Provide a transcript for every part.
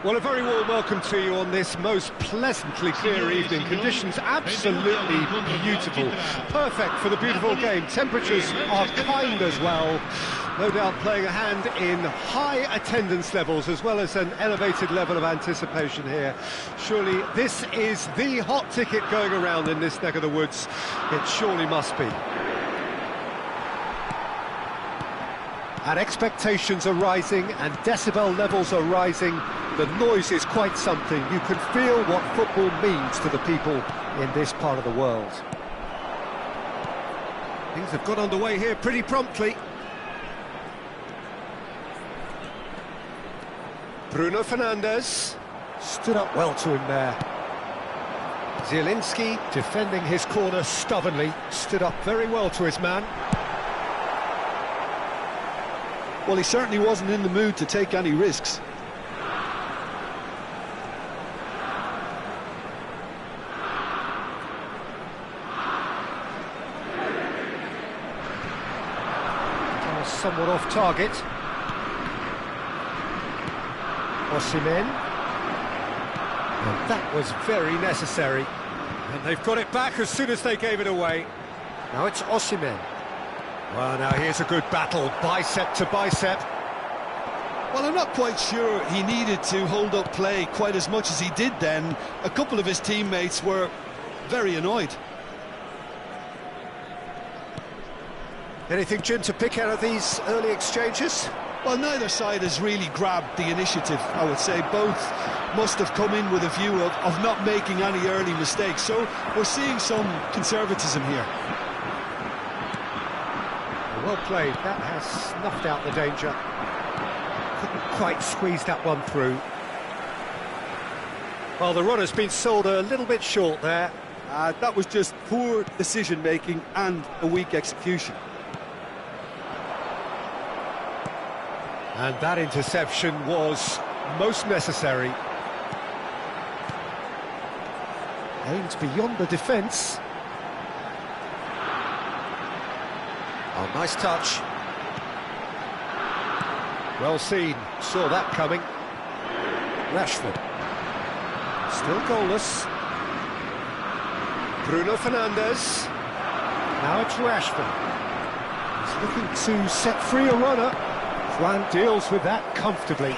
Well, a very warm welcome to you on this most pleasantly clear evening. Conditions absolutely beautiful. Perfect for the beautiful game. Temperatures are kind as well. No doubt playing a hand in high attendance levels as well as an elevated level of anticipation here. Surely this is the hot ticket going around in this neck of the woods. It surely must be. And expectations are rising and decibel levels are rising. The noise is quite something. You can feel what football means to the people in this part of the world. Things have got underway here pretty promptly. Bruno Fernandes stood up well to him there. Zielinski defending his corner stubbornly, stood up very well to his man. Well, he certainly wasn't in the mood to take any risks. Somewhat off target. Osimhen. And that was very necessary. And they've got it back as soon as they gave it away. Now it's Osimhen. Well, now here's a good battle, bicep to bicep. Well, I'm not quite sure he needed to hold up play quite as much as he did then. A couple of his teammates were very annoyed. Anything, Jim, to pick out of these early exchanges? Well, neither side has really grabbed the initiative, I would say. Both must have come in with a view of not making any early mistakes. So we're seeing some conservatism here. Well played. That has snuffed out the danger. Couldn't quite squeeze that one through. Well, the run has been sold a little bit short there. That was just poor decision-making and a weak execution. And that interception was most necessary. Aimed beyond the defence. Oh, nice touch. Well seen, saw that coming. Rashford. Still goalless. Bruno Fernandes. Now it's Rashford. He's looking to set free a runner. Juan deals with that comfortably.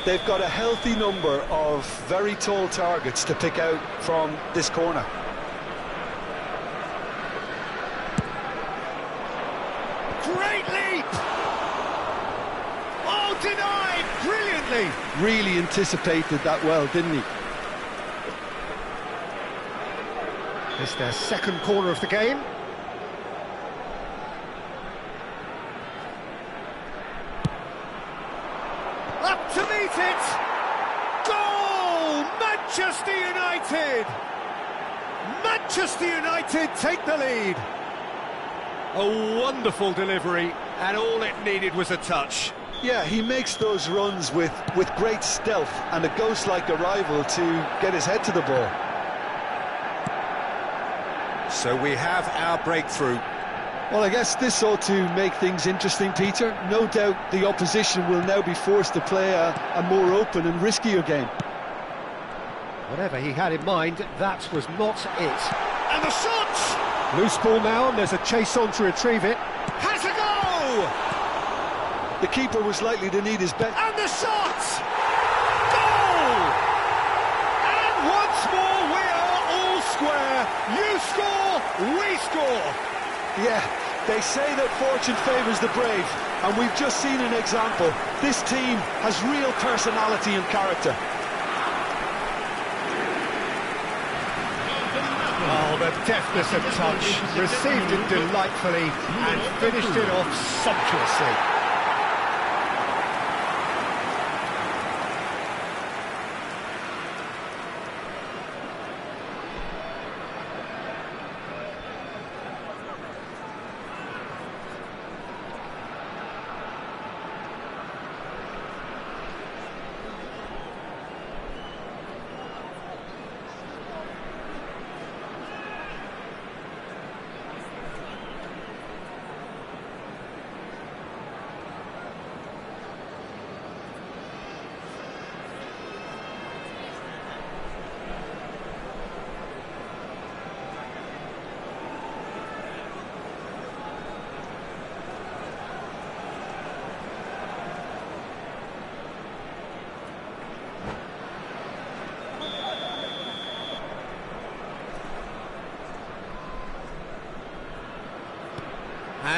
They've got a healthy number of very tall targets to pick out from this corner. Great leap! Oh, denied brilliantly! Really anticipated that well, didn't he? It's their second corner of the game. Up to meet it! Goal! Manchester United! Manchester United take the lead. A wonderful delivery, and all it needed was a touch. Yeah, he makes those runs with great stealth and a ghost-like arrival to get his head to the ball. So we have our breakthrough. Well, I guess this ought to make things interesting, Peter. No doubt the opposition will now be forced to play a more open and riskier game. Whatever he had in mind, that was not it. And the shot! Loose ball now, and there's a chase on to retrieve it. Has a go! The keeper was likely to need his best. And the shot! Goal! And once more we are all square. You score, we score. Yeah, they say that fortune favours the brave, and we've just seen an example. This team has real personality and character. Oh, the deftness of touch, received it delightfully and finished it off sumptuously.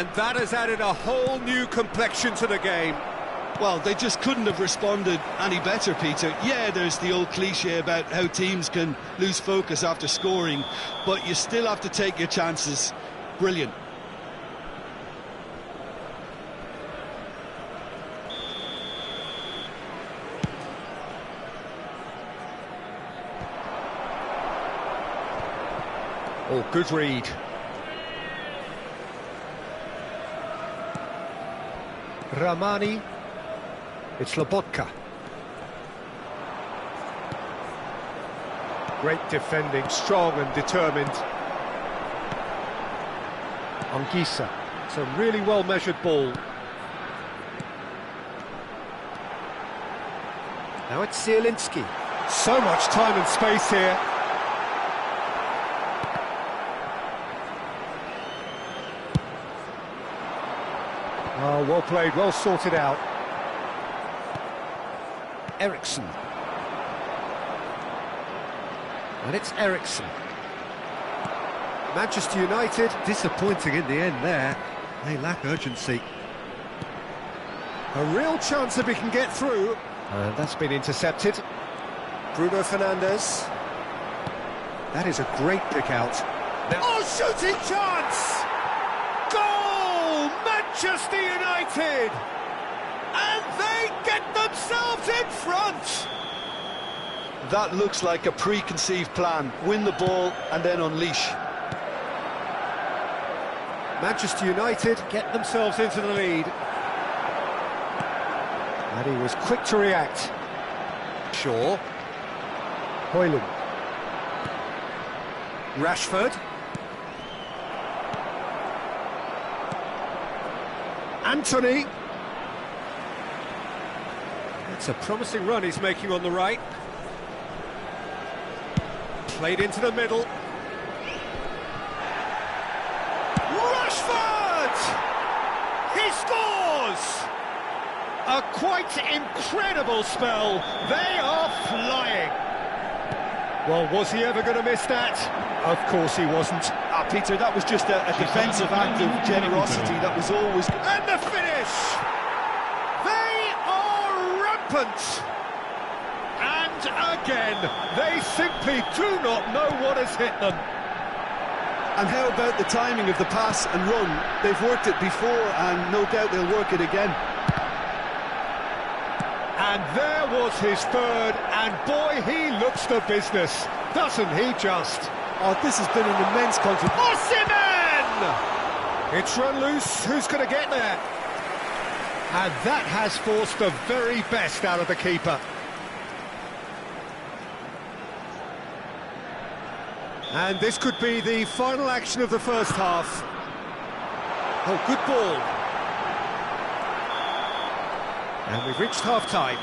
And that has added a whole new complexion to the game. Well, they just couldn't have responded any better, Peter. Yeah, there's the old cliche about how teams can lose focus after scoring, but you still have to take your chances. Brilliant. Oh, good read. Ramani. It's Lobotka. Great defending, strong and determined. Anguissa. It's a really well-measured ball. Now it's Zielinski. So much time and space here. Oh, well played, well sorted out. Eriksson. And it's Eriksson. Manchester United, disappointing in the end there. They lack urgency. A real chance if he can get through. And that's been intercepted. Bruno Fernandes. That is a great pick out. Now, oh, shooting chance! Goal! Manchester United! And they get themselves in front! That looks like a preconceived plan. Win the ball and then unleash. Manchester United get themselves into the lead. And he was quick to react. Shaw. Højlund. Rashford. Anthony. It's a promising run he's making on the right. Played into the middle. Rashford! He scores! A quite incredible spell. They are flying. Well, was he ever going to miss that? Of course he wasn't. Peter, that was just a defensive act of generosity that was always... And the finish! They are rampant! And again, they simply do not know what has hit them. And how about the timing of the pass and run? They've worked it before and no doubt they'll work it again. And there was his third, and boy, he looks the business, doesn't he just? Oh, this has been an immense contribution. Osimhen! It's run loose, who's going to get there? And that has forced the very best out of the keeper. And this could be the final action of the first half. Oh, good ball. And we've reached half-time.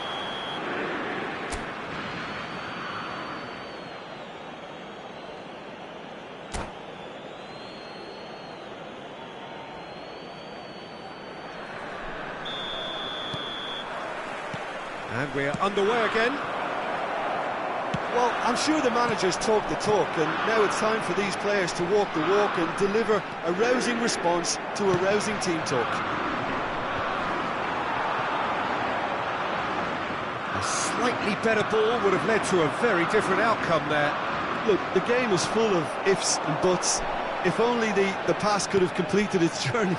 And we're underway again. Well, I'm sure the managers talk the talk, and now it's time for these players to walk the walk and deliver a rousing response to a rousing team talk. A slightly better ball would have led to a very different outcome there. Look, the game is full of ifs and buts. If only the pass could have completed its journey.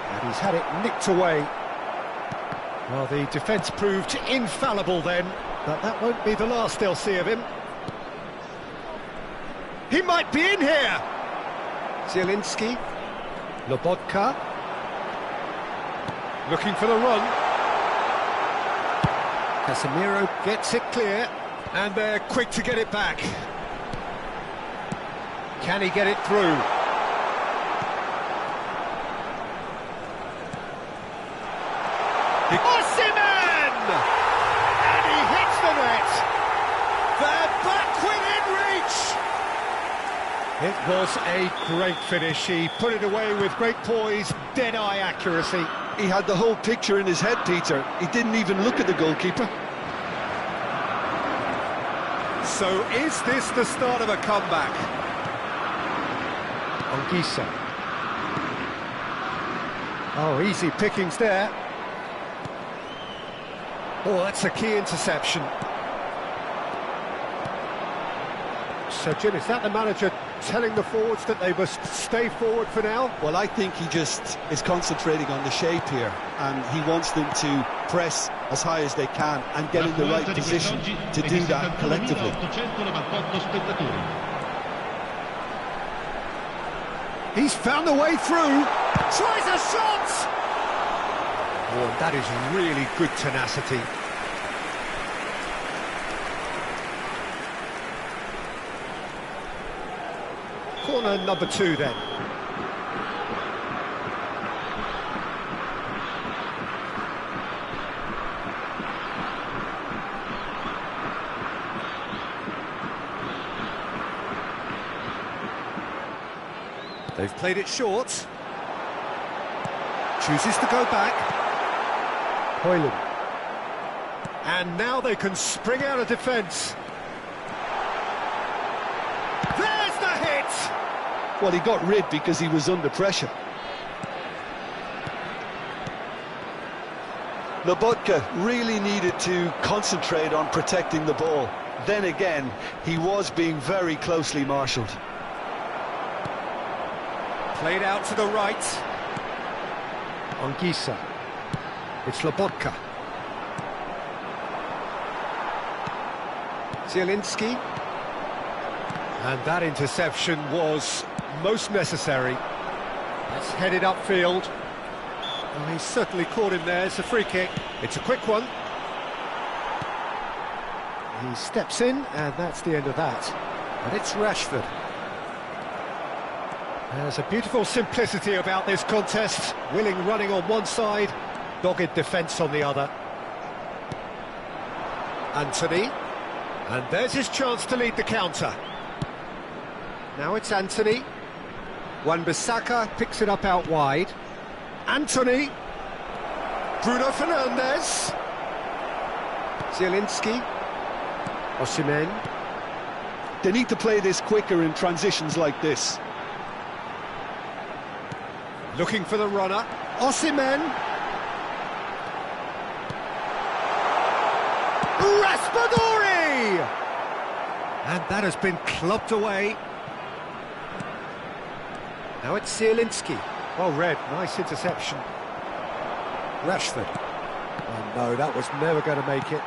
And he's had it nicked away. Well, the defence proved infallible then, but that won't be the last they'll see of him. He might be in here! Zielinski. Lobotka. Looking for the run. Casemiro gets it clear, and they're quick to get it back. Can he get it through? Osimhen! And he hits the net! They're back within reach! It was a great finish. He put it away with great poise, dead-eye accuracy. He had the whole picture in his head, Peter. He didn't even look at the goalkeeper. So is this the start of a comeback? Anguissa. Oh, easy pickings there. Oh, that's a key interception. So, Jim, is that the manager telling the forwards that they must stay forward for now? Well, I think he just is concentrating on the shape here, and he wants them to press as high as they can and get in the right position to do that collectively. He's found a way through. Tries a shot! Oh, that is really good tenacity. Corner number 2 then. They've played it short. Chooses to go back. Hoyland. And now they can spring out of defence. There's the hit! Well, he got rid because he was under pressure. Lobotka really needed to concentrate on protecting the ball. Then again, he was being very closely marshalled. Played out to the right. Anguissa. It's Lobotka. Zielinski. And that interception was most necessary. That's headed upfield. Well, he's certainly caught him there. It's a free kick. It's a quick one. He steps in, and that's the end of that. And it's Rashford. There's a beautiful simplicity about this contest. Willing running on one side, dogged defence on the other. Anthony. And there's his chance to lead the counter. Now it's Anthony. Wan-Bissaka picks it up out wide. Anthony. Bruno Fernandes. Zielinski. Osimhen. They need to play this quicker in transitions like this. Looking for the runner. Osimhen. Raspadori! And that has been clubbed away. Now it's Zielinski. Well read, nice interception. Rashford. Oh no, that was never going to make it.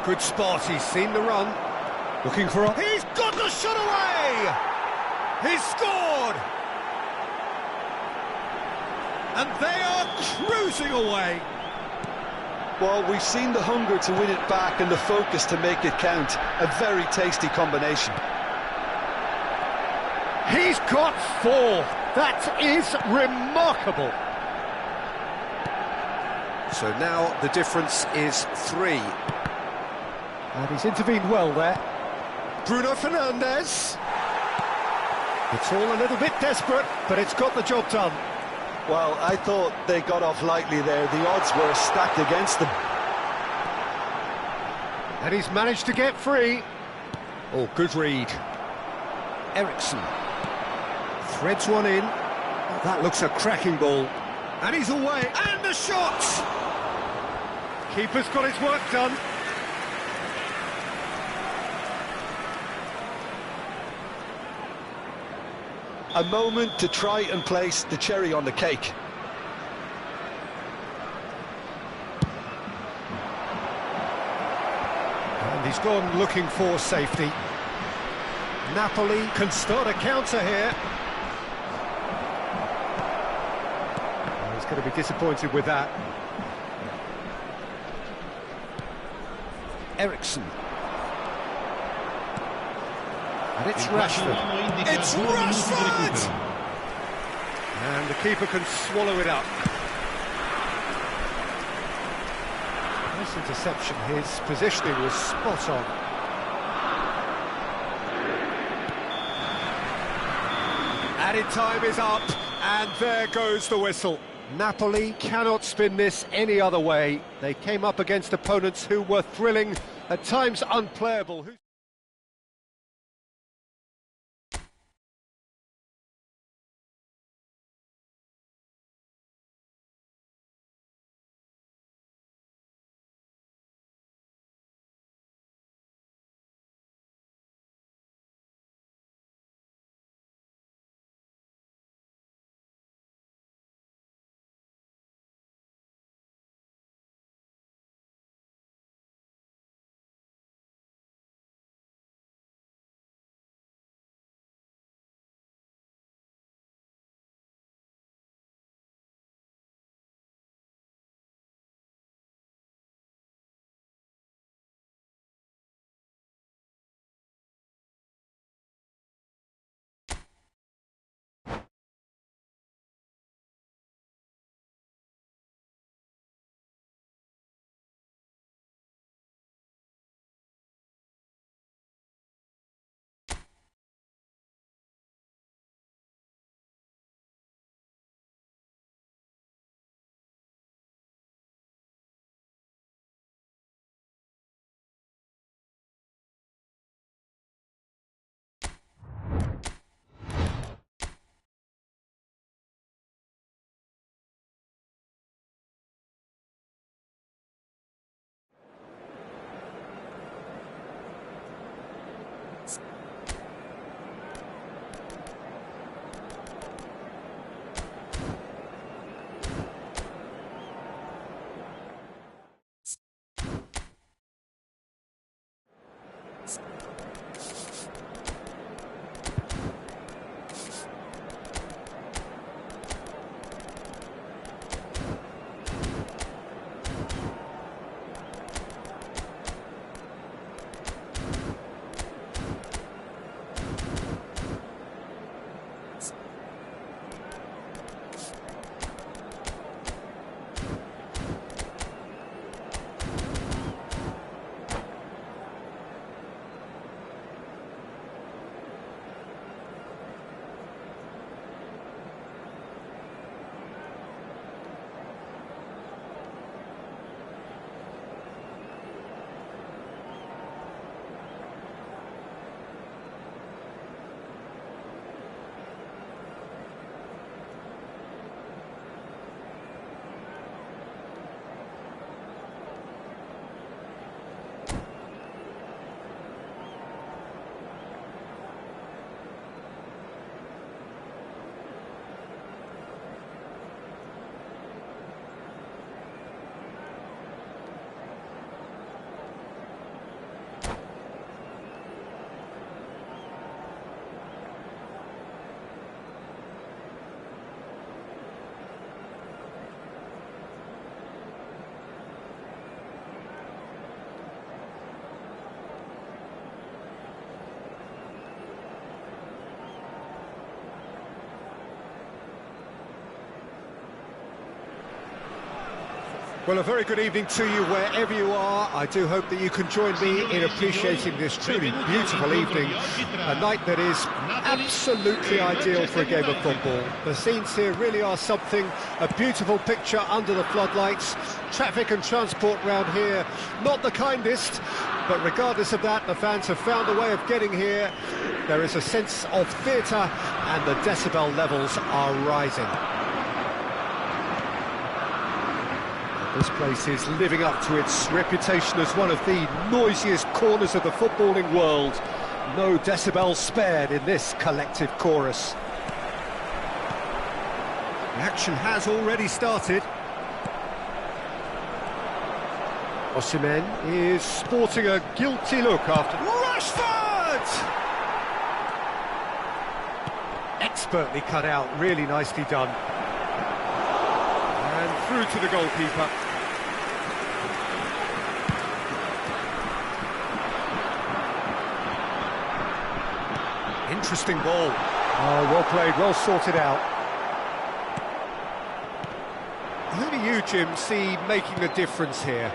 Good spot, he's seen the run. Looking for a... He's got the shot away! He's scored! And they are cruising away. Well, we've seen the hunger to win it back and the focus to make it count. A very tasty combination. He's got 4. That is remarkable. So now the difference is 3. And he's intervened well there. Bruno Fernandes. It's all a little bit desperate, but it's got the job done. Well, I thought they got off lightly there. The odds were stacked against them. And he's managed to get free. Oh, good read. Eriksson. Threads one in. Oh, that looks a cracking ball. And he's away. And the shot! Keeper's got his work done. A moment to try and place the cherry on the cake. And he's gone looking for safety. Napoli can start a counter here. Oh, he's going to be disappointed with that. Eriksson. And it's Rashford. It's Rashford! And the keeper can swallow it up. Nice interception. His positioning was spot on. Added time is up, and there goes the whistle. Napoli cannot spin this any other way. They came up against opponents who were thrilling, at times unplayable. Well, a very good evening to you wherever you are. I do hope that you can join me in appreciating this truly beautiful evening, a night that is absolutely ideal for a game of football. The scenes here really are something, a beautiful picture under the floodlights. Traffic and transport round here, not the kindest, but regardless of that, the fans have found a way of getting here. There is a sense of theatre and the decibel levels are rising. This place is living up to its reputation as one of the noisiest corners of the footballing world. No decibels spared in this collective chorus. The action has already started. Osimhen is sporting a guilty look after... Rashford! Expertly cut out, really nicely done. And through to the goalkeeper. Interesting ball. Oh, well played, well sorted out. Who do you, Jim, see making a difference here?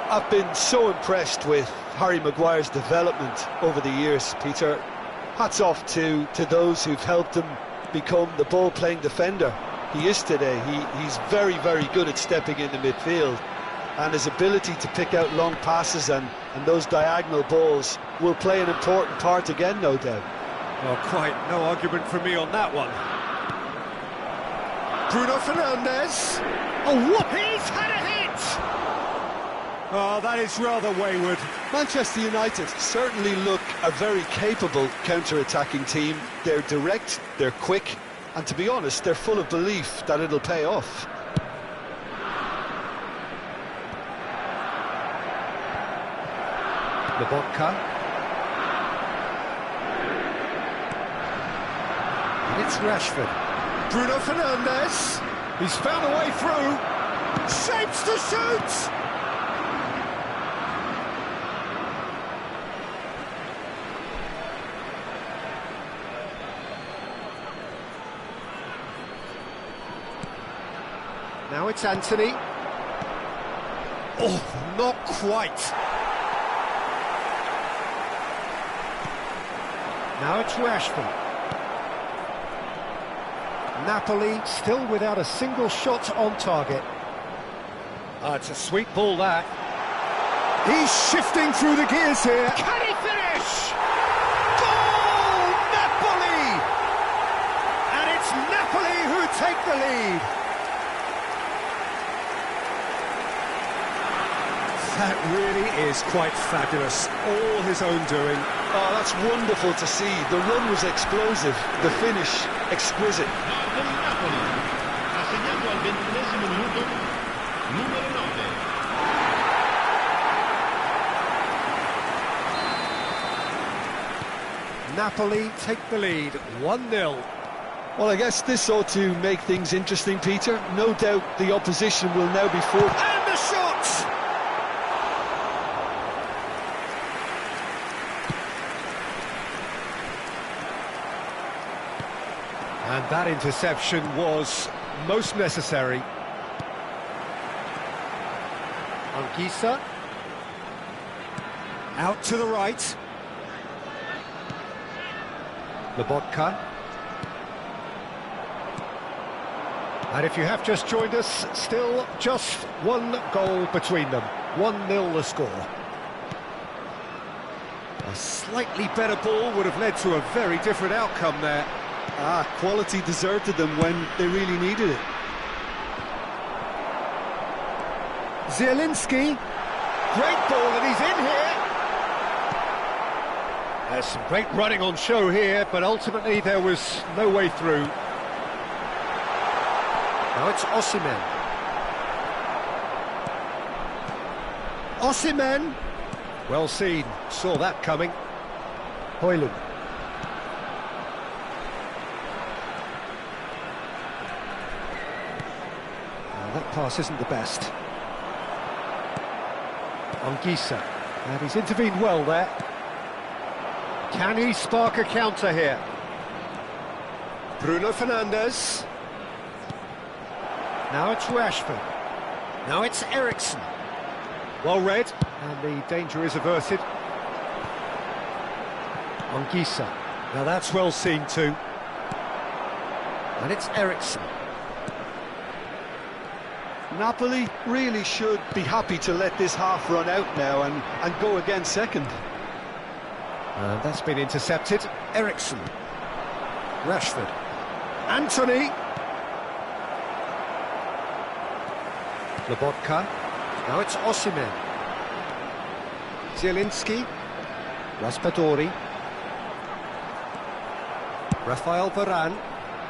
I've been so impressed with Harry Maguire's development over the years, Peter. Hats off to those who've helped him become the ball-playing defender he is today. He's very, very good at stepping into midfield, and his ability to pick out long passes and those diagonal balls will play an important part again, no doubt. Well, quite no argument from me on that one. Bruno Fernandes. Oh, what? He's had a hit! Oh, that is rather wayward. Manchester United certainly look a very capable counter-attacking team. They're direct, they're quick, and to be honest, they're full of belief that it'll pay off. Lobotka. And it's Rashford. Bruno Fernandes. He's found a way through. Shapes to shoot! Now it's Anthony. Oh, not quite. Now it's Rashford. Napoli still without a single shot on target. It's a sweet ball, that. He's shifting through the gears here. Can he finish? Goal! Napoli! And it's Napoli who take the lead. That really is quite fabulous. All his own doing. Oh, that's wonderful to see. The run was explosive, the finish exquisite. Napoli take the lead, 1-0. Well, I guess this ought to make things interesting, Peter. No doubt the opposition will now be forced. And the shot! And that interception was most necessary. Anguissa. Out to the right. Lobotka. And if you have just joined us, still just one goal between them. 1-0 the score. A slightly better ball would have led to a very different outcome there. Quality deserted them when they really needed it. Zielinski. Great ball, and he's in here. There's some great running on show here, but ultimately there was no way through. Now it's Osimhen. Osimhen! Well seen, saw that coming. Højlund. That pass isn't the best. Anguissa, and he's intervened well there. Can he spark a counter here? Bruno Fernandes. Now it's Rashford. Now it's Ericsson. Well read, and the danger is averted. Anguissa. Now that's well seen too. And it's Ericsson. Napoli really should be happy to let this half run out now and go again second. And that's been intercepted. Ericsson. Rashford. Anthony. Lobotka. Now it's Osimhen. Zielinski. Raspadori. Rafael Varane.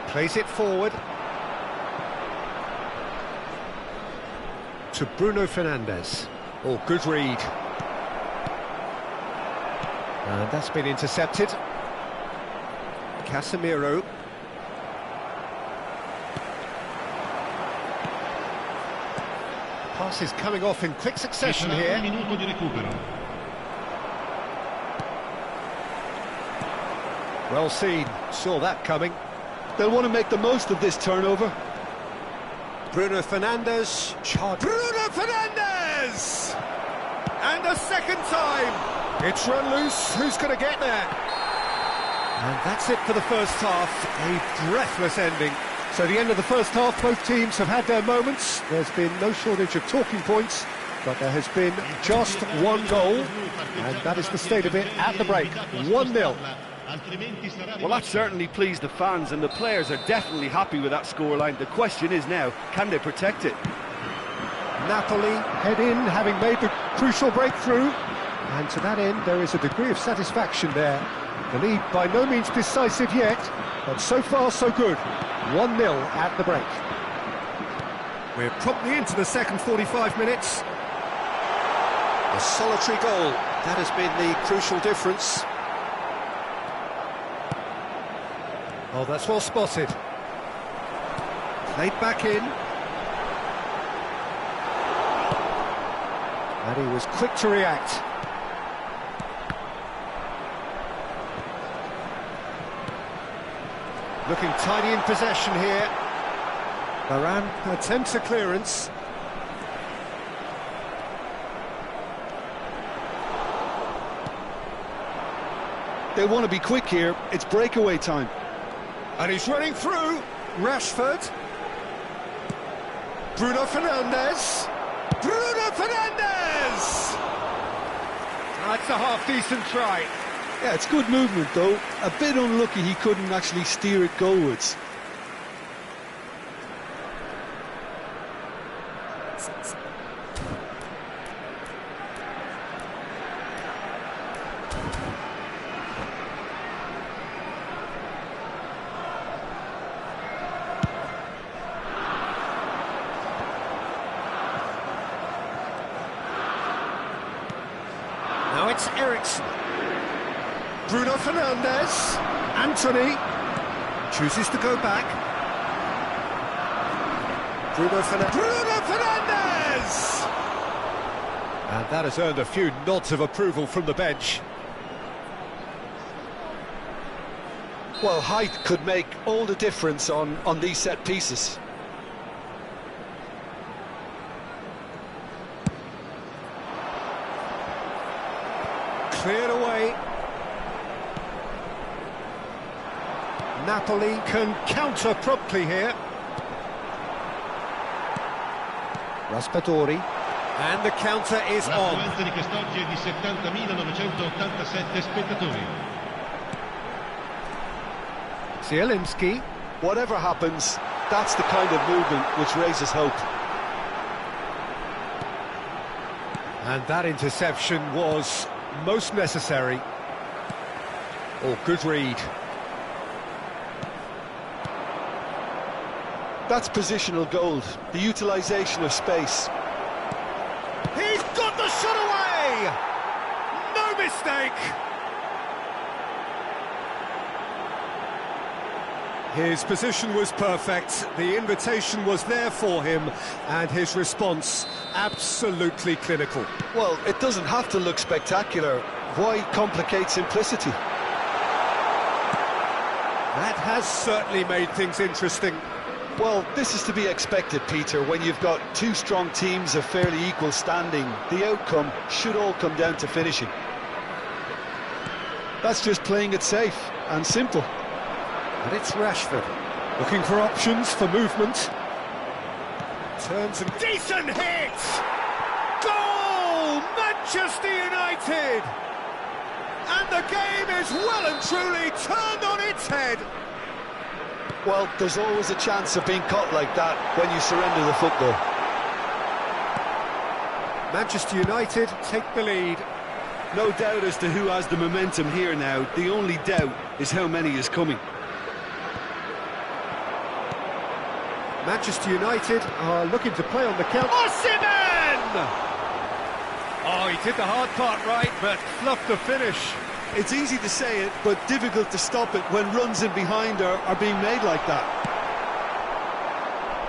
Plays it forward. To Bruno Fernandes. Oh, good read. And that's been intercepted. Casemiro. Pass is coming off in quick succession here. Well seen, saw that coming. They'll want to make the most of this turnover. Bruno Fernandes, Bruno Fernandes! And a second time! It's run loose, who's going to get there? And that's it for the first half, a breathless ending. So the end of the first half, both teams have had their moments. There's been no shortage of talking points, but there has been just one goal, and that is the state of it at the break, 1-0. Well, that certainly pleased the fans, and the players are definitely happy with that scoreline. The question is now, can they protect it? Napoli head in, having made the crucial breakthrough, and to that end there is a degree of satisfaction there. The lead by no means decisive yet, but so far so good. 1-0 at the break. We're promptly into the second 45 minutes. A solitary goal, that has been the crucial difference. Oh, that's well spotted. Played back in. And he was quick to react. Looking tidy in possession here. Varane attempts a clearance. They want to be quick here, it's breakaway time. And he's running through. Rashford. Bruno Fernandes. Bruno Fernandes! That's a half-decent try. Yeah, it's good movement though. A bit unlucky he couldn't actually steer it goalwards. Now it's Ericsson. Bruno Fernandes. Anthony chooses to go back. Bruno Fernandes! And that has earned a few nods of approval from the bench. Well, height could make all the difference on these set pieces. Cleared away. Napoli can counter promptly here. Raspadori. And the counter is on. L'affluenza di quest'oggi è di 70.987 spettatori. Zielinski. Whatever happens, that's the kind of movement which raises hope. And that interception was most necessary. Oh, good read. That's positional gold, the utilisation of space. He's got the shot away! No mistake! His position was perfect, the invitation was there for him, and his response absolutely clinical. Well, it doesn't have to look spectacular. Why complicate simplicity? That has certainly made things interesting. Well, this is to be expected, Peter. When you've got two strong teams of fairly equal standing, the outcome should all come down to finishing. That's just playing it safe and simple. And it's Rashford, looking for options for movement. Turns and decent hit! Goal! Manchester United! And the game is well and truly turned on its head. Well, there's always a chance of being caught like that when you surrender the football. Manchester United take the lead. No doubt as to who has the momentum here now. The only doubt is how many is coming. Manchester United are looking to play on the counter. Osimhen! Oh, he did the hard part right, but fluffed the finish. It's easy to say it, but difficult to stop it when runs in behind are being made like that.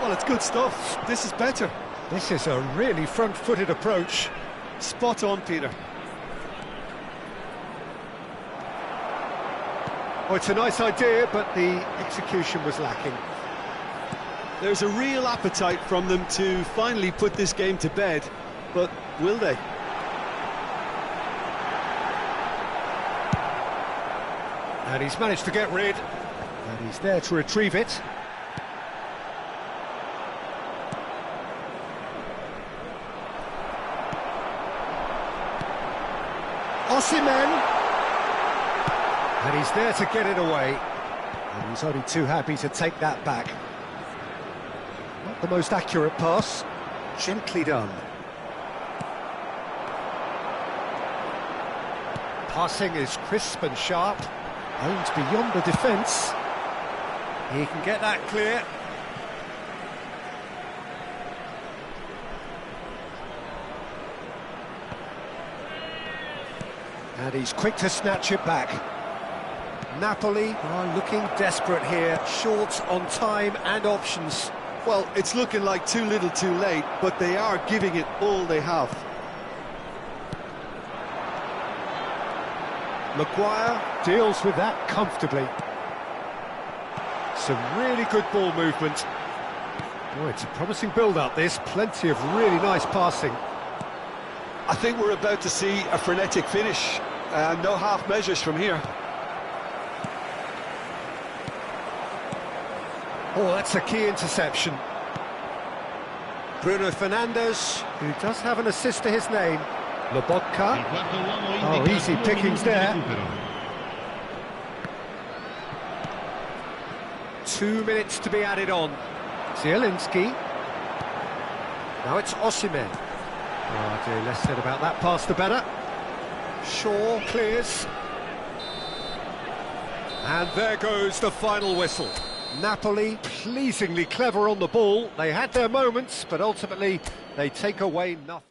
Well, it's good stuff. This is better. This is a really front-footed approach. Spot on, Peter. Oh, it's a nice idea, but the execution was lacking. There's a real appetite from them to finally put this game to bed, but will they? And he's managed to get rid, and he's there to retrieve it. Osimhen! And he's there to get it away. And he's only too happy to take that back. Not the most accurate pass, gently done. Passing is crisp and sharp. Aims beyond the defence. He can get that clear. And he's quick to snatch it back. Napoli are looking desperate here, short on time and options. Well, it's looking like too little too late, but they are giving it all they have. Maguire deals with that comfortably. Some really good ball movement. Oh, it's a promising build-up, this. Plenty of really nice passing. I think we're about to see a frenetic finish. No half measures from here. Oh, that's a key interception. Bruno Fernandes, who does have an assist to his name. Lobotka. Oh, easy pickings there. 2 minutes to be added on. Zielinski. Now it's Osimhen. Oh dear, less said about that pass the better. Shaw clears. And there goes the final whistle. Napoli pleasingly clever on the ball. They had their moments, but ultimately they take away nothing.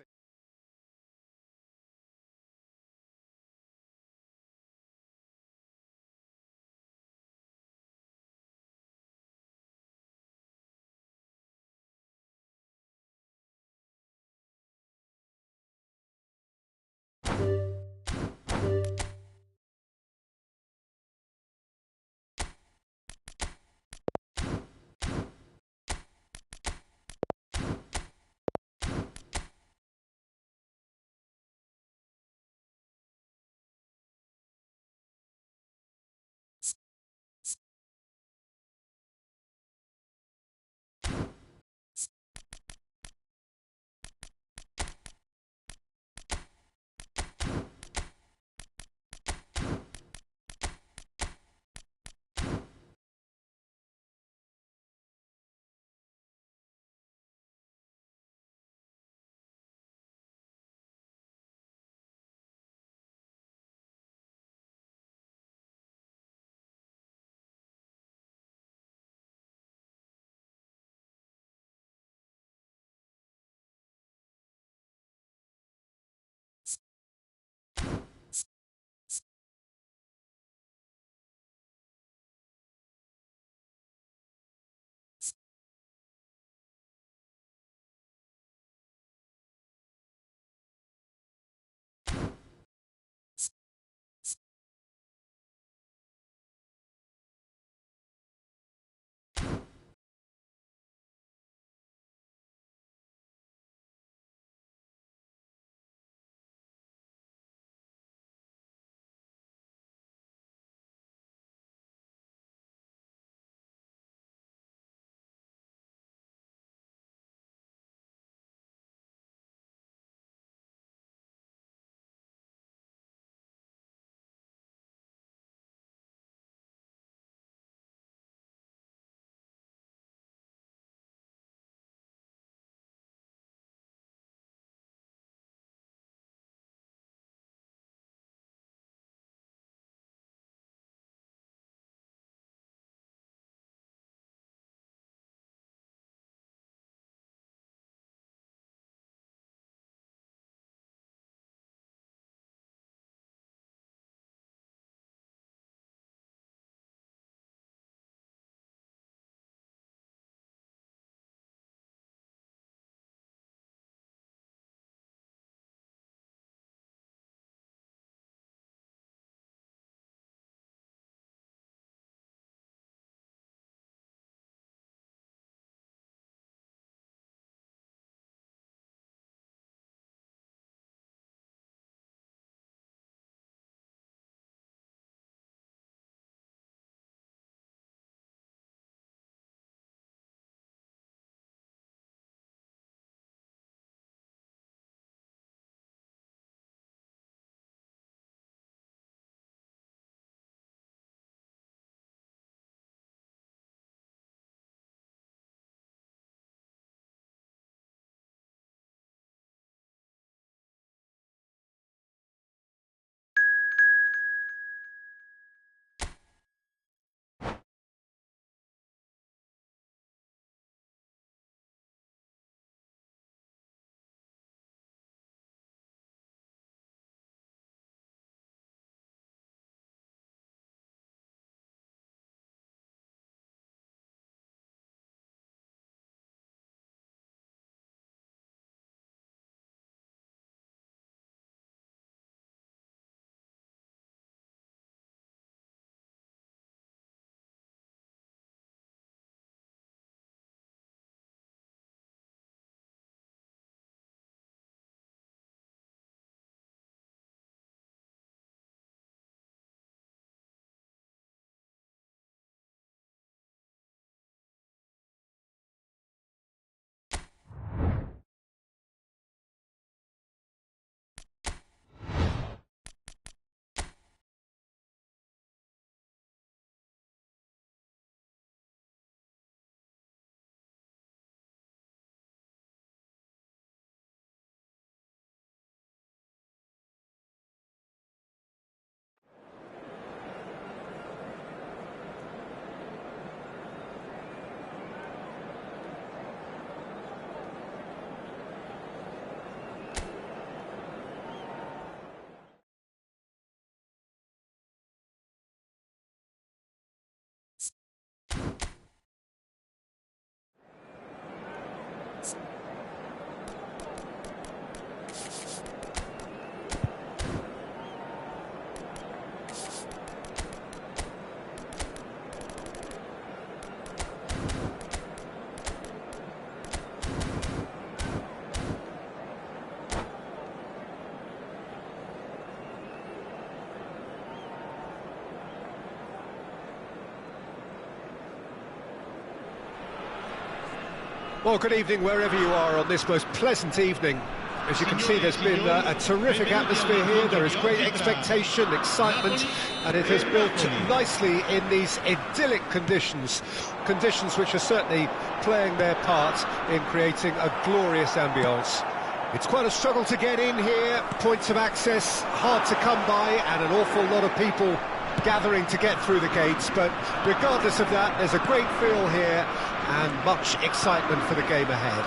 Well, good evening wherever you are on this most pleasant evening. As you can see, there's been a terrific atmosphere here. There is great expectation, excitement, and it has built nicely in these idyllic conditions. Conditions which are certainly playing their part in creating a glorious ambience. It's quite a struggle to get in here, points of access hard to come by, and an awful lot of people gathering to get through the gates, but regardless of that, there's a great feel here and much excitement for the game ahead.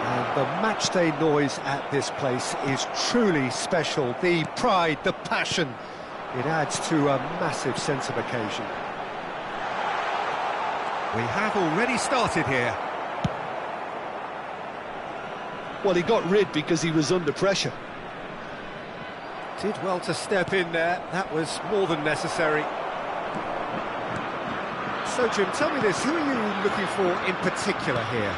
And the matchday noise at this place is truly special. The pride, the passion, it adds to a massive sense of occasion. We have already started here. Well, he got rid because he was under pressure. Did well to step in there, that was more than necessary. So Jim, tell me this, who are you looking for in particular here?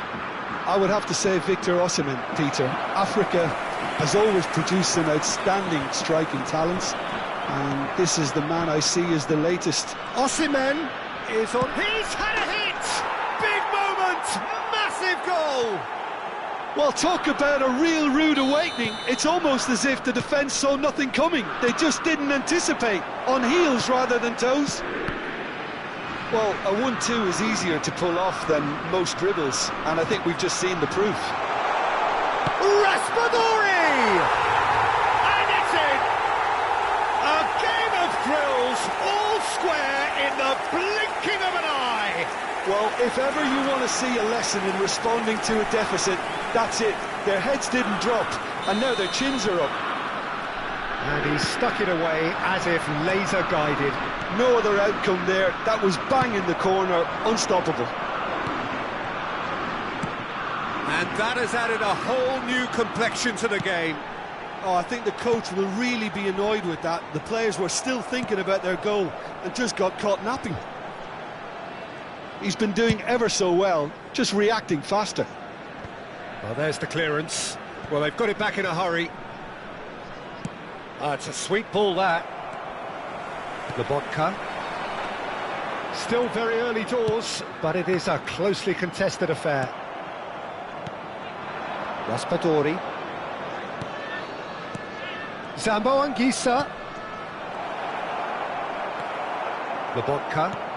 I would have to say Victor Osimhen, Peter. Africa has always produced some outstanding striking talents, and this is the man I see as the latest. Osimhen is on... He's had a hit! Big moment! Massive goal! Well, talk about a real rude awakening. It's almost as if the defence saw nothing coming. They just didn't anticipate, on heels rather than toes. Well, a 1-2 is easier to pull off than most dribbles, and I think we've just seen the proof. Raspadori! And it's in! A game of thrills, all square in the blinking of an eye! Well, if ever you want to see a lesson in responding to a deficit, that's it. Their heads didn't drop, and now their chins are up. And he stuck it away as if laser-guided. No other outcome there. That was bang in the corner, unstoppable. And that has added a whole new complexion to the game. Oh, I think the coach will really be annoyed with that. The players were still thinking about their goal and just got caught napping. He's been doing ever so well, just reacting faster. Well, there's the clearance. Well, they've got it back in a hurry. It's a sweet ball, that. Lobotka. Still very early doors, but it is a closely contested affair. Raspadori. Zambo Anguissa. Lobotka.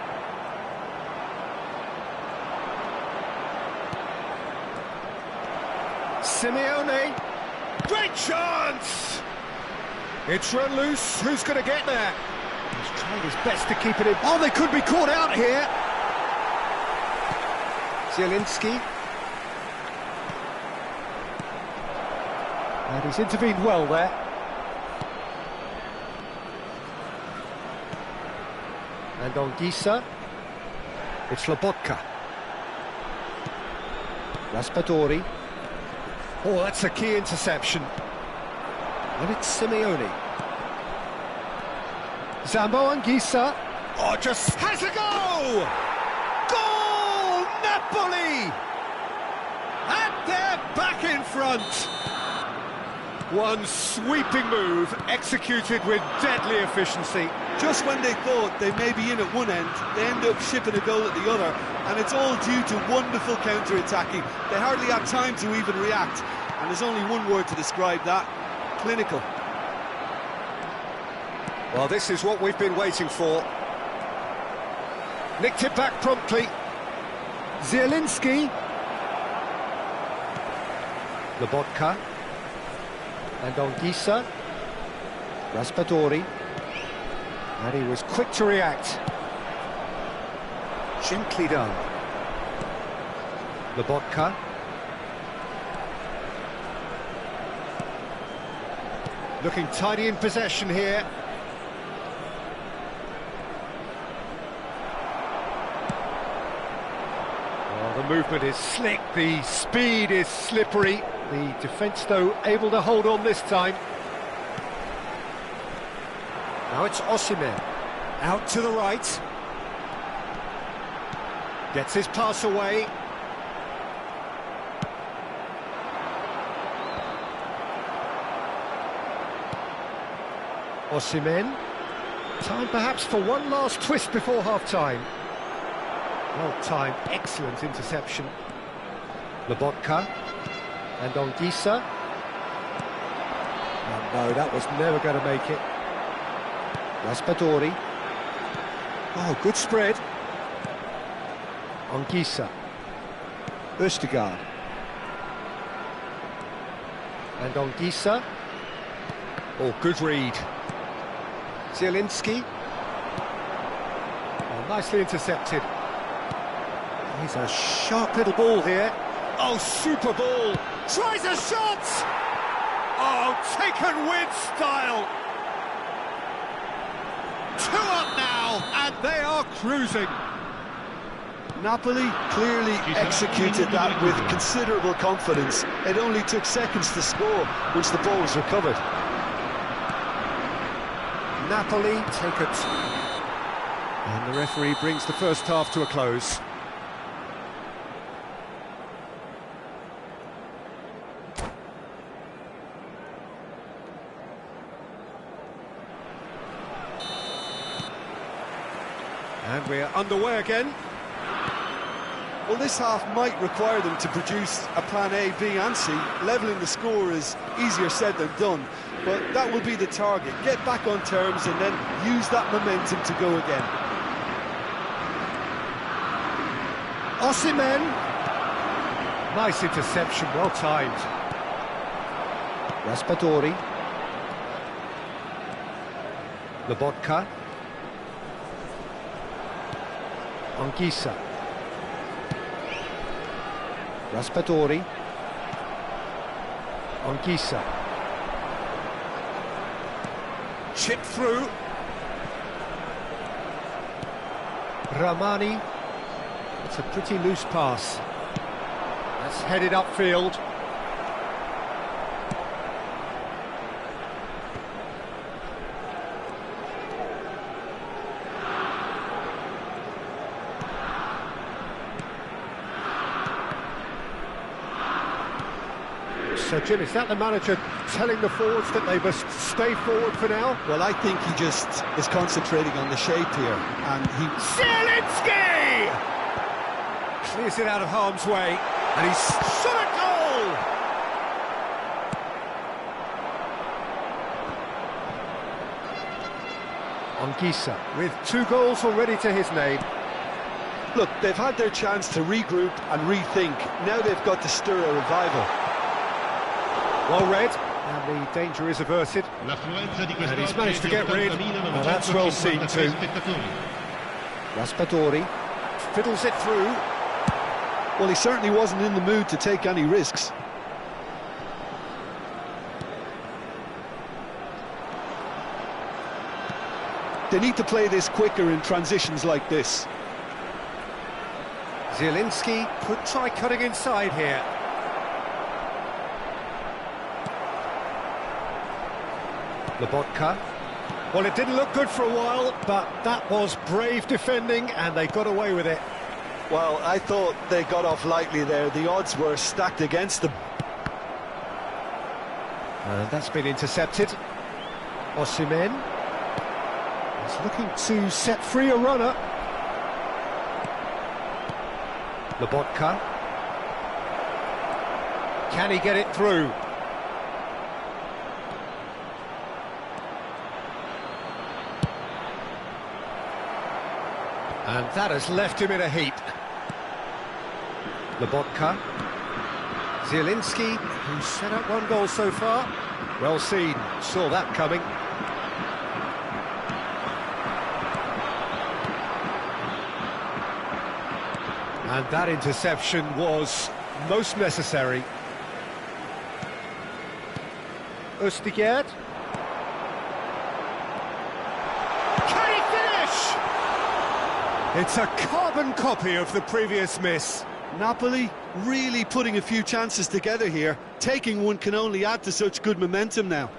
Simeone. Great chance! It's run loose. Who's going to get there? He's trying his best to keep it in. Oh, they could be caught out here. Zielinski. And he's intervened well there. And Anguissa. It's Lobotka. Raspadori. Oh, that's a key interception. And it's Simeone. Zambo Anguissa. Oh, just has a go! Goal! Napoli! And they're back in front. One sweeping move, executed with deadly efficiency. Just when they thought they may be in at one end, they end up shipping a goal at the other, and it's all due to wonderful counter-attacking. They hardly had time to even react, and there's only one word to describe that: clinical. Well, this is what we've been waiting for. Nicked it back promptly. Zielinski. Lobotka. And Anguissa. Raspadori. And he was quick to react. Gently done. Lobotka. Looking tidy in possession here. Well, the movement is slick, the speed is slippery. The defence, though, able to hold on this time. Now it's Osimhen. Out to the right. Gets his pass away. Osimhen. Time perhaps for one last twist before half-time. Well timed, excellent interception. Lobotka and Ongisa. Oh no, that was never going to make it. Raspadori. Oh, good spread. Ongisa. Østegard. And Ongisa. Oh, good read. Zielinski. Oh, nicely intercepted. He's a sharp little ball here. Oh, super ball. Tries a shot! Oh, taken with style. 2 up now, and they are cruising. Napoli clearly executed that with considerable confidence. It only took seconds to score once the ball was recovered. Napoli take it. And the referee brings the first half to a close. And we're underway again. Well, this half might require them to produce a plan A, B and C. Levelling the score is easier said than done, but that will be the target. Get back on terms and then use that momentum to go again. Osimhen. Nice interception, well timed. Raspadori. Lobotka. Ongisa. Raspadori. Ongisa. Chip through. Ramani. It's a pretty loose pass. That's headed upfield. So, Jim, is that the manager telling the forwards that they must stay forward for now? Well, I think he just is concentrating on the shape here, and he... Zielinski! Clears it out of harm's way, and he's shot a goal! Ongisa, with 2 goals already to his name. Look, they've had their chance to regroup and rethink. Now they've got to stir a revival. Well read, and the danger is averted. And he's managed to get rid, and that's well seen too. Raspadori fiddles it through. Well, he certainly wasn't in the mood to take any risks. They need to play this quicker in transitions like this. Zielinski could try cutting inside here. Lobotka. Well, it didn't look good for a while, but that was brave defending, and they got away with it. Well, I thought they got off lightly there. The odds were stacked against them. And that's been intercepted. Osimhen is looking to set free a runner. Lobotka. Can he get it through? And that has left him in a heap. Lobotka. Zielinski, who's set up 1 goal so far. Well seen, saw that coming. And that interception was most necessary. Østegard. It's a carbon copy of the previous miss. Napoli really putting a few chances together here. Taking one can only add to such good momentum now.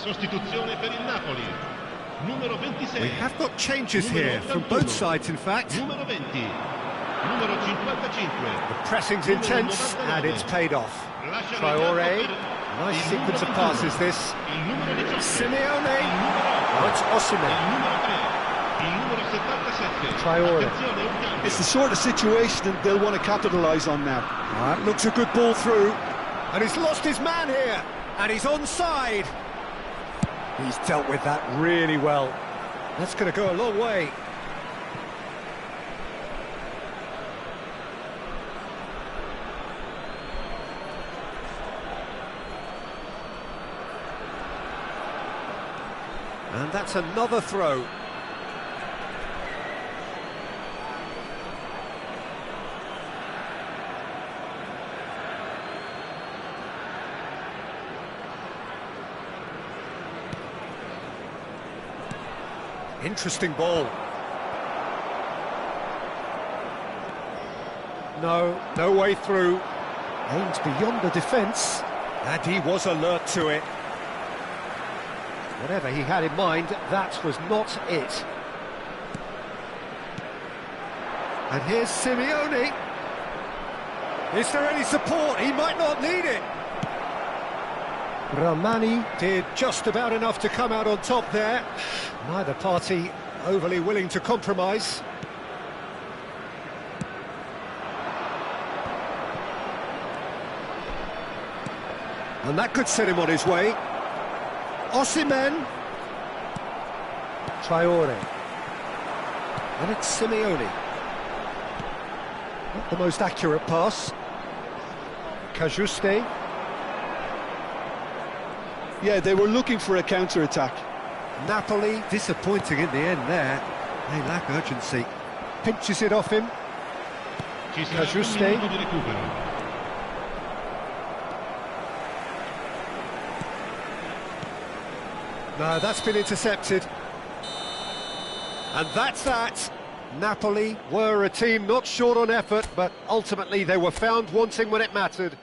Sostituzione per il Napoli. Numero 26. We have got changes here from both sides, in fact. Numero 20. Numero 55. The pressing's intense and it's paid off. Traore, nice sequence of passes this. Il numero 18. Simeone, Il it's Osimhen. numero 3. Il numero 77. Traore. Attenzione, un cambio. It's the sort of situation that they'll want to capitalise on now. That looks a good ball through. And he's lost his man here. And he's onside. He's dealt with that really well. That's going to go a long way. And that's another throw. Interesting ball. No way through. Aimed beyond the defence. And he was alert to it. Whatever he had in mind, that was not it. And here's Simeone. Is there any support? He might not need it. Ramani did just about enough to come out on top there. Neither party overly willing to compromise. And that could set him on his way. Osimhen. Traore. And it's Simeone. Not the most accurate pass. Cajuste. Yeah, they were looking for a counter-attack. Napoli disappointing in the end there. They lack urgency. Pinches it off him. Ci sarà un Cajuste. minuto di recupero. No, that's been intercepted. And that's that. Napoli were a team not short on effort, but ultimately they were found wanting when it mattered.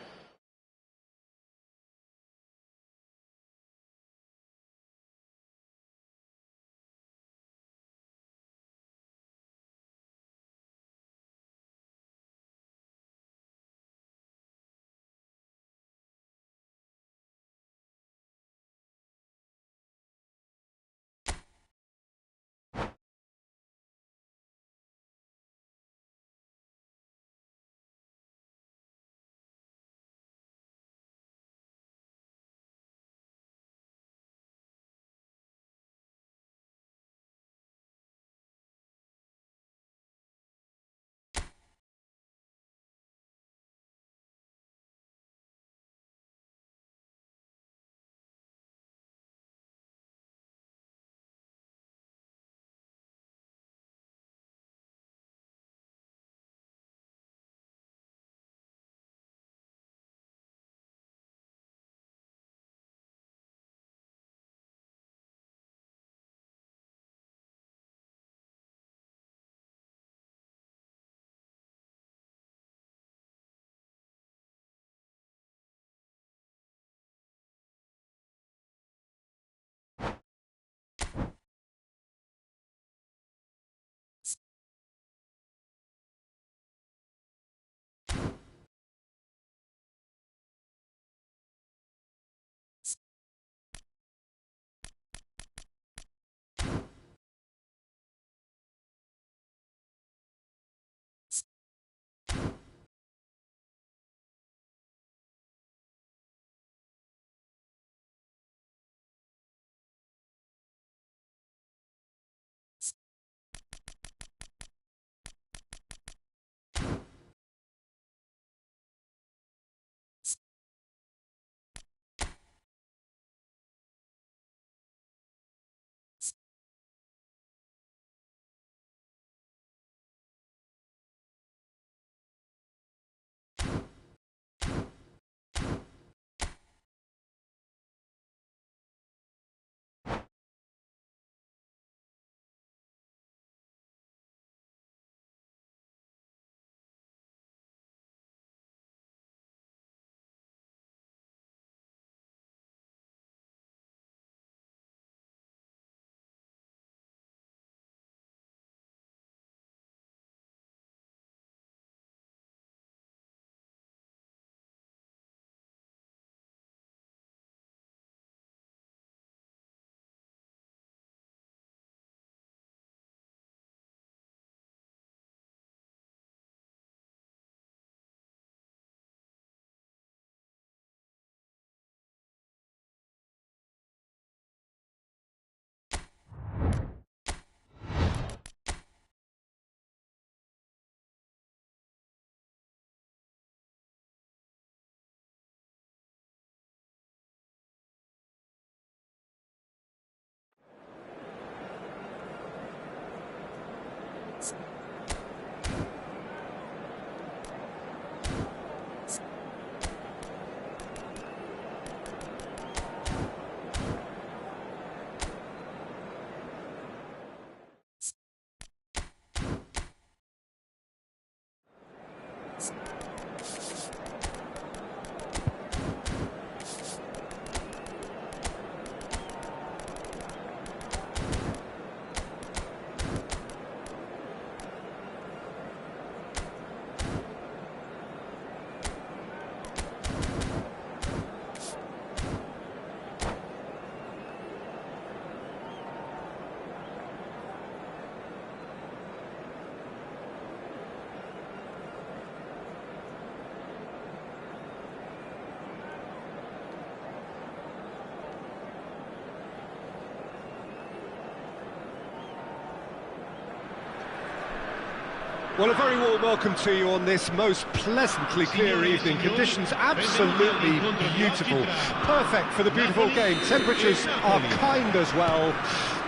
Well, a very warm welcome to you on this most pleasantly clear evening. Conditions absolutely beautiful. Perfect for the beautiful game. Temperatures are kind as well.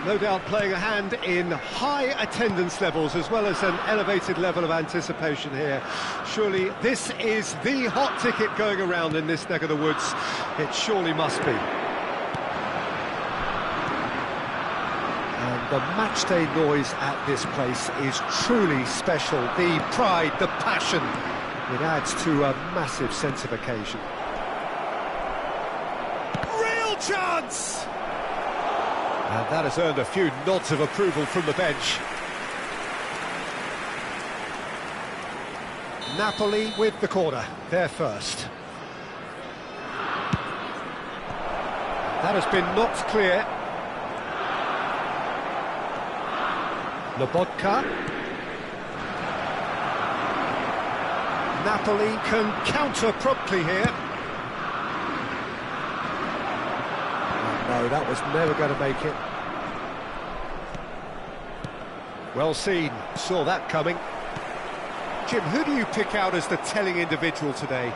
No doubt playing a hand in high attendance levels as well as an elevated level of anticipation here. Surely this is the hot ticket going around in this neck of the woods. It surely must be. The matchday noise at this place is truly special. The pride, the passion, it adds to a massive sense of occasion. Real chance! And that has earned a few nods of approval from the bench. Napoli with the corner, they're first. That has been knocked clear. Lobotka. Napoli can counter promptly here. No, that was never going to make it. Well seen, saw that coming. Jim, who do you pick out as the telling individual today?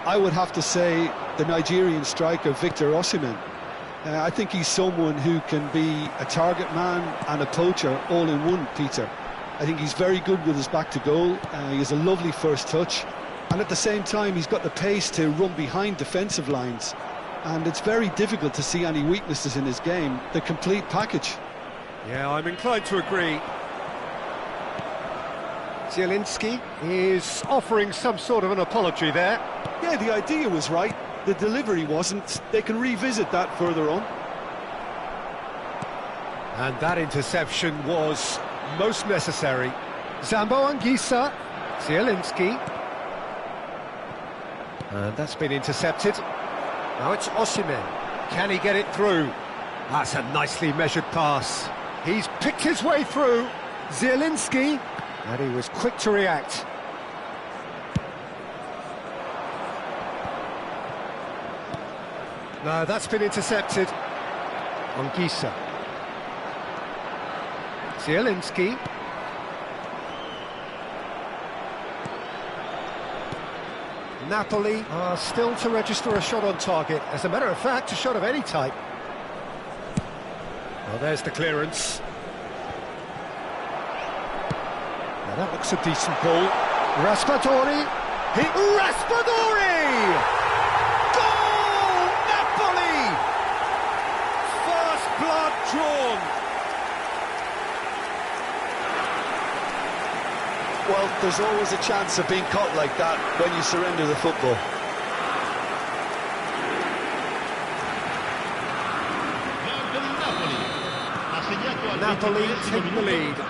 I would have to say the Nigerian striker Victor Osimhen. I think he's someone who can be a target man and a poacher all in one, Peter. I think he's very good with his back to goal. He has a lovely first touch, and at the same time he's got the pace to run behind defensive lines, and it's very difficult to see any weaknesses in his game. The complete package. Yeah, I'm inclined to agree. Zielinski is offering some sort of an apology there. Yeah, the idea was right. The delivery wasn't. They can revisit that further on. And that interception was most necessary. Zambo Anguissa, Zielinski. And that's been intercepted. Now it's Osimhen. Can he get it through? That's a nicely measured pass. He's picked his way through. Zielinski. And he was quick to react. No, that's been intercepted. Anguissa. Zielinski. Napoli are still to register a shot on target. As a matter of fact, a shot of any type. Well, there's the clearance. Now that looks a decent ball. Raspadori. Raspadori! Blood drawn. Well, there's always a chance of being caught like that when you surrender the football. Napoli take the lead, 1-0.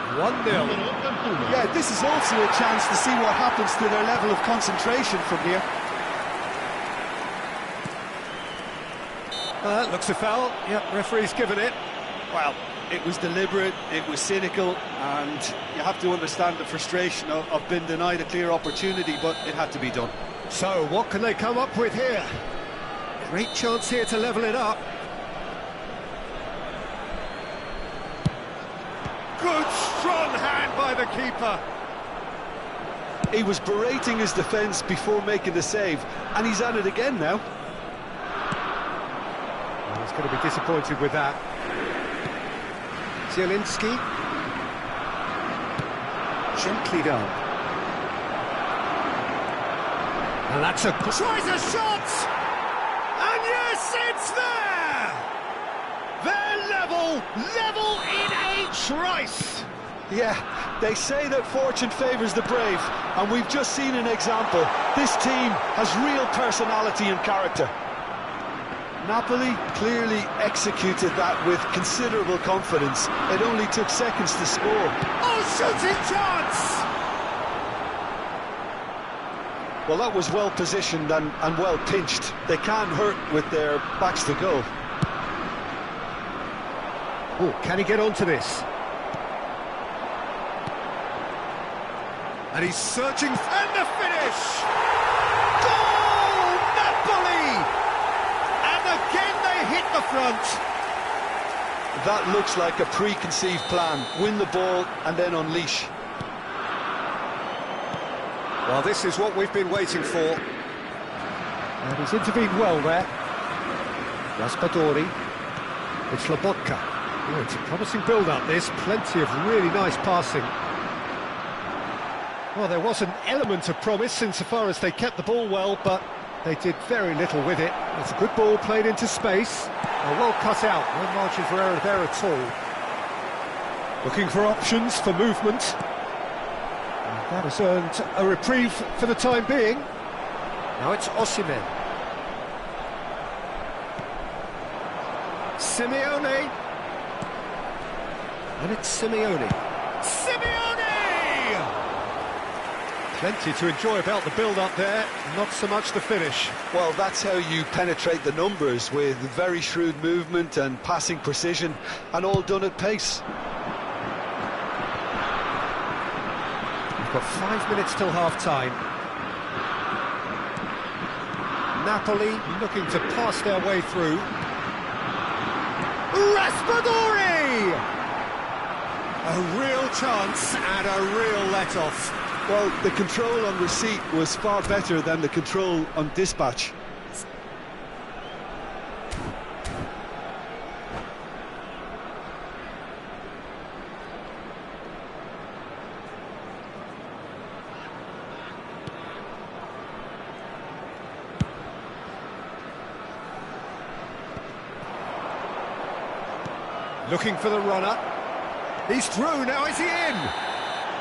Yeah, this is also a chance to see what happens to their level of concentration from here. That looks a foul. Yep, referee's given it. Well, it was deliberate, it was cynical, and you have to understand the frustration of being denied a clear opportunity, but it had to be done. So, what can they come up with here? Great chance here to level it up. Good, strong hand by the keeper. He was berating his defence before making the save, and he's at it again now. He's going to be disappointed with that. Zielinski. Gently done. And that's a... Tries a shot! And yes, it's there! They're level in a trice! Yeah, they say that fortune favours the brave, and we've just seen an example. This team has real personality and character. Napoli clearly executed that with considerable confidence. It only took seconds to score. Oh, shooting chance! Well, that was well positioned and well pinched. They can't hurt with their backs to goal. Oh, can he get onto this? And he's searching, and the finish! Goal! Napoli! And again they hit the front. That looks like a preconceived plan. Win the ball and then unleash. Well, this is what we've been waiting for. And he's intervened well there. Raspadori. It's Lobotka. Oh, it's a promising build-up, this. Plenty of really nice passing. Well, there was an element of promise insofar as they kept the ball well, but they did very little with it. It's a good ball played into space. Well cut out, no margin for error there at all. Looking for options for movement. And that has earned a reprieve for the time being. Now it's Osimhen. Simeone. And it's Simeone. Simeone! Plenty to enjoy about the build-up there, not so much the finish. Well, that's how you penetrate the numbers, with very shrewd movement and passing precision, and all done at pace. We've got 5 minutes till half-time. Napoli looking to pass their way through. Raspadori! A real chance and a real let-off. Well, the control on receipt was far better than the control on dispatch. Looking for the runner. He's through, now is he in?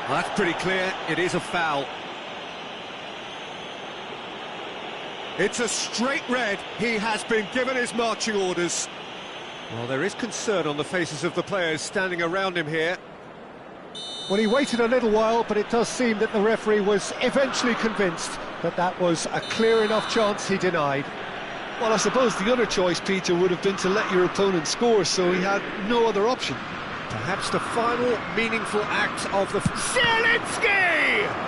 Well, that's pretty clear, it is a foul. It's a straight red, he has been given his marching orders. Well, there is concern on the faces of the players standing around him here. Well, he waited a little while, but it does seem that the referee was eventually convinced that that was a clear enough chance he denied. Well, I suppose the other choice, Peter, would have been to let your opponent score, so he had no other option. Perhaps the final meaningful act of the... Zielinski!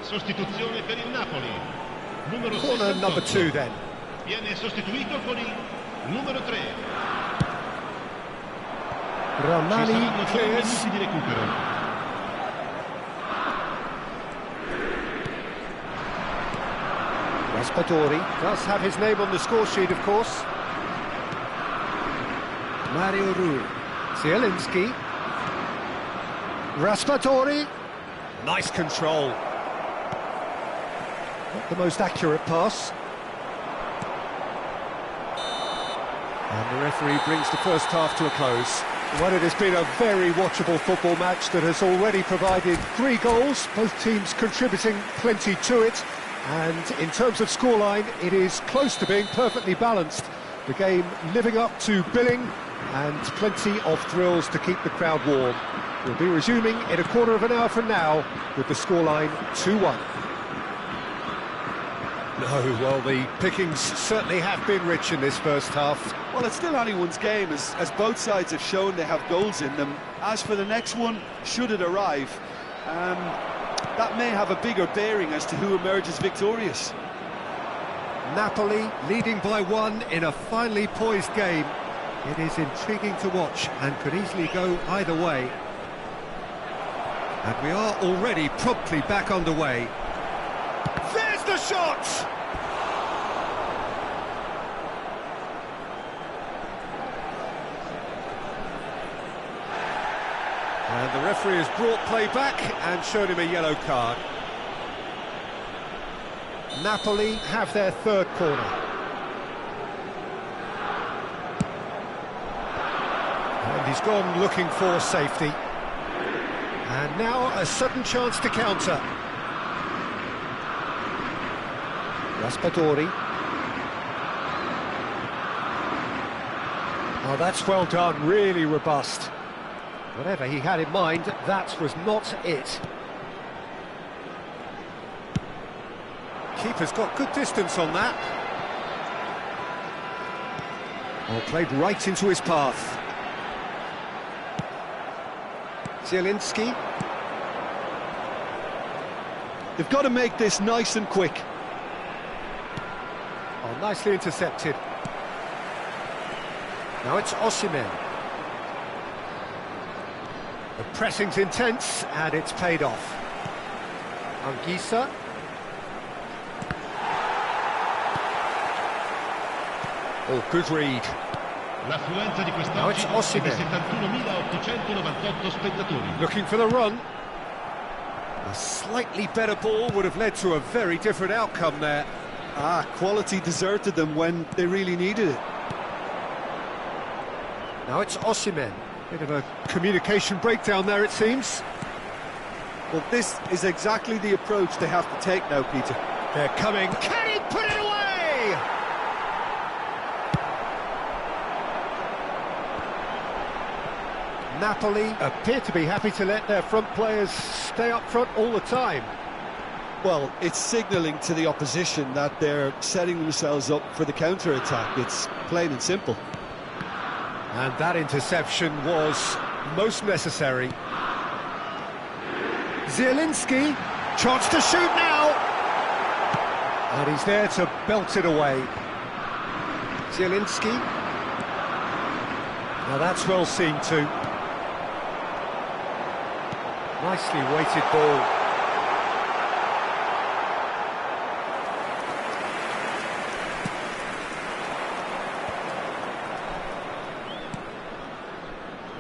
Sostituzione per il Napoli. Numero Corner 68. number 2 then. Viene sostituito con il numero 3. Ramani clears. Minuti di recupero. Raspadori does have his name on the score sheet, of course. Mario Rui. Zielinski. Raspadori. Nice control. Not the most accurate pass. And the referee brings the first half to a close. Well, it has been a very watchable football match that has already provided 3 goals, both teams contributing plenty to it. And in terms of scoreline, it is close to being perfectly balanced. The game living up to billing and plenty of thrills to keep the crowd warm. We'll be resuming in a quarter of an hour from now with the scoreline 2-1. No, well, the pickings certainly have been rich in this first half. Well, it's still anyone's game, as both sides have shown they have goals in them. As for the next one, should it arrive, that may have a bigger bearing as to who emerges victorious. Napoli leading by 1 in a finely poised game. It is intriguing to watch and could easily go either way. And we are already promptly back underway. There's the shot! And the referee has brought play back and showed him a yellow card. Napoli have their 3rd corner. And he's gone looking for safety. And now a sudden chance to counter. Raspadori. Oh, that's well done, really robust. Whatever he had in mind, that was not it. Keeper's got good distance on that. Oh, played right into his path. Zielinski. They've got to make this nice and quick. Oh, nicely intercepted. Now it's Osimhen. The pressing's intense, and it's paid off. Anguissa. Oh, good read. L'affluenza di Now it's quest'oggi è di Osimhen. 71.898 spettatori. Looking for the run. A slightly better ball would have led to a very different outcome there. Quality deserted them when they really needed it. Now it's Osimhen. Bit of a communication breakdown there, it seems. Well, this is exactly the approach they have to take now, Peter. They're coming. Can he put it away? Napoli appear to be happy to let their front players stay up front all the time. Well, it's signalling to the opposition that they're setting themselves up for the counter-attack. It's plain and simple. And that interception was most necessary. Zielinski, chance to shoot now! And he's there to belt it away. Zielinski. Now that's well seen too. Nicely weighted ball.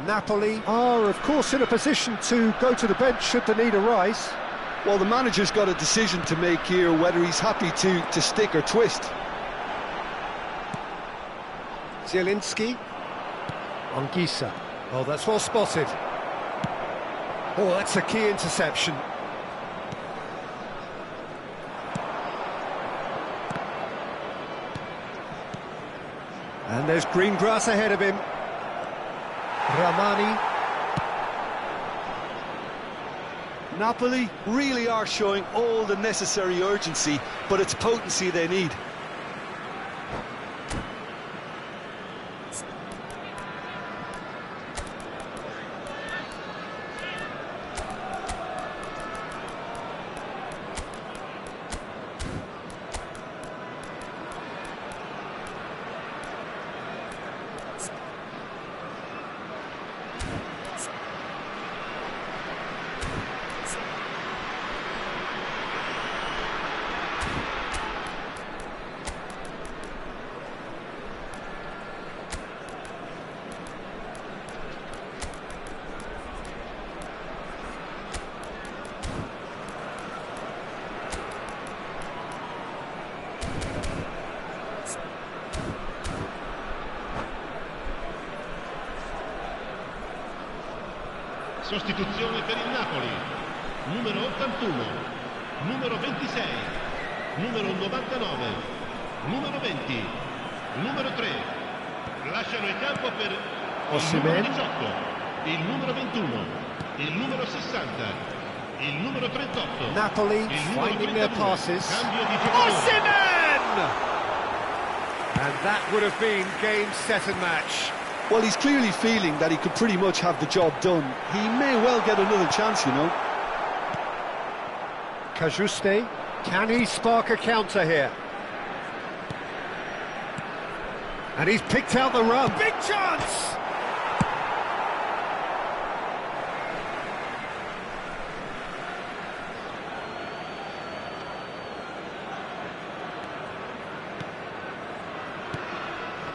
Napoli are, of course, in a position to go to the bench should the need arise. Well, the manager's got a decision to make here, whether he's happy to stick or twist. Zielinski. Anguissa. Oh, that's well spotted. Oh, that's a key interception. And there's green grass ahead of him. Ramani. Napoli really are showing all the necessary urgency, but it's potency they need. Sostituzione per il Napoli. Numero 81, numero 26, numero 99, numero 20, numero 3. Lasciano il campo per il numero 18, il numero 21, il numero 60, il numero 38. Napoli il numero finding their 32. passes. Cambio di giocatore. Osimhen! And that would have been game, set and match. Well, he's clearly feeling that he could pretty much have the job done. He may well get another chance, you know. Cajuste, can he spark a counter here? And he's picked out the run. Big chance!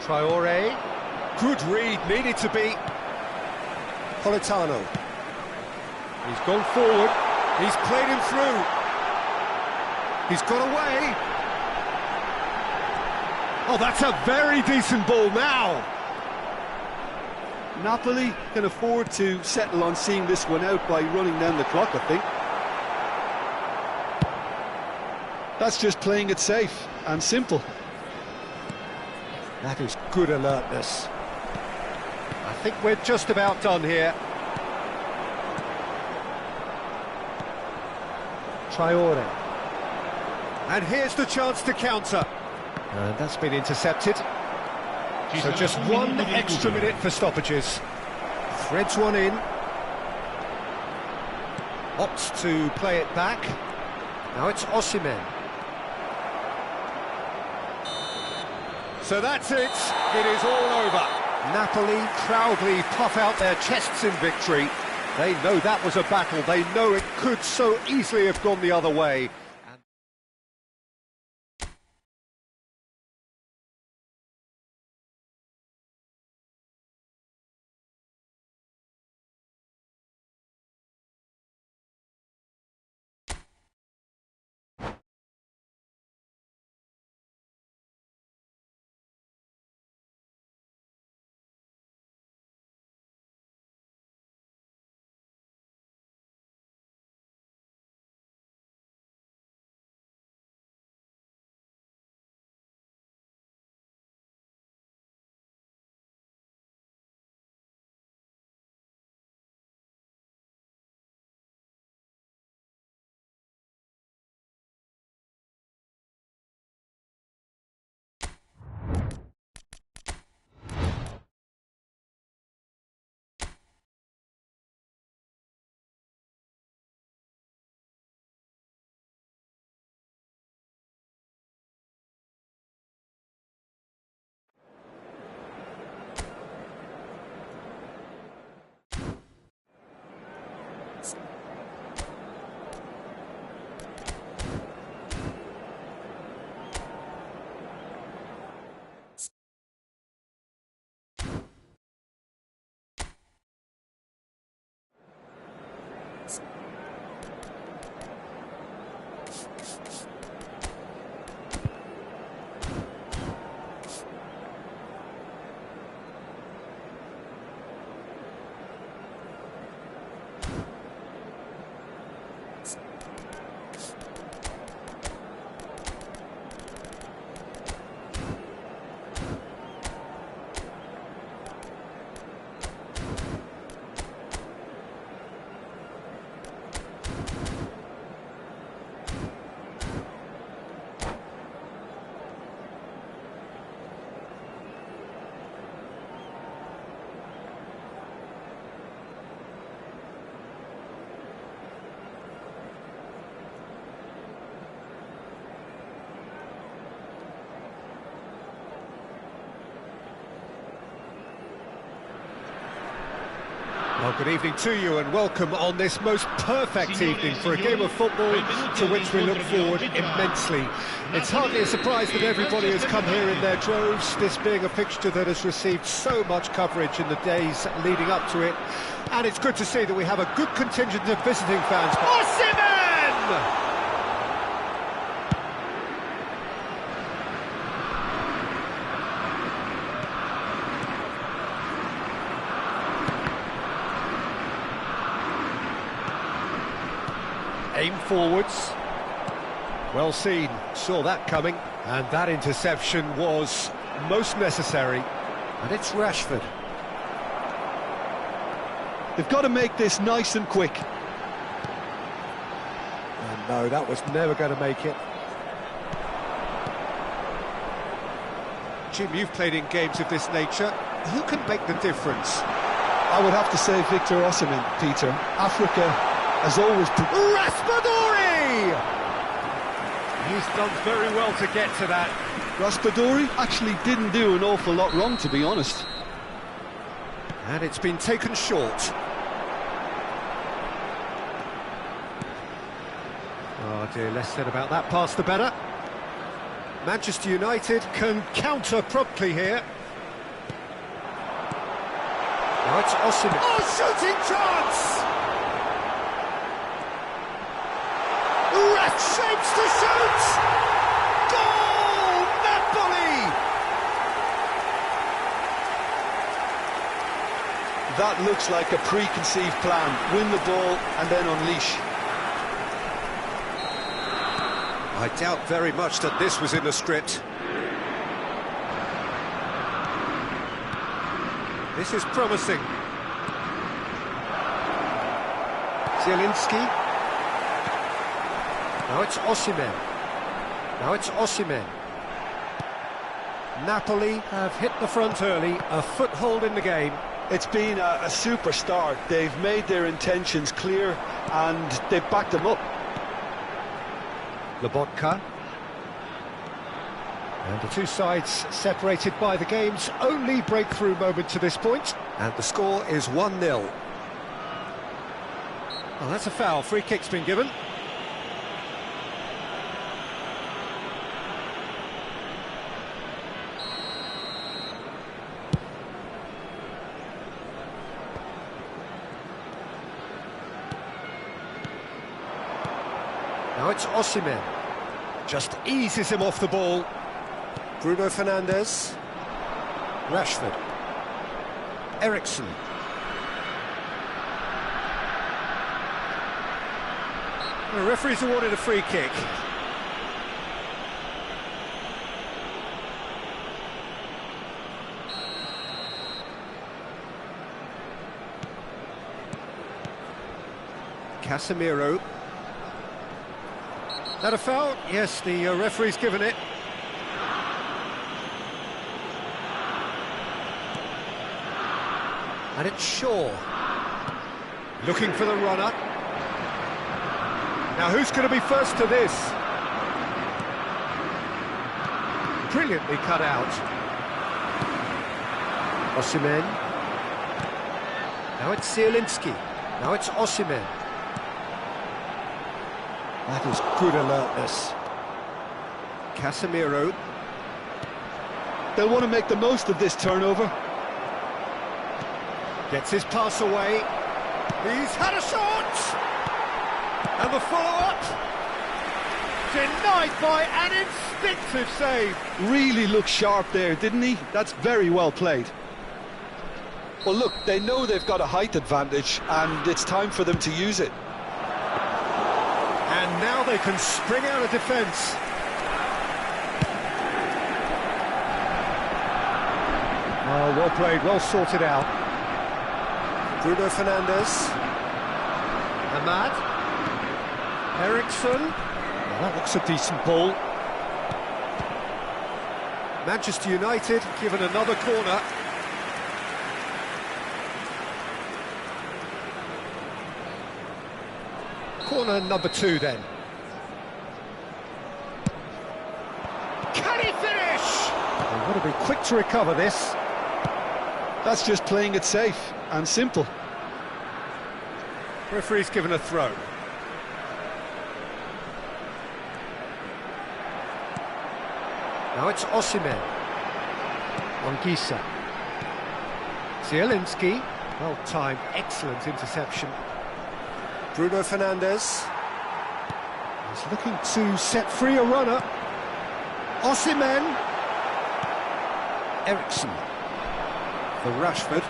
Traore. Good read, needed to be. Politano. He's gone forward. He's played him through. He's got away. Oh, that's a very decent ball now. Napoli can afford to settle on seeing this one out by running down the clock, I think. That's just playing it safe and simple. That is good alertness. think we're just about done here. Traore. And here's the chance to counter. And that's been intercepted. So just one extra minute for stoppages. Threads one in. Opts to play it back. Now it's Osimhen. So that's it. It is all over. Napoli proudly puff out their chests in victory. They know that was a battle. They know it could so easily have gone the other way. Well, good evening to you and welcome on this most perfect evening for a game of football to which we look forward immensely. It's hardly a surprise that everybody has come here in their droves, this being a fixture that has received so much coverage in the days leading up to it. And it's good to see that we have a good contingent of visiting fans. Osimhen! Aim forwards. Well seen, saw that coming. And that interception was most necessary. And it's Rashford. They've got to make this nice and quick. And no, that was never going to make it. Jim, you've played in games of this nature. Who can make the difference? I would have to say Victor Osimhen, Peter. Africa has always... Raspadori! He's done very well to get to that. Raspadori actually didn't do an awful lot wrong, to be honest. And it's been taken short. Oh dear, less said about that pass the better. Manchester United can counter promptly here. Now it's Osimhen. Oh, shooting chance! Shapes to shoot! Goal! Napoli! That looks like a preconceived plan. Win the ball and then unleash. I doubt very much that this was in the script. This is promising. Zielinski. Now it's Osimhen. Now it's Osimhen. Napoli have hit the front early, a foothold in the game. It's been a super start. They've made their intentions clear and they've backed them up. Lobotka. And the two sides separated by the game's only breakthrough moment to this point. And the score is 1-0. Well, that's a foul. Free kick's been given. Now it's Osimhen. Just eases him off the ball. Bruno Fernandes. Rashford. Eriksen. The referee's awarded a free kick. Casemiro. That a foul? Yes, the referee's given it. And it's Shaw. Looking for the runner. Now who's going to be first to this? Brilliantly cut out. Osimhen. Now it's Zielinski. Now it's Osimhen. That is good alertness. Casemiro. They'll want to make the most of this turnover. Gets his pass away. He's had a shot! And the follow-up. Denied by an instinctive save. Really looked sharp there, didn't he? That's very well played. Well, look, they know they've got a height advantage, and it's time for them to use it. And now they can spring out of defence. Oh, well played, well sorted out. Bruno Fernandes. Ahmad. Eriksen. Oh, that looks a decent ball. Manchester United given another corner. Corner number 2 then. Can he finish? They've got to be quick to recover this. That's just playing it safe and simple. Referee's given a throw. Now it's Osimhen. Anguissa. Zielinski. Well timed, excellent interception. Bruno Fernandes. He's looking to set free a runner. Osimhen. Eriksen. For Rashford.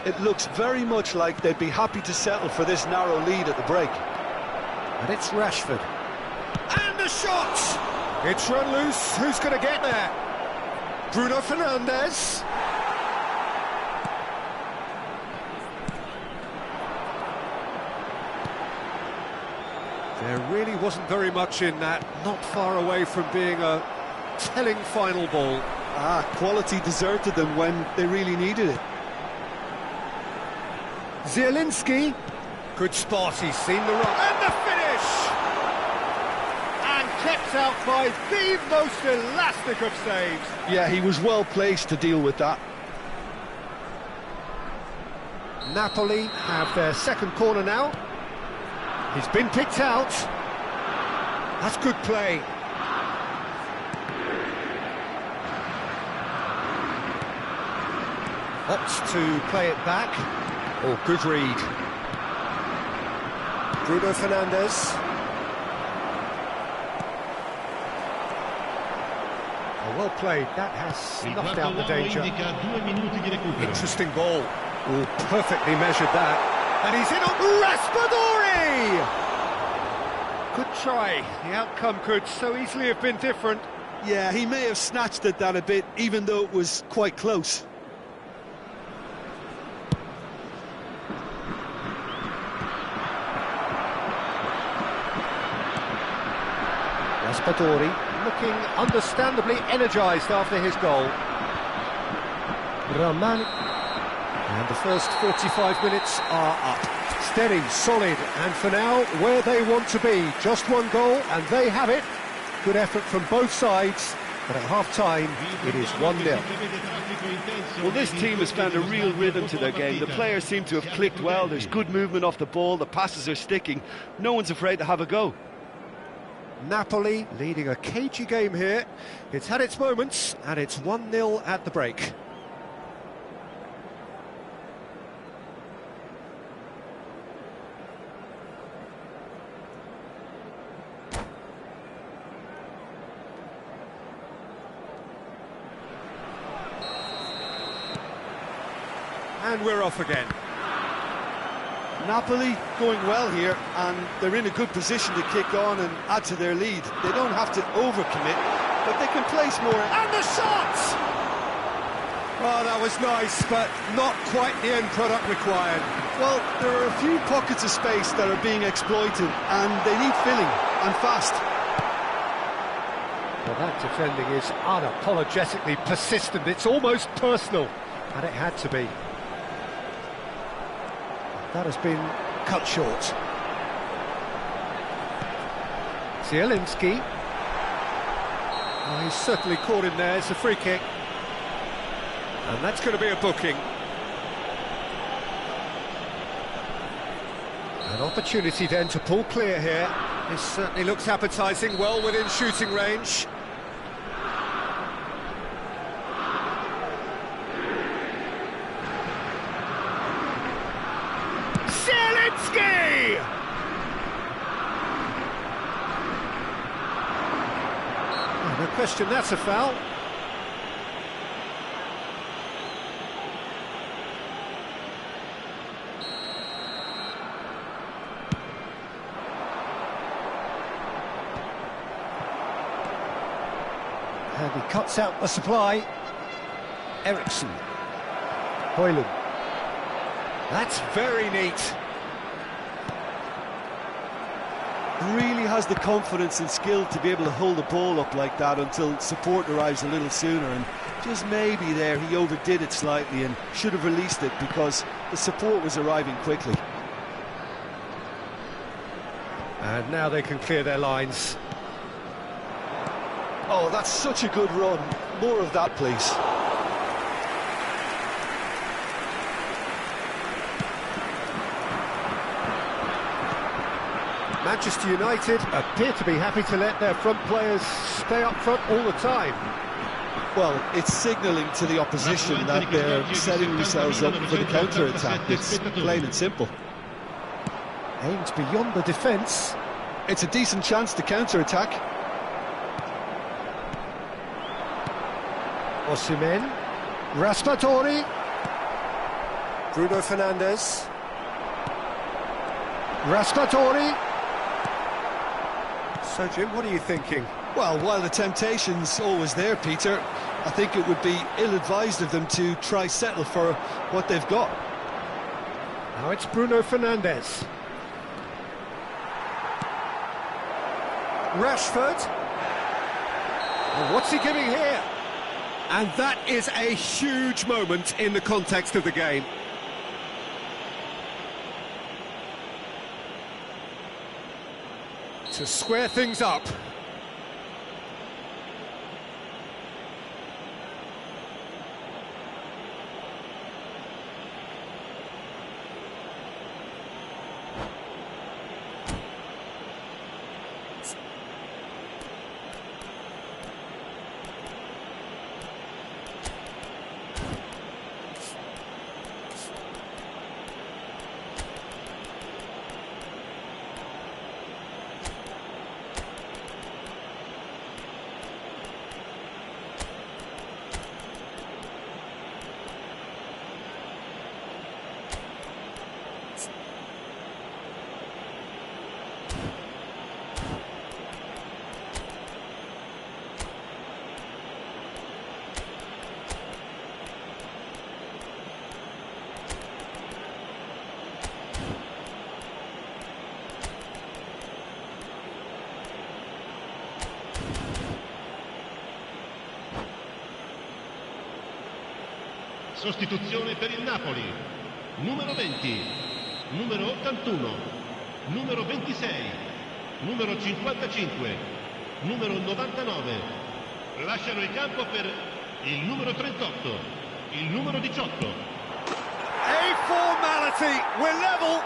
It looks very much like they'd be happy to settle for this narrow lead at the break. And it's Rashford. And a shot! It's run loose. Who's going to get there? Bruno Fernandes. There really wasn't very much in that, not far away from being a telling final ball. Quality deserted them when they really needed it. Zielinski. Good spot, he's seen the run. And the finish! And kept out by the most elastic of saves. Yeah, he was well placed to deal with that. Napoli have their second corner now. He's been picked out. That's good play. Opts to play it back. Oh, good read. Bruno Fernandes. Oh, well played. That has snuffed out the danger. Interesting ball. Oh, perfectly measured that. And he's in on Raspadori! Good try. The outcome could so easily have been different. Yeah, he may have snatched at that a bit, even though it was quite close. Raspadori looking understandably energised after his goal. Rahman. And the first 45 minutes are up. Steady, solid, and for now, where they want to be. Just one goal, and they have it. Good effort from both sides, but at half-time, it is 1-0. Well, this team has found a real rhythm to their game. The players seem to have clicked well. There's good movement off the ball. The passes are sticking. No one's afraid to have a go. Napoli leading a cagey game here. It's had its moments, and it's 1-0 at the break. And we're off again. Napoli going well here, and they're in a good position to kick on and add to their lead. They don't have to overcommit, but they can place more. And the shot! Oh, that was nice, but not quite the end product required. Well, there are a few pockets of space that are being exploited, and they need filling, and fast. Well, that defending is unapologetically persistent. It's almost personal, and it had to be. That has been cut short. Zielinski. Oh, he's certainly caught in there. It's a free kick. And that's going to be a booking. An opportunity then to pull clear here. This certainly looks appetising, well within shooting range. Zielinski! Oh, no question, that's a foul. And he cuts out the supply. Eriksson. Højlund. That's very neat. Really has the confidence and skill to be able to hold the ball up like that until support arrives a little sooner, and just maybe there he overdid it slightly and should have released it because the support was arriving quickly. And now they can clear their lines. Oh, that's such a good run. More of that, please. Manchester United appear to be happy to let their front players stay up front all the time. Well, it's signalling to the opposition that they're setting themselves up for the counter-attack. It's plain and simple. Aimed beyond the defence. It's a decent chance to counter-attack. Osimhen. Raspadori. Bruno Fernandes. Raspadori. So, Jim, what are you thinking? Well, while the temptation's always there, Peter, I think it would be ill-advised of them to try settle for what they've got. Now it's Bruno Fernandes. Rashford. Well, what's he giving here? And that is a huge moment in the context of the game. To square things up. Sostituzione per il Napoli. Numero 20, numero 81, numero 26, numero 55, numero 99. Lasciano il campo per il numero 38, il numero 18. A formality, we're level.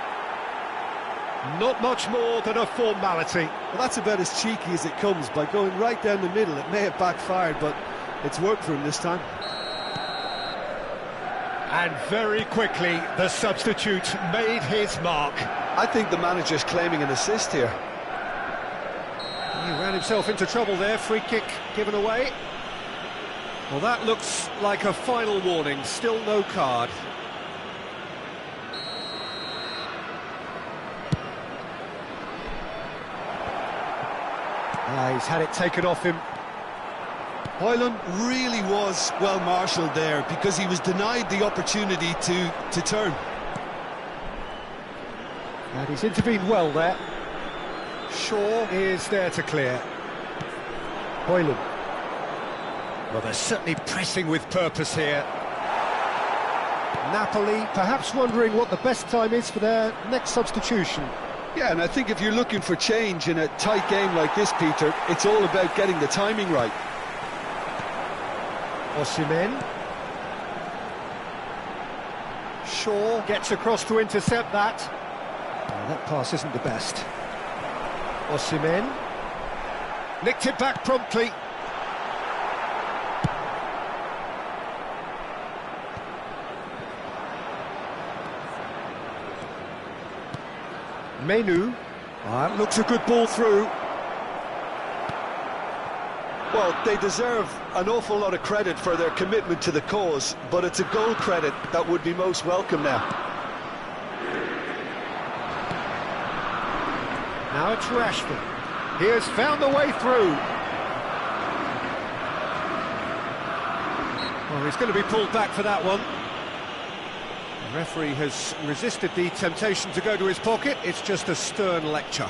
Not much more than a formality. Well, that's about as cheeky as it comes. By going right down the middle, it may have backfired, but it's worked for him this time. And very quickly, the substitute made his mark. I think the manager's claiming an assist here. He ran himself into trouble there, free kick given away. Well, that looks like a final warning, still no card. He's had it taken off him. Hoyland really was well marshalled there because he was denied the opportunity to turn. And he's intervened well there. Shaw is there to clear. Hoyland. Well, they're certainly pressing with purpose here. Napoli perhaps wondering what the best time is for their next substitution. Yeah, and I think if you're looking for change in a tight game like this, Peter, it's all about getting the timing right. Osimhen. Shaw gets across to intercept that. Oh, that pass isn't the best. Osimhen. Nicked it back promptly. Menu. That looks a good ball through. Well, they deserve an awful lot of credit for their commitment to the cause, but it's a goal credit that would be most welcome now. Now it's Rashford. He has found the way through. Well, he's going to be pulled back for that one. The referee has resisted the temptation to go to his pocket. It's just a stern lecture.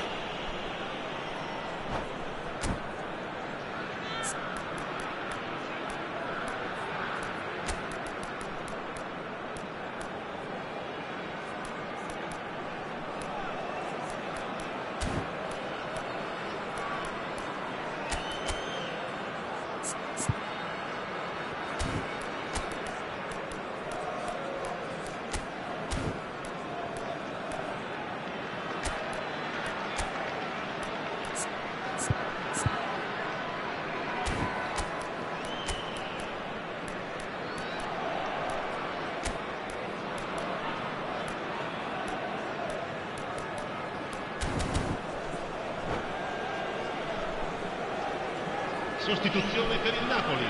Sostituzione per il Napoli.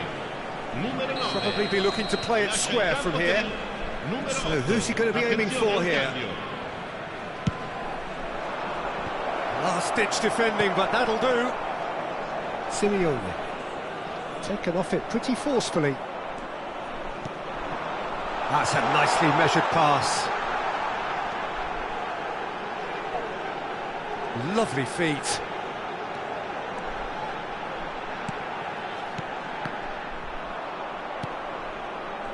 Numero 9. Probably be looking to play it square from here. So who's he going to be aiming for here? Last-ditch defending, but that'll do. Simeone. Taken off it pretty forcefully. That's a nicely measured pass. Lovely feet.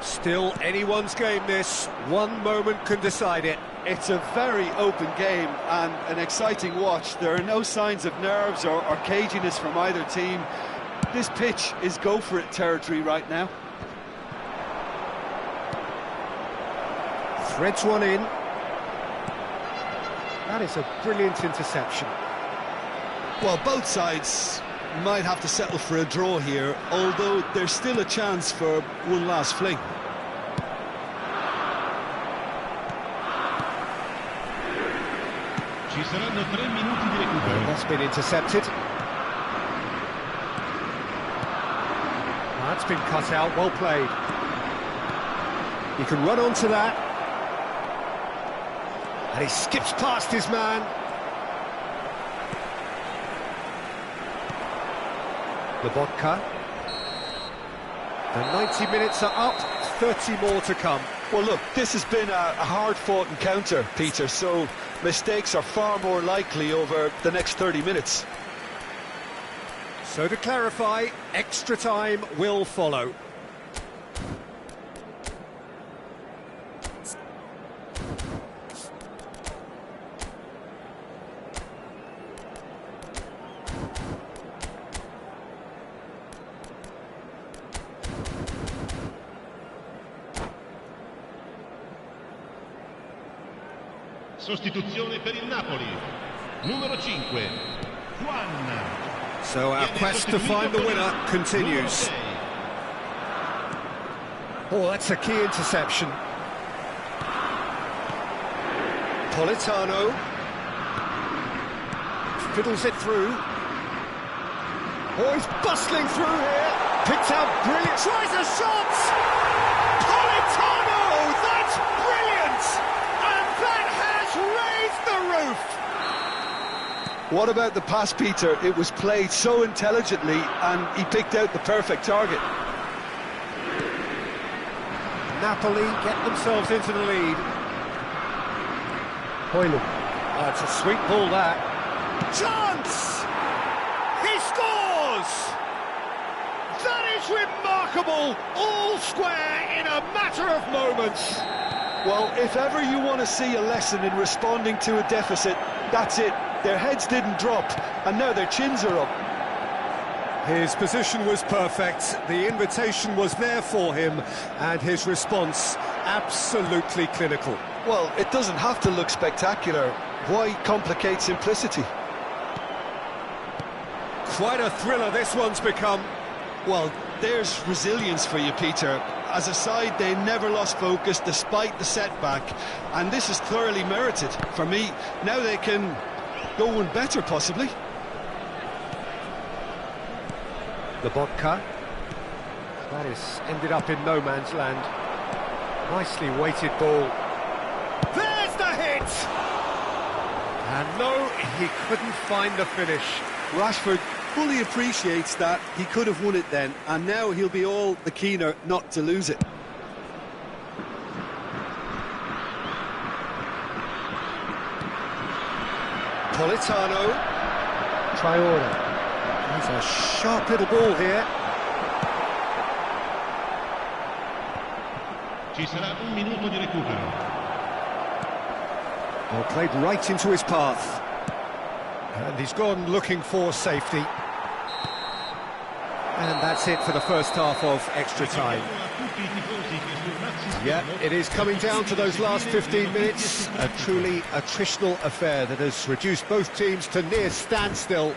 Still anyone's game this. One moment can decide it. It's a very open game and an exciting watch. There are no signs of nerves or caginess from either team. This pitch is go-for-it territory right now. Threads one in. That is a brilliant interception. Well, both sides might have to settle for a draw here, although there's still a chance for one last fling. Ci saranno 3 minuti di recupero. That's been intercepted. That's been cut out, well played. He can run onto that. And he skips past his man. Lobotka. The 90 minutes are up, 30 more to come. Well, look, this has been a hard-fought encounter, Peter, so mistakes are far more likely over the next 30 minutes. So to clarify, extra time will follow. Sostituzione per il Napoli. Numero 5, Juan. So our quest to find the winner continues. Oh, that's a key interception. Politano fiddles it through. Oh, he's bustling through here. Picked out brilliant. Tries a shot. Politano, that's brilliant. And that has raised the roof. What about the pass, Peter? It was played so intelligently and he picked out the perfect target. Napoli get themselves into the lead. Hoyland. Oh, it's a sweet ball, that. Chance! He scores! That is remarkable! All square in a matter of moments. Well, if ever you want to see a lesson in responding to a deficit, that's it. Their heads didn't drop, and now their chins are up. His position was perfect, the invitation was there for him, and his response absolutely clinical. Well, it doesn't have to look spectacular. Why complicate simplicity? Quite a thriller this one's become. Well, there's resilience for you, Peter. As a side, they never lost focus despite the setback, and this is thoroughly merited. For me, now they can go one better, possibly. The vodka. That is ended up in no man's land. Nicely weighted ball. There's the hit! And no, he couldn't find the finish. Rashford fully appreciates that he could have won it then, and now he'll be all the keener not to lose it. Politano. Traore. There's a sharp little ball here. Ci sarà un minuto di recupero. Well, played right into his path. And he's gone looking for safety. And that's it for the first half of extra time. Yeah, it is coming down to those last 15 minutes. A truly attritional affair that has reduced both teams to near standstill.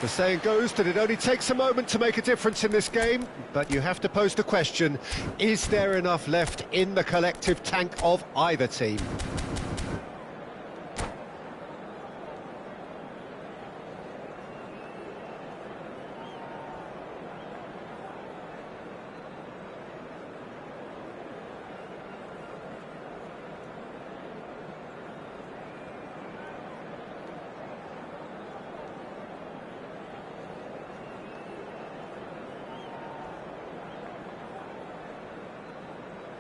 The saying goes that it only takes a moment to make a difference in this game, but you have to pose the question, is there enough left in the collective tank of either team?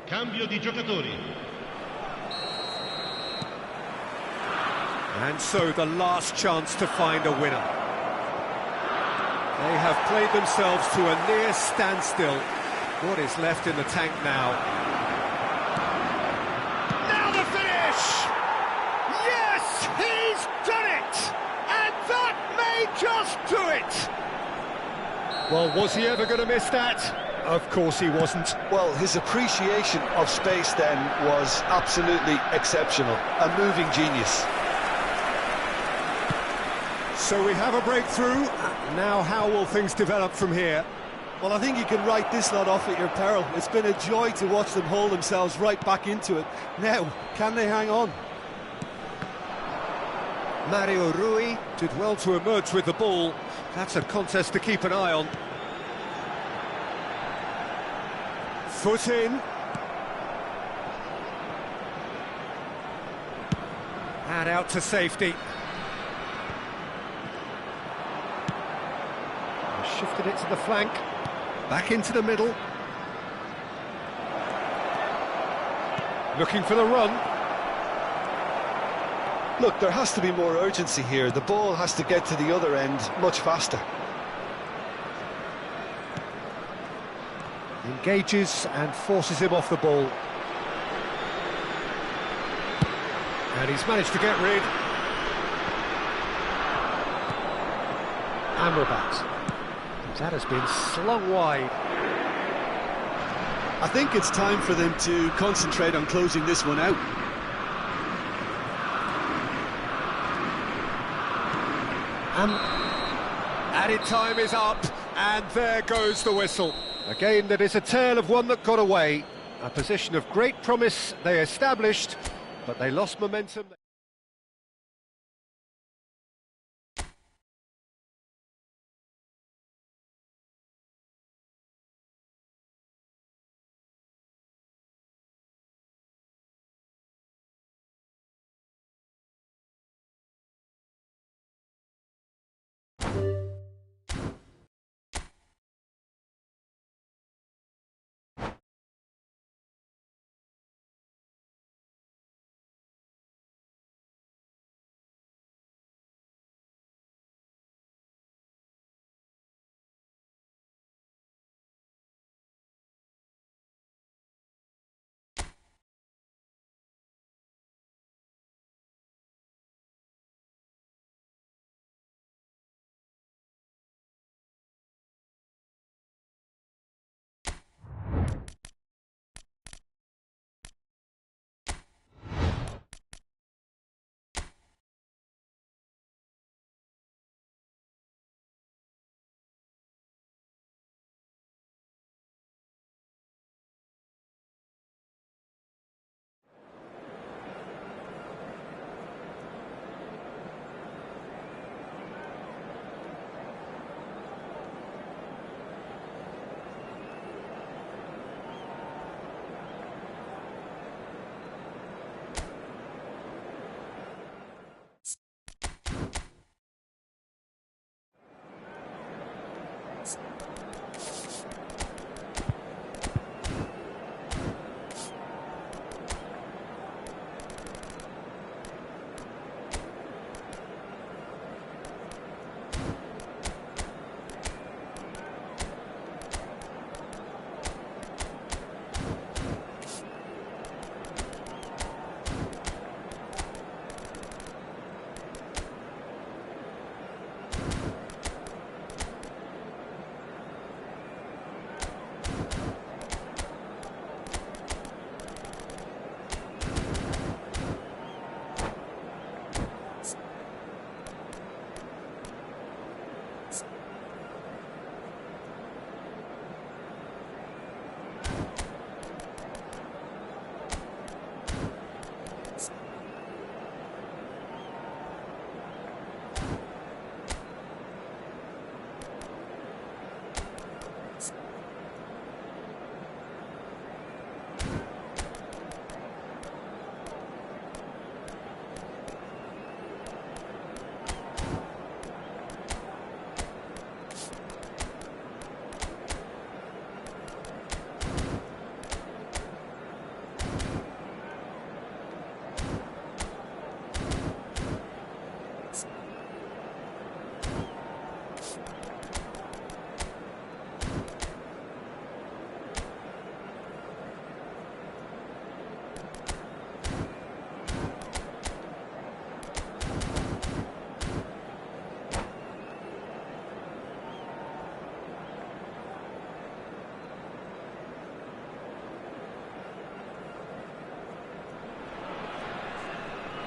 Cambio di giocatori. And so the last chance to find a winner. They have played themselves to a near standstill. What is left in the tank now? Now the finish! Yes, he's done it! And that may just do it! Well, was he ever going to miss that? Of course he wasn't. Well, his appreciation of space then was absolutely exceptional. A moving genius. So we have a breakthrough. Now how will things develop from here? Well, I think you can write this lot off at your peril. It's been a joy to watch them hold themselves right back into it. Now, can they hang on? Mario Rui did well to emerge with the ball. That's a contest to keep an eye on. Foot in. And out to safety. Shifted it to the flank. Back into the middle. Looking for the run. Look, there has to be more urgency here. The ball has to get to the other end much faster. Engages and forces him off the ball. And he's managed to get rid. Amrabat. That has been slung wide. I think it's time for them to concentrate on closing this one out. Added time is up, and there goes the whistle. A game that is a tale of one that got away. A position of great promise they established, but they lost momentum.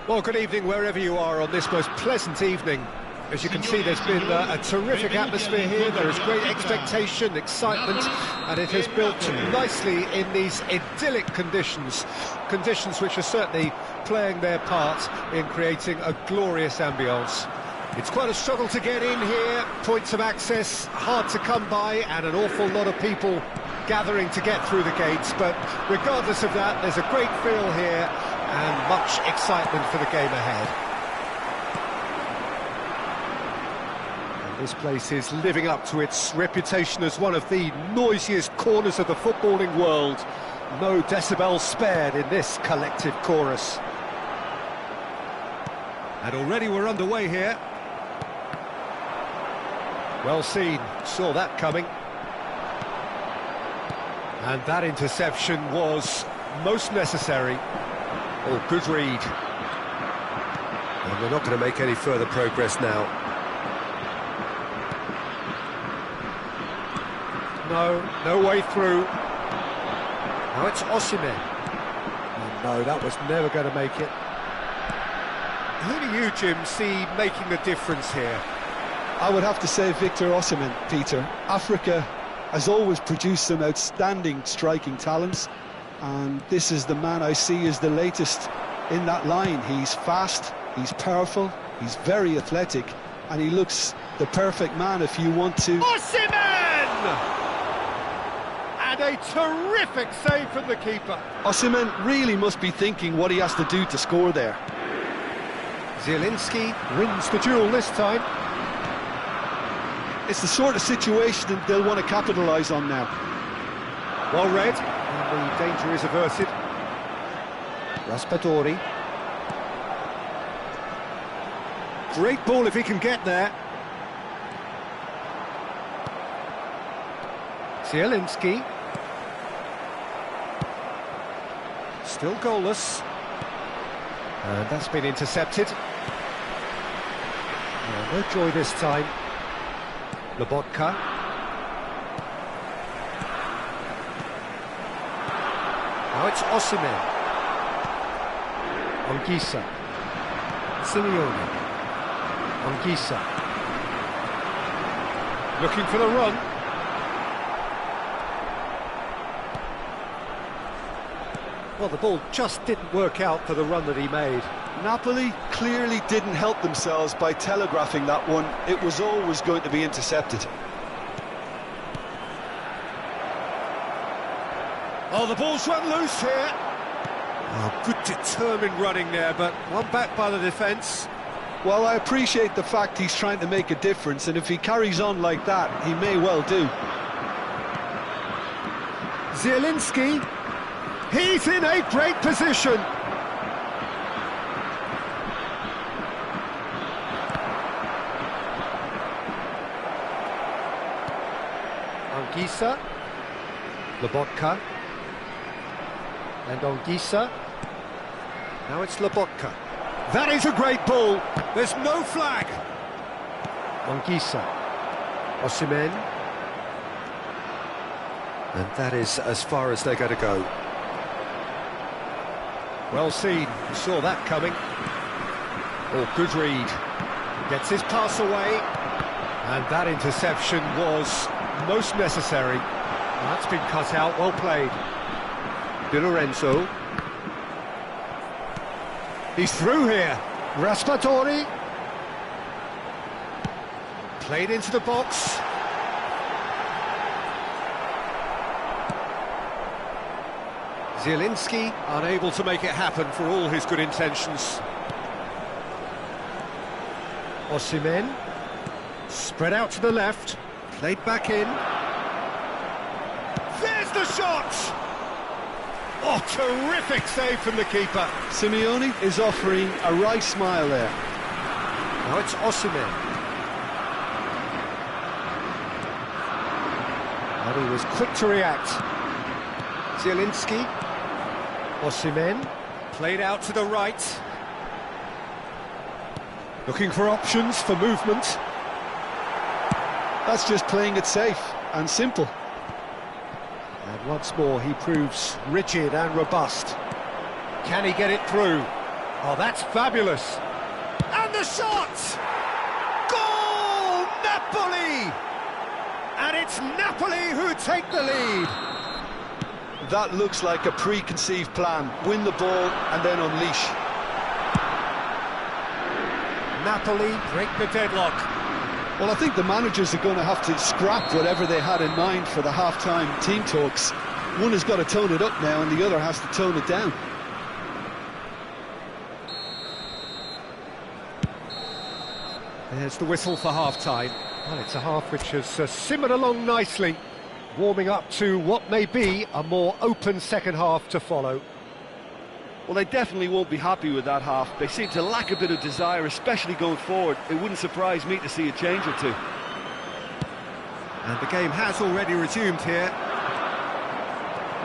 Well, good evening wherever you are on this most pleasant evening. As you can see, there's been a terrific atmosphere here. There is great expectation, excitement, and it has built nicely in these idyllic conditions. Conditions which are certainly playing their part in creating a glorious ambience. It's quite a struggle to get in here, points of access hard to come by, and an awful lot of people gathering to get through the gates. But regardless of that, there's a great feel here and much excitement for the game ahead. And this place is living up to its reputation as one of the noisiest corners of the footballing world. No decibels spared in this collective chorus. And already we're underway here. Well seen, saw that coming. And that interception was most necessary. Oh, good read. And they're not going to make any further progress now. No way through. Now it's Osimhen. Oh, no, that was never going to make it. Who do you, Jim, see making the difference here? I would have to say Victor Osimhen, Peter. Africa has always produced some outstanding striking talents, and this is the man I see as the latest in that line. He's fast, he's powerful, he's very athletic, and he looks the perfect man if you want to... Osimhen! And a terrific save from the keeper. Osimhen really must be thinking what he has to do to score there. Zielinski wins the duel this time. It's the sort of situation that they'll want to capitalise on now. Well read, and the danger is averted. Raspadori. Great ball if he can get there. Zielinski. Still goalless. And that's been intercepted. Oh, no joy this time. Lobotka. Now it's Osimhen. Anguissa. Simeone. Anguissa. Looking for the run. Well, the ball just didn't work out for the run that he made. Napoli clearly didn't help themselves by telegraphing that one. It was always going to be intercepted. Oh, the ball's run loose here. Oh, good determined running there, but one back by the defence. Well, I appreciate the fact he's trying to make a difference, and if he carries on like that, he may well do. Zielinski. He's in a great position. Anguissa. Lobotka. And Anguissa. Now it's Lobotka. That is a great ball. There's no flag. Anguissa. Osimhen. And that is as far as they're going to go. Well seen, saw that coming. Oh, good read. Gets his pass away. And that interception was most necessary. That's been cut out, well played. Di Lorenzo. He's through here. Raspadori. Played into the box. Zielinski unable to make it happen for all his good intentions. Osimhen spread out to the left, played back in. There's the shot! Oh, terrific save from the keeper. Simeone is offering a wry smile there. Now it's Osimhen. And he was quick to react. Zielinski. Osimhen, played out to the right. Looking for options for movement. That's just playing it safe and simple. And once more he proves rigid and robust. Can he get it through? Oh, that's fabulous. And the shot! Goal! Napoli! And it's Napoli who take the lead. That looks like a preconceived plan. Win the ball and then unleash. Napoli break the deadlock. Well, I think the managers are going to have to scrap whatever they had in mind for the half-time team talks. One has got to tone it up now and the other has to tone it down. There's the whistle for half-time. Well, it's a half which has simmered along nicely, warming up to what may be a more open second half to follow. Well, they definitely won't be happy with that half. They seem to lack a bit of desire, especially going forward. It wouldn't surprise me to see a change or two. And the game has already resumed here.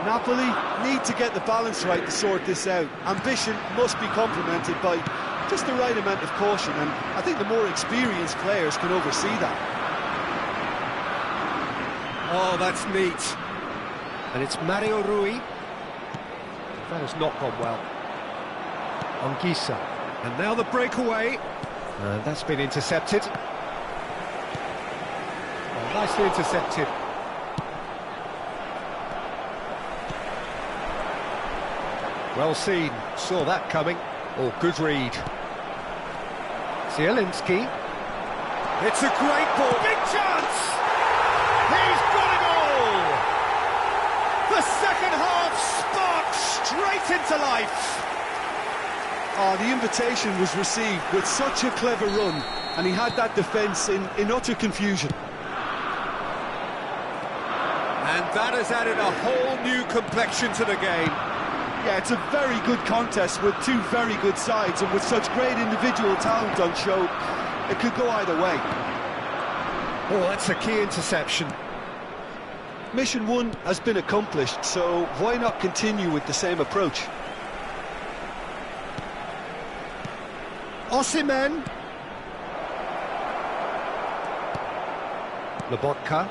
Napoli need to get the balance right to sort this out. Ambition must be complemented by just the right amount of caution, and I think the more experienced players can oversee that. Oh, that's neat. And it's Mario Rui. That has not gone well. Anguissa. And now the breakaway. And that's been intercepted. nicely intercepted. Well seen, saw that coming. Oh, good read. Zielinski. It's a great ball. Big chance! He's got it all! The second half sparks straight into life. Oh, the invitation was received with such a clever run, and he had that defence in utter confusion. And that has added a whole new complexion to the game. Yeah, it's a very good contest with two very good sides, and with such great individual talent on show, it could go either way. Oh, that's a key interception. Mission 1 has been accomplished, so why not continue with the same approach? Osimhen. Lobotka.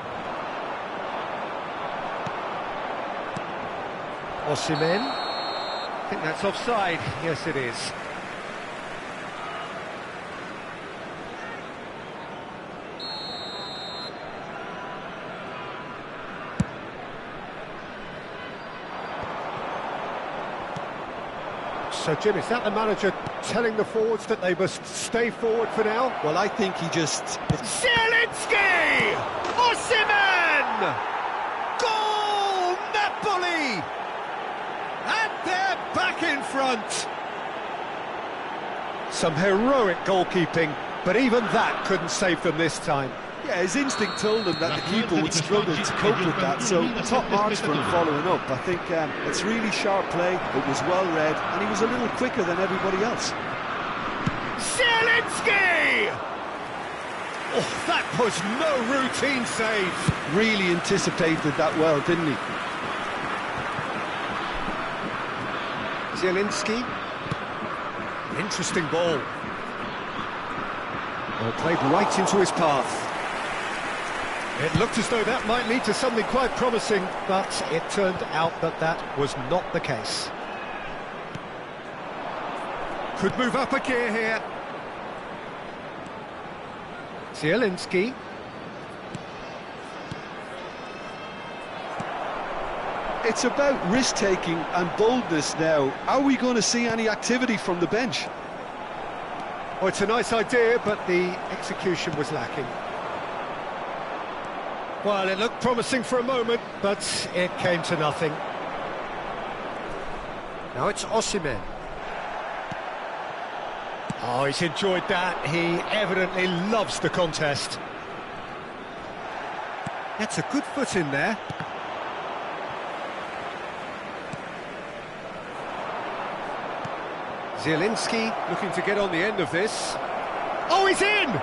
Osimhen. I think that's offside. Yes, it is. So, Jim, is that the manager telling the forwards that they must stay forward for now? Well, I think he just... Zielinski! Osimhen! Goal! Napoli! And they're back in front! Some heroic goalkeeping, but even that couldn't save them this time. Yeah, his instinct told him that the keeper would struggle to cope with that, so top marks for him following up. I think it's really sharp play, it was well read, and he was a little quicker than everybody else. Zielinski! Oh, that was no routine save. Really anticipated that well, didn't he? Zielinski. Interesting ball. Well, played right into his path. It looked as though that might lead to something quite promising, but it turned out that that was not the case. Could move up a gear here. Zielinski. It's about risk-taking and boldness now. Are we going to see any activity from the bench? Oh, it's a nice idea, but the execution was lacking. Well, it looked promising for a moment, but it came to nothing. Now it's Osimhen. Oh, he's enjoyed that. He evidently loves the contest. That's a good foot in there. Zielinski looking to get on the end of this. Oh, he's in!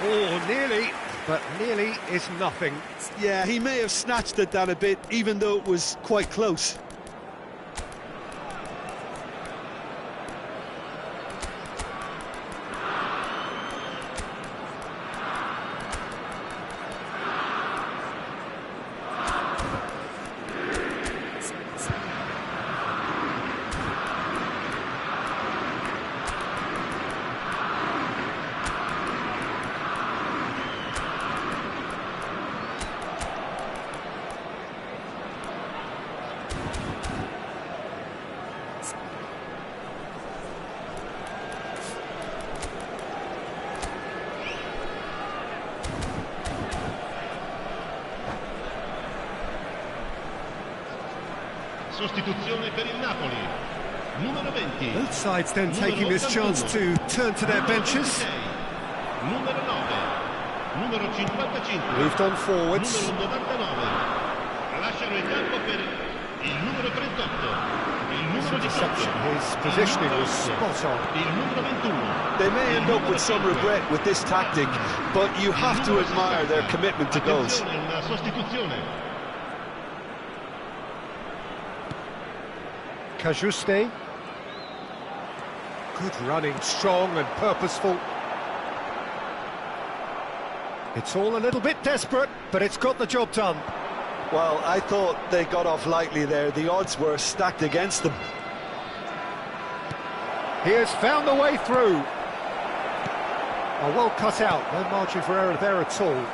Oh, nearly, but nearly is nothing. Yeah, he may have snatched at that a bit, even though it was quite close. Sostituzione per il Napoli. Numero 20. Both sides then taking this chance to turn to their benches. Numero 9. Numero 55. Moved on forwards. Numero 99. Lasciano il campo per il numero 38. Il numero 18. His positioning was spot on. Il numero 21. They may end up with some regret with this tactic, but you have to admire their commitment to goals. Una sostituzione. Kajuste. Good running, strong and purposeful. It's all a little bit desperate, but it's got the job done. Well, I thought they got off lightly there. The odds were stacked against them. He has found the way through. Oh, well cut out, no margin for error there at all.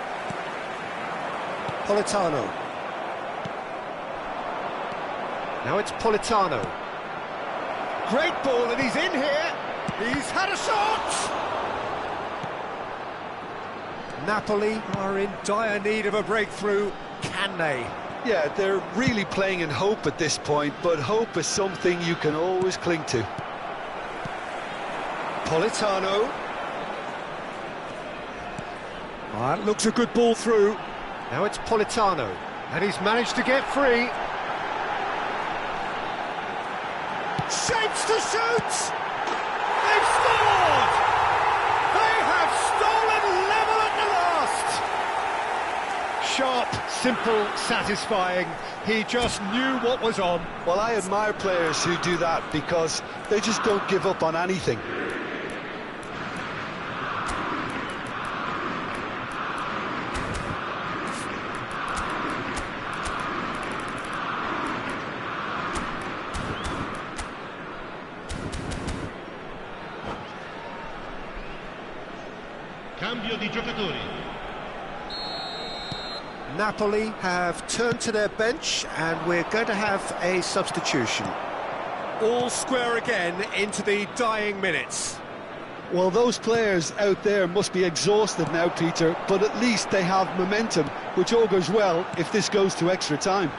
Politano. Now it's Politano. Great ball, and he's in here. He's had a shot! Napoli are in dire need of a breakthrough. Can they? Yeah, they're really playing in hope at this point, but hope is something you can always cling to. Politano. Oh, that looks a good ball through. Now it's Politano, and he's managed to get free. Shapes to shoot! They've scored! They have stolen level at the last! Sharp, simple, satisfying. He just knew what was on. Well, I admire players who do that because they just don't give up on anything. Cambio di giocatori. Napoli have turned to their bench, and we're going to have a substitution. All square again into the dying minutes. Well, those players out there must be exhausted now, Peter, but at least they have momentum, which augurs well if this goes to extra time.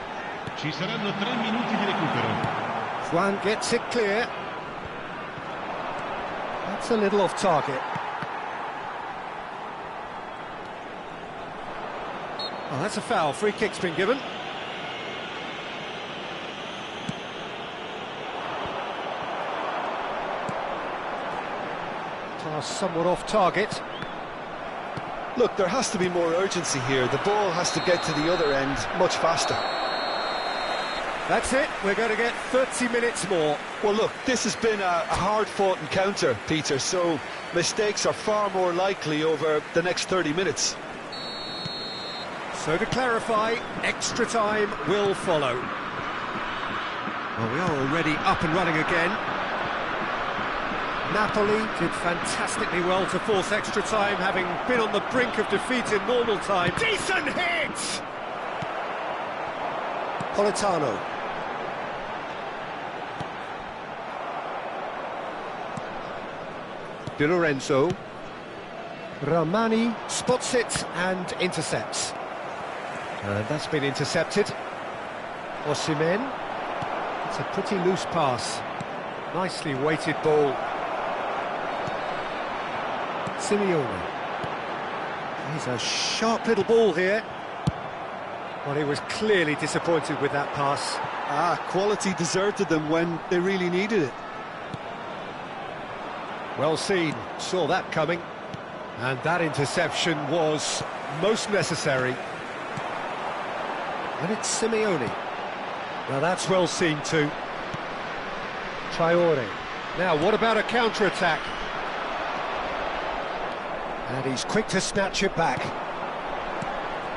Ci saranno 3 minuti di recupero. Juan gets it clear. That's a little off target. Oh, that's a foul. Free kick's been given. Pass somewhat off target. Look, there has to be more urgency here. The ball has to get to the other end much faster. That's it. We're going to get 30 minutes more. Well, look, this has been a hard-fought encounter, Peter, so mistakes are far more likely over the next 30 minutes. So to clarify, extra time will follow. Well, we are already up and running again. Napoli did fantastically well to force extra time, having been on the brink of defeat in normal time. Decent hit! Politano. Di Lorenzo. Ramani spots it and intercepts. That's been intercepted. Osimhen. It's a pretty loose pass. Nicely weighted ball. Simeone. He's a sharp little ball here. Well, he was clearly disappointed with that pass. Quality deserted them when they really needed it. Well seen, saw that coming. And that interception was most necessary. And it's Simeone. Now that's well seen too. Traore. Now what about a counter-attack? And he's quick to snatch it back.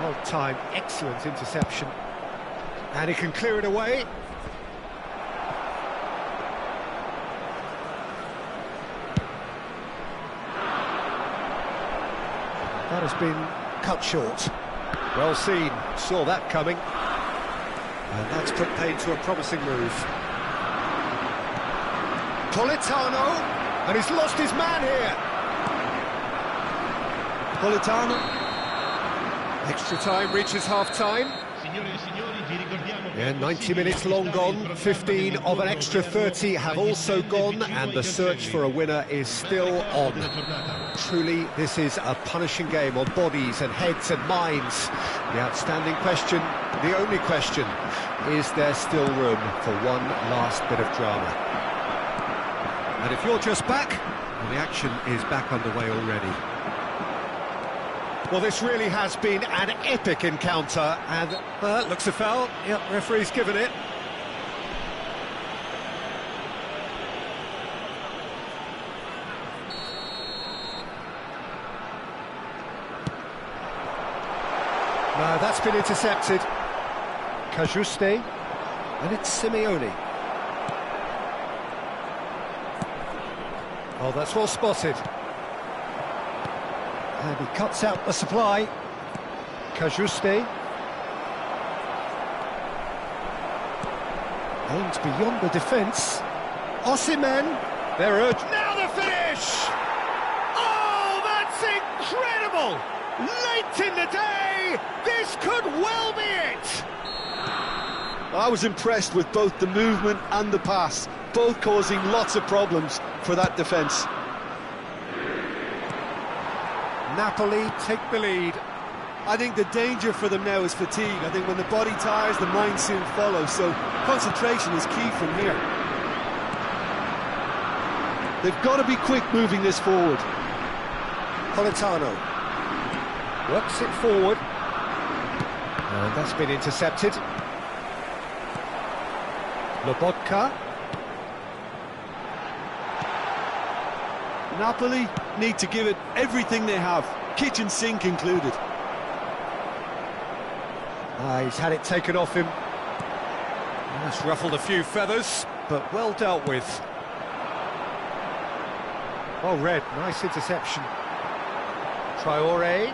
Well timed, excellent interception. And he can clear it away. That has been cut short. Well seen, saw that coming. And that's put paid to a promising move. Politano, and he's lost his man here. Politano. Extra time reaches half-time. Yeah, 90 minutes long gone, 15 of an extra 30 have also gone, and the search for a winner is still on. Truly, this is a punishing game on bodies and heads and minds. The outstanding question, the only question, is there still room for one last bit of drama? And if you're just back, well, the action is back underway already. Well, this really has been an epic encounter, and looks a foul. Yep, referee's given it. No, that's been intercepted. Cajuste, and it's Simeone. Oh, that's well spotted. And he cuts out the supply. Kajuste. Aimed beyond the defence. Osimhen. They're urged. Now the finish! Oh, that's incredible! Late in the day, this could well be it! I was impressed with both the movement and the pass, both causing lots of problems for that defence. Napoli take the lead. I think the danger for them now is fatigue. I think when the body tires, the mind soon follows, so concentration is key from here. They've got to be quick moving this forward. Politano works it forward. And that's been intercepted. Lobotka. Napoli need to give it everything they have, kitchen sink included. He's had it taken off him. That's ruffled a few feathers, but well dealt with. Oh, Red, nice interception. Traore.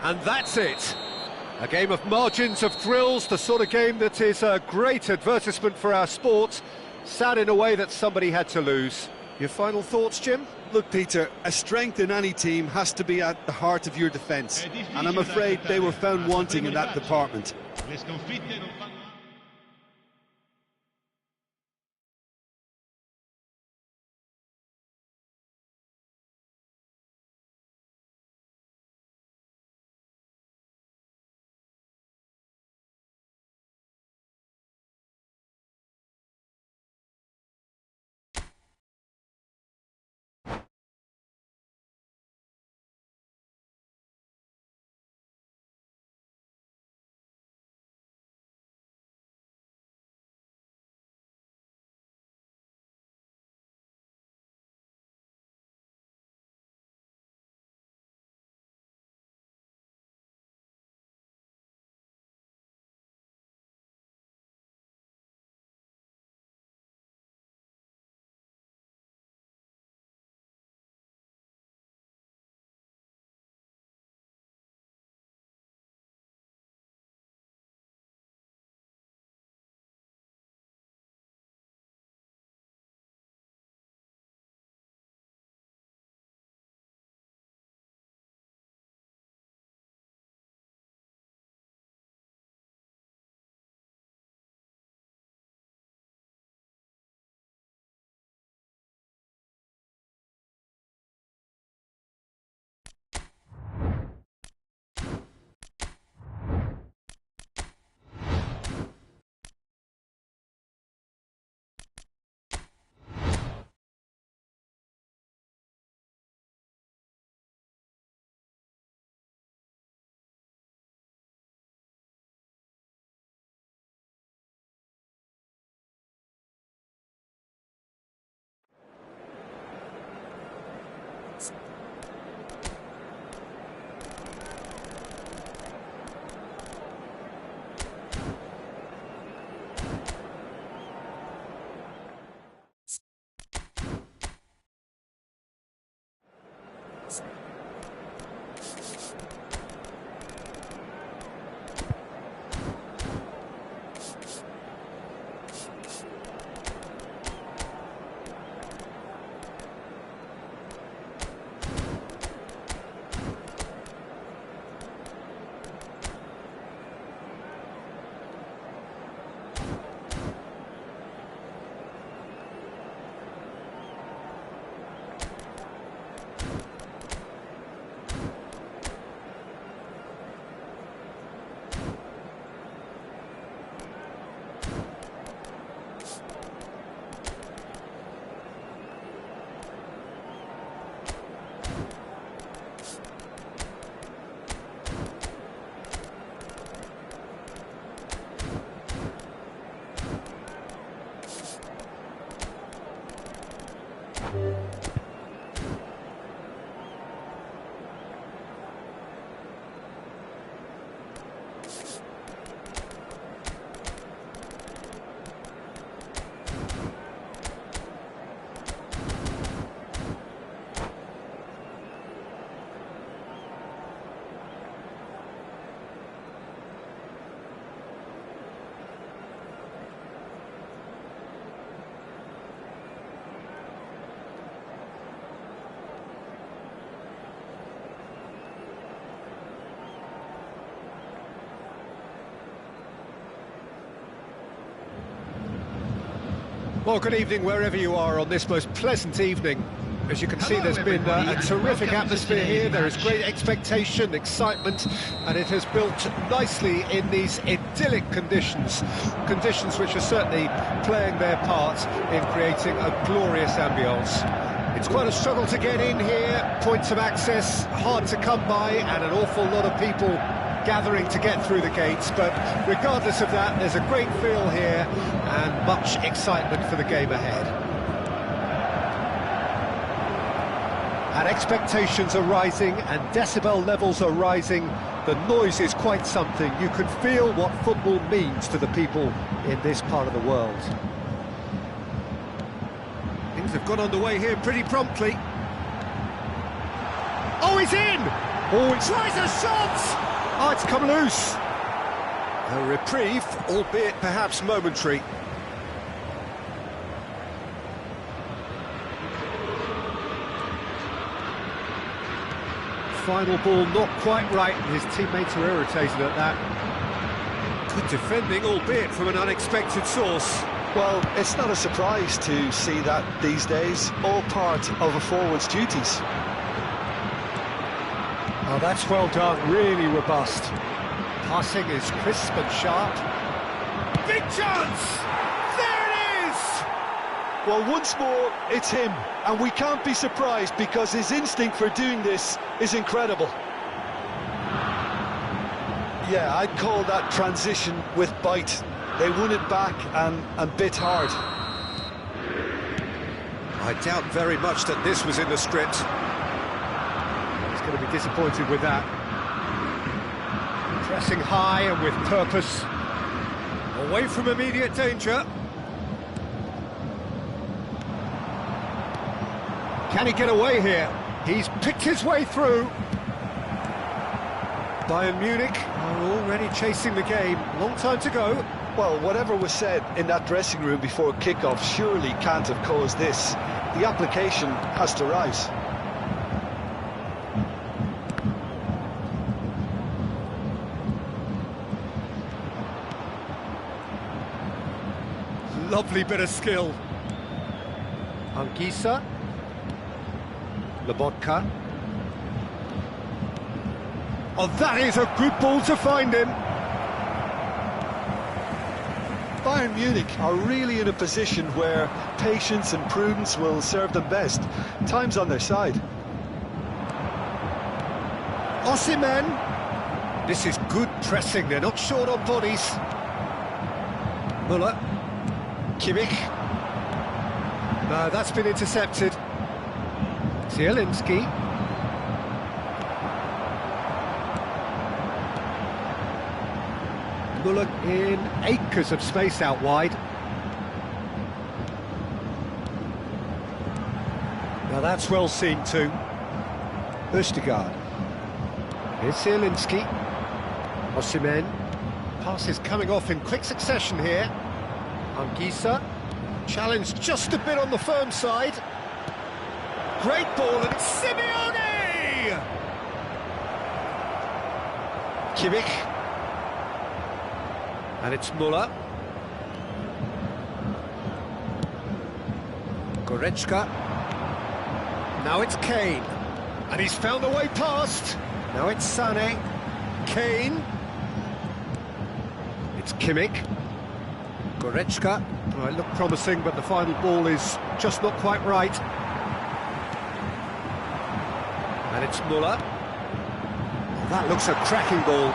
And that's it. A game of margins, of thrills, the sort of game that is a great advertisement for our sport. Sad in a way that somebody had to lose. Your final thoughts, Jim? Look, Peter, a strength in any team has to be at the heart of your defence, and I'm afraid they were found wanting in that department. Well, good evening wherever you are on this most pleasant evening. As you can see, there's been a terrific atmosphere here. There is great expectation, excitement, and it has built nicely in these idyllic conditions. Conditions which are certainly playing their part in creating a glorious ambience. It's quite a struggle to get in here, points of access hard to come by, and an awful lot of people gathering to get through the gates, but regardless of that, there's a great feel here and much excitement for the game ahead. And expectations are rising and decibel levels are rising. The noise is quite something. You can feel what football means to the people in this part of the world. Things have got underway here pretty promptly. Oh, he's in! Oh, he tries a shot! Oh, it's come loose. A reprieve, albeit perhaps momentary. Final ball not quite right, and his teammates are irritated at that. Good defending, albeit from an unexpected source. Well, it's not a surprise to see that these days, all part of a forward's duties. Oh, that's well done, really robust. Passing is crisp and sharp. Big chance! There it is! Well, once more, it's him, and we can't be surprised because his instinct for doing this is incredible. Yeah, I'd call that transition with bite. They won it back and bit hard. I doubt very much that this was in the script. He's going to be disappointed with that. Pressing high and with purpose. Away from immediate danger. Can he get away here? He's picked his way through. Bayern Munich are already chasing the game. Long time to go. Well, whatever was said in that dressing room before kickoff surely can't have caused this. The application has to rise. Lovely bit of skill. Anguissa. Lobotka. Oh, that is a good ball to find him. Bayern Munich are really in a position where patience and prudence will serve them best. Time's on their side. Osimhen. This is good pressing, they're not short on bodies. Müller. Kimmich. No, that's been intercepted. Zielinski. Müller in acres of space out wide. Now that's well seen too. Østegård. Here's Zielinski. Osimhen. Passes coming off in quick succession here. Anguissa. Challenged just a bit on the firm side. Great ball, and it's Simeone! Kimmich. And it's Müller. Goretzka. Now it's Kane. And he's found a way past. Now it's Sané. Kane. It's Kimmich. Goretzka. Well, it looked promising, but the final ball is just not quite right. And it's Müller. Oh, that looks a cracking ball.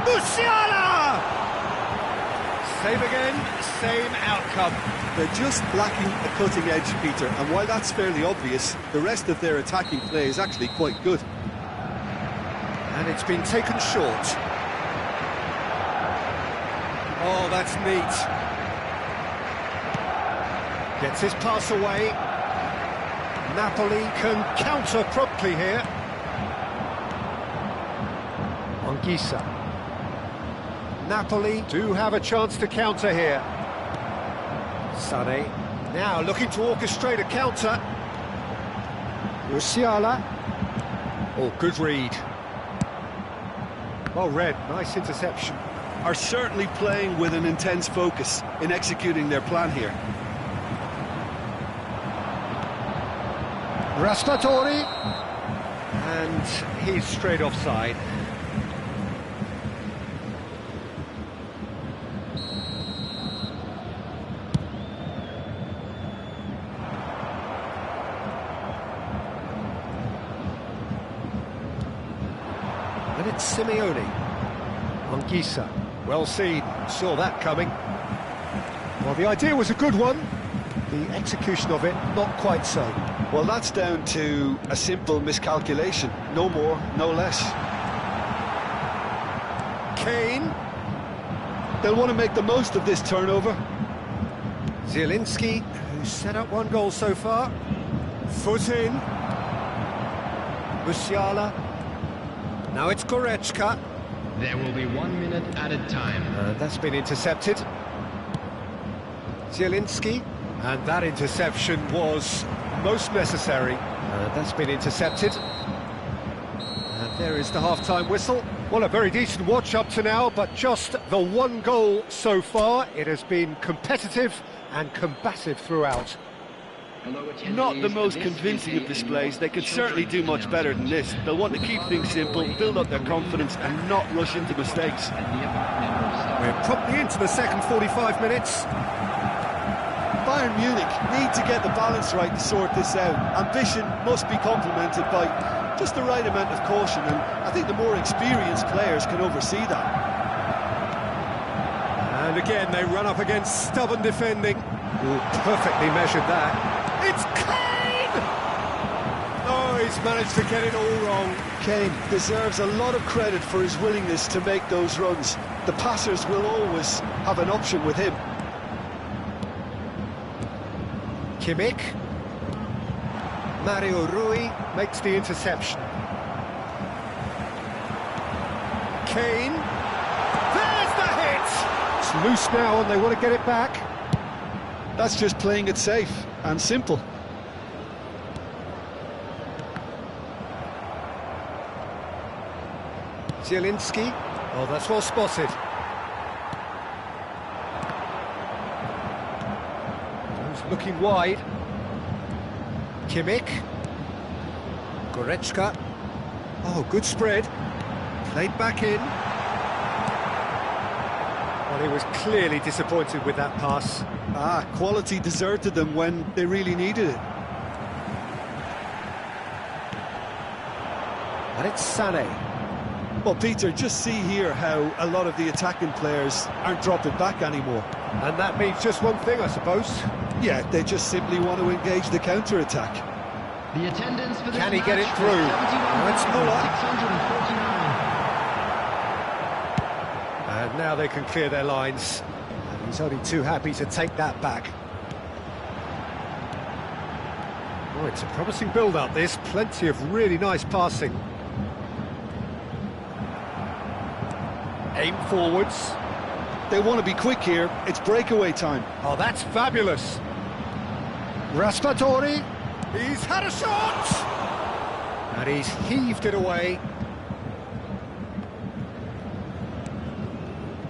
Musiala! Save again, same outcome. They're just lacking a cutting edge, Peter, and while that's fairly obvious, the rest of their attacking play is actually quite good. And it's been taken short. Oh, that's neat. Gets his pass away. Napoli can counter promptly here. Anguissa. Napoli do have a chance to counter here. Sané now looking to orchestrate a counter. Musiala. Oh, good read. Well read, nice interception. Are certainly playing with an intense focus in executing their plan here. Raspadori, and he's straight offside. And it's Simeone. Anguissa, well seen, saw that coming. Well, the idea was a good one, the execution of it not quite so. Well, that's down to a simple miscalculation, no more, no less. Kane. They'll want to make the most of this turnover. Zielinski, who's set up one goal so far. Foot in. Musiala. Now it's Goretzka. There will be 1 minute added time. That's been intercepted. Zielinski, and that interception was most necessary. That's been intercepted. And there is the half-time whistle. Well, a very decent watch up to now, but just the one goal so far. It has been competitive and combative throughout. Not the most convincing of displays. They could certainly do much better than this. They'll want to keep things simple, build up their confidence and not rush into mistakes. We're promptly into the second 45 minutes. Bayern Munich need to get the balance right to sort this out. Ambition must be complemented by just the right amount of caution, and I think the more experienced players can oversee that. And again, they run up against stubborn defending. Ooh, perfectly measured that. It's Kane! Oh, he's managed to get it all wrong. Kane deserves a lot of credit for his willingness to make those runs. The passers will always have an option with him. Kimmich. Mario Rui makes the interception. Kane. There's the hit! It's loose now and they want to get it back. That's just playing it safe and simple. Zielinski. Oh, that's well spotted. He's looking wide. Kimmich. Goretzka. Oh, good spread. Played back in. Well, he was clearly disappointed with that pass. Quality deserted them when they really needed it. And it's Sané. Well, Peter, just see here how a lot of the attacking players aren't dropping back anymore. And that means just one thing, I suppose. Yeah, they just simply want to engage the counter-attack. The attendance for this Can he get it match through? was It's Muller. 649. And now they can clear their lines. And he's only too happy to take that back. Oh, it's a promising build-up, this. Plenty of really nice passing. Aim forwards. They want to be quick here. It's breakaway time. Oh, that's fabulous. Raspadori. He's had a shot! And he's heaved it away.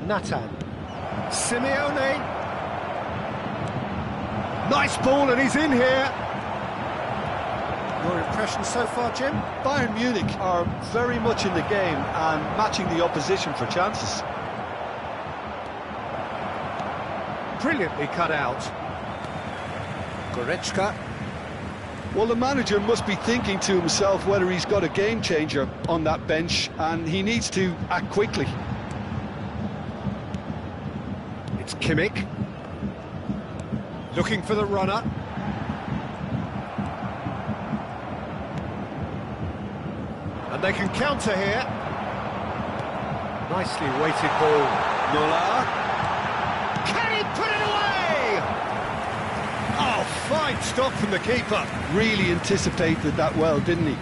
Nathan. Simeone. Nice ball, and he's in here. Your impression so far, Jim? Bayern Munich are very much in the game and matching the opposition for chances. Brilliantly cut out. Goretzka. Well, the manager must be thinking to himself whether he's got a game changer on that bench, and he needs to act quickly. It's Kimmich. Looking for the runner. And they can counter here. Nicely weighted ball. Muller. Can he put it away? Oh, fine stop from the keeper. Really anticipated that well, didn't he?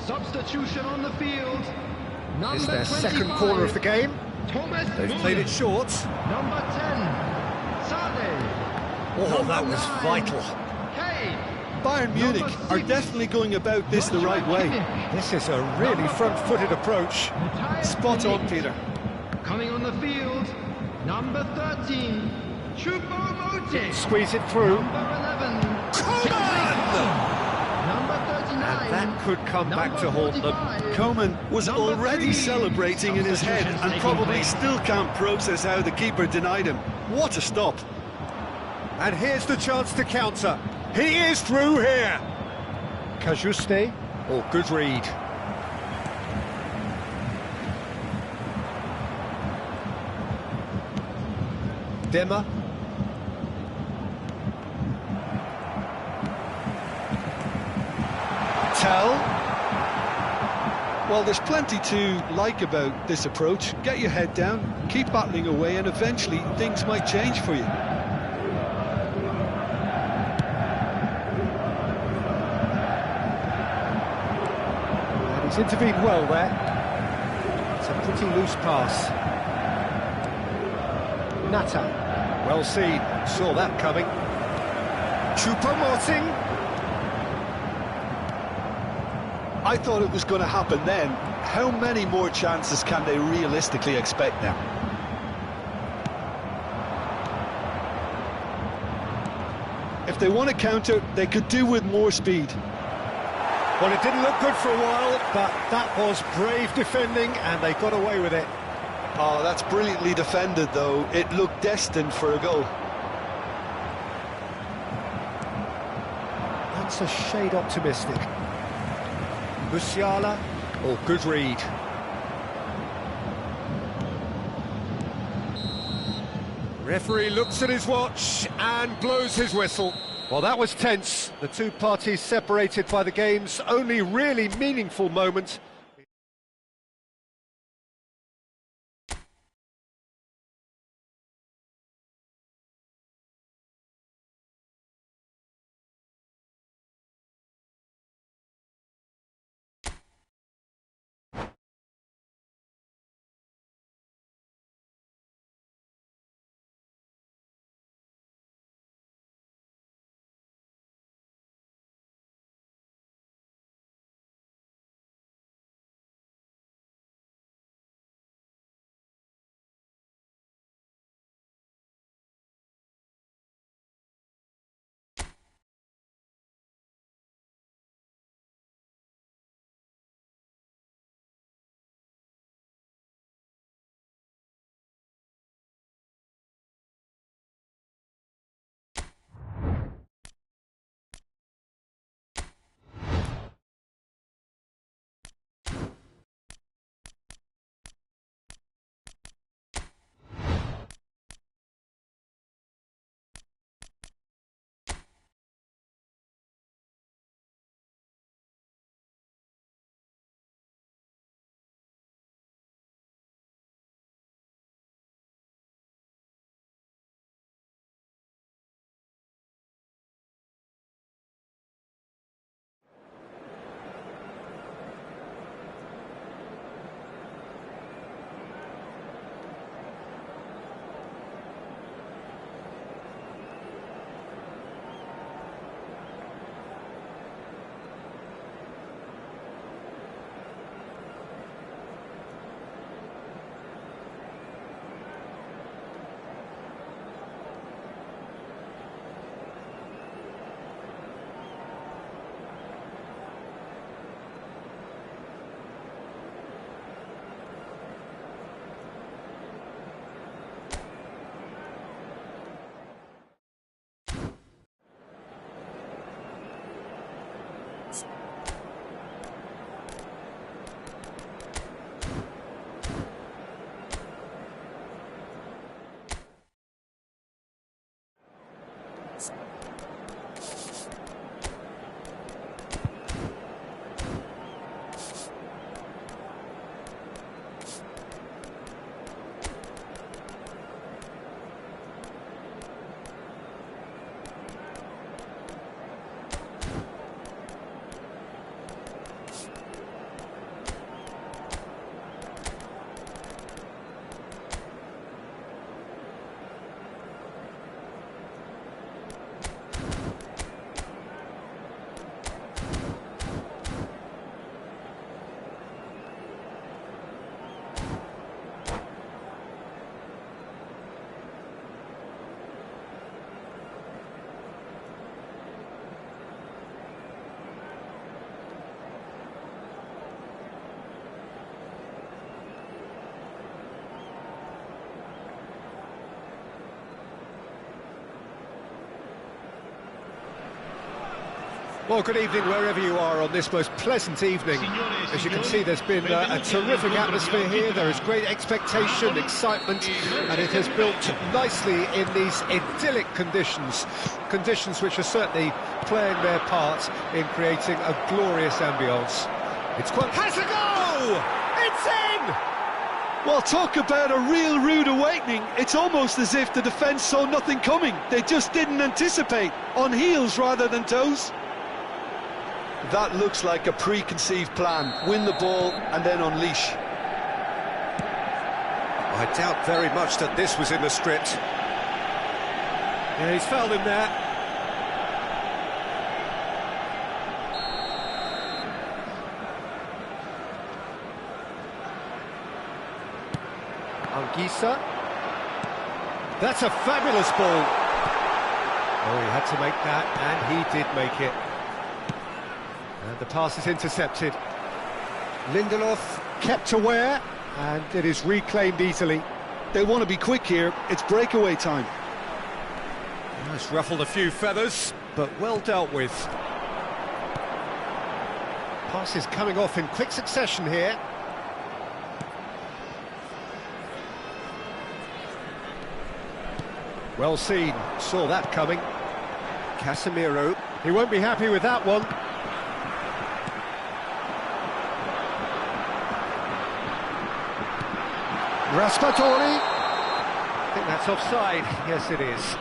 Substitution on the field. It's Number their second 25, corner of the game. Thomas They've Müller. played it short. Number 10, Sade. Oh, that Number was 9, vital. Kane. Bayern Munich are definitely going about this the right way. This is a really front-footed approach. Spot on, Peter. Coming on the field, number 13, Choupo-Moting. Squeeze it through. Number 11, number 39. And that could come back to haunt them. Coman was Number already 3. celebrating in his head Substitutions and taking probably place. still can't process how the keeper denied him. What a stop. And here's the chance to counter. He is through here. Cajuste. Oh, good read. Demmer. Tell. Well, there's plenty to like about this approach. Get your head down, keep battling away, and eventually things might change for you. And he's intervened well there. It's a pretty loose pass. Nata. Well seen. Saw that coming. Choupo-Moting. I thought it was going to happen then. How many more chances can they realistically expect now? If they want to counter, they could do with more speed. Well, it didn't look good for a while, but that was brave defending, and they got away with it. Oh, that's brilliantly defended, though. It looked destined for a goal. That's a shade optimistic. Musiala. Oh, good read. Referee looks at his watch and blows his whistle. Well, that was tense. The two parties separated by the game's only really meaningful moment. Well, good evening wherever you are on this most pleasant evening. As you can see, there's been a terrific atmosphere here. There is great expectation, excitement, and it has built nicely in these idyllic conditions. Conditions which are certainly playing their part in creating a glorious ambience. It's quite... Has a goal! It's in! Well, talk about a real rude awakening. It's almost as if the defence saw nothing coming. They just didn't anticipate, on heels rather than toes. That looks like a preconceived plan. Win the ball and then unleash. I doubt very much that this was in the script. Yeah, he's fouled him there. Anguissa. That's a fabulous ball. Oh, he had to make that, and he did make it. And the pass is intercepted. Lindelof kept aware, and it is reclaimed easily. They want to be quick here. It's breakaway time. It's ruffled a few feathers, but well dealt with. Passes coming off in quick succession here. Well seen, saw that coming. Casemiro, he won't be happy with that one. Raspadori. I think that's offside. Yes, it is.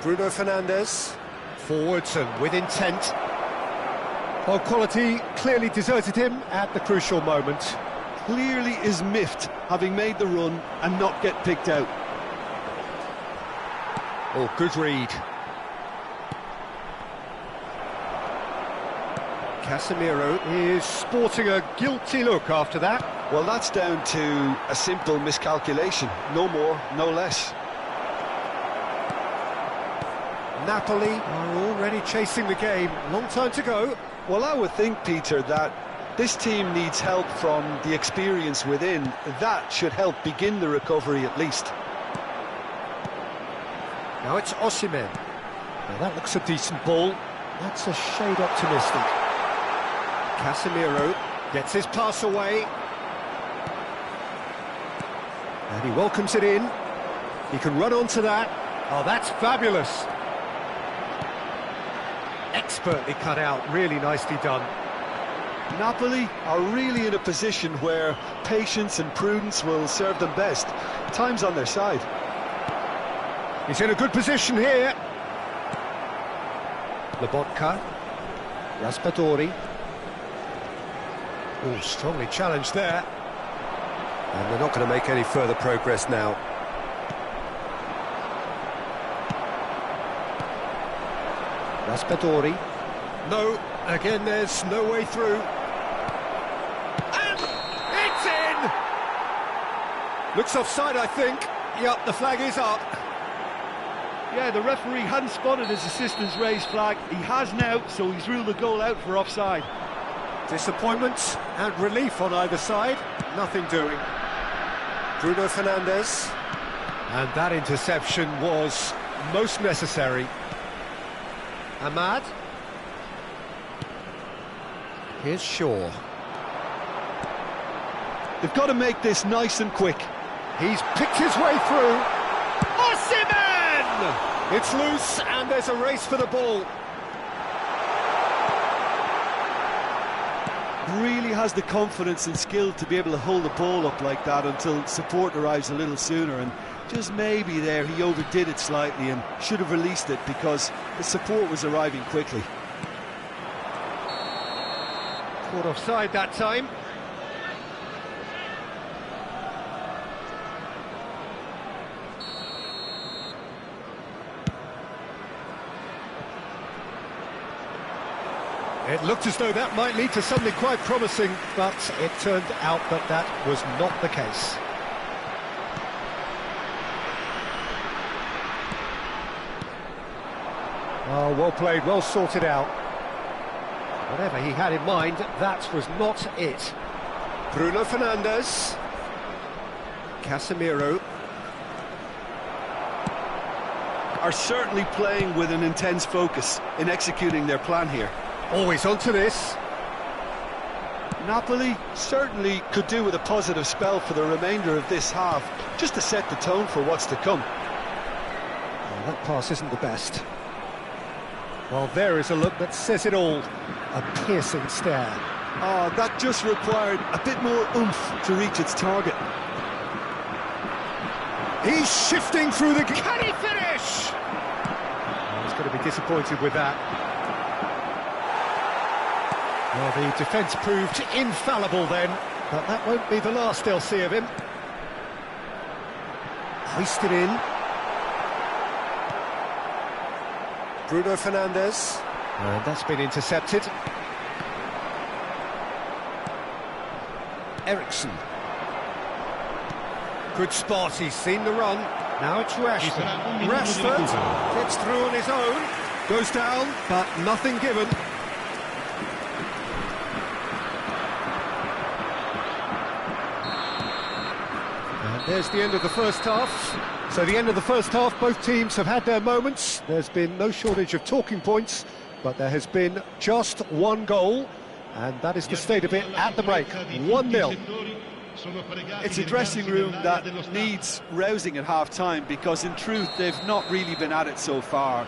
Bruno Fernandes. Forwards and with intent. Well, quality clearly deserted him at the crucial moment. Clearly is miffed, having made the run and not get picked out. Oh, good read. Casemiro is sporting a guilty look after that. Well, that's down to a simple miscalculation. No more, no less. Napoli are already chasing the game. Long time to go. Well, I would think, Peter, that this team needs help from the experience within. That should help begin the recovery at least. Now it's Osimhen. Now that looks a decent ball. That's a shade optimistic. Casemiro gets his pass away. And he welcomes it in. He can run onto that. Oh, that's fabulous. Expertly cut out, really nicely done. Napoli are really in a position where patience and prudence will serve them best. Time's on their side. He's in a good position here. Lobotka. Raspadori. Oh, strongly challenged there. And they're not going to make any further progress now. Raspadori. No, again there's no way through. And it's in! Looks offside, I think. Yep, the flag is up. Yeah, the referee hadn't spotted his assistant's raised flag. He has now, so he's ruled the goal out for offside. Disappointment and relief on either side. Nothing doing. Bruno Fernandes. And that interception was most necessary. Ahmad. Here's Shaw. They've got to make this nice and quick. He's picked his way through. Osimhen! It's loose and there's a race for the ball. Really has the confidence and skill to be able to hold the ball up like that until support arrives a little sooner, and just maybe there he overdid it slightly and should have released it because the support was arriving quickly. Caught offside that time. It looked as though that might lead to something quite promising, but it turned out that that was not the case. Oh, well played, well sorted out. Whatever he had in mind, that was not it. Bruno Fernandes. Casemiro. Are certainly playing with an intense focus in executing their plan here. Always onto this. Napoli certainly could do with a positive spell for the remainder of this half, just to set the tone for what's to come. Well, that pass isn't the best. Well, there is a look that says it all. A piercing stare. Oh, that just required a bit more oomph to reach its target. He's shifting through the... Can he finish? Oh, he's going to be disappointed with that. Well, the defence proved infallible then, but that won't be the last they'll see of him. Hoisted in. Bruno Fernandes. And that's been intercepted. Ericsson. Good spot, he's seen the run. Now it's Rashford. Rashford gets through on his own. Goes down, but nothing given. And there's the end of the first half. So the end of the first half, both teams have had their moments. There's been no shortage of talking points, but there has been just one goal, and that is the state of it at the break. 1-0. It's a dressing room that needs rousing at half-time, because in truth they've not really been at it so far.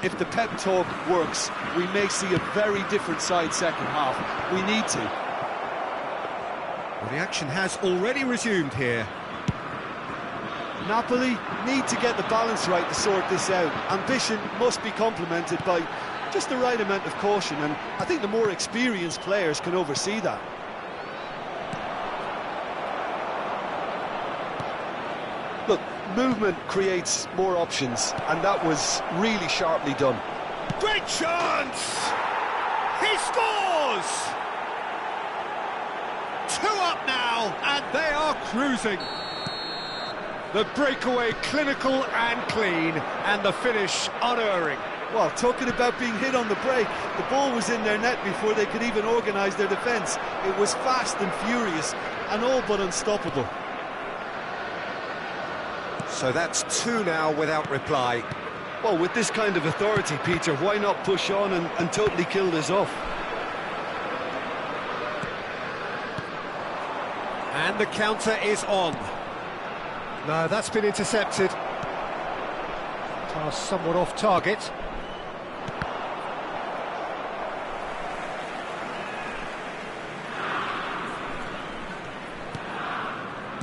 If the pep talk works, we may see a very different side second half. We need to. Well, the action has already resumed here. Napoli need to get the balance right to sort this out. Ambition must be complemented by just the right amount of caution, and I think the more experienced players can oversee that. Look, movement creates more options, and that was really sharply done. Great chance! He scores! 2 up now, and they are cruising. The breakaway clinical and clean, and the finish unerring. Well, talking about being hit on the break, the ball was in their net before they could even organise their defence. It was fast and furious, and all but unstoppable. So that's 2 now without reply. Well, with this kind of authority, Peter, why not push on and totally kill this off? And the counter is on. No, that's been intercepted. Pass somewhat off target.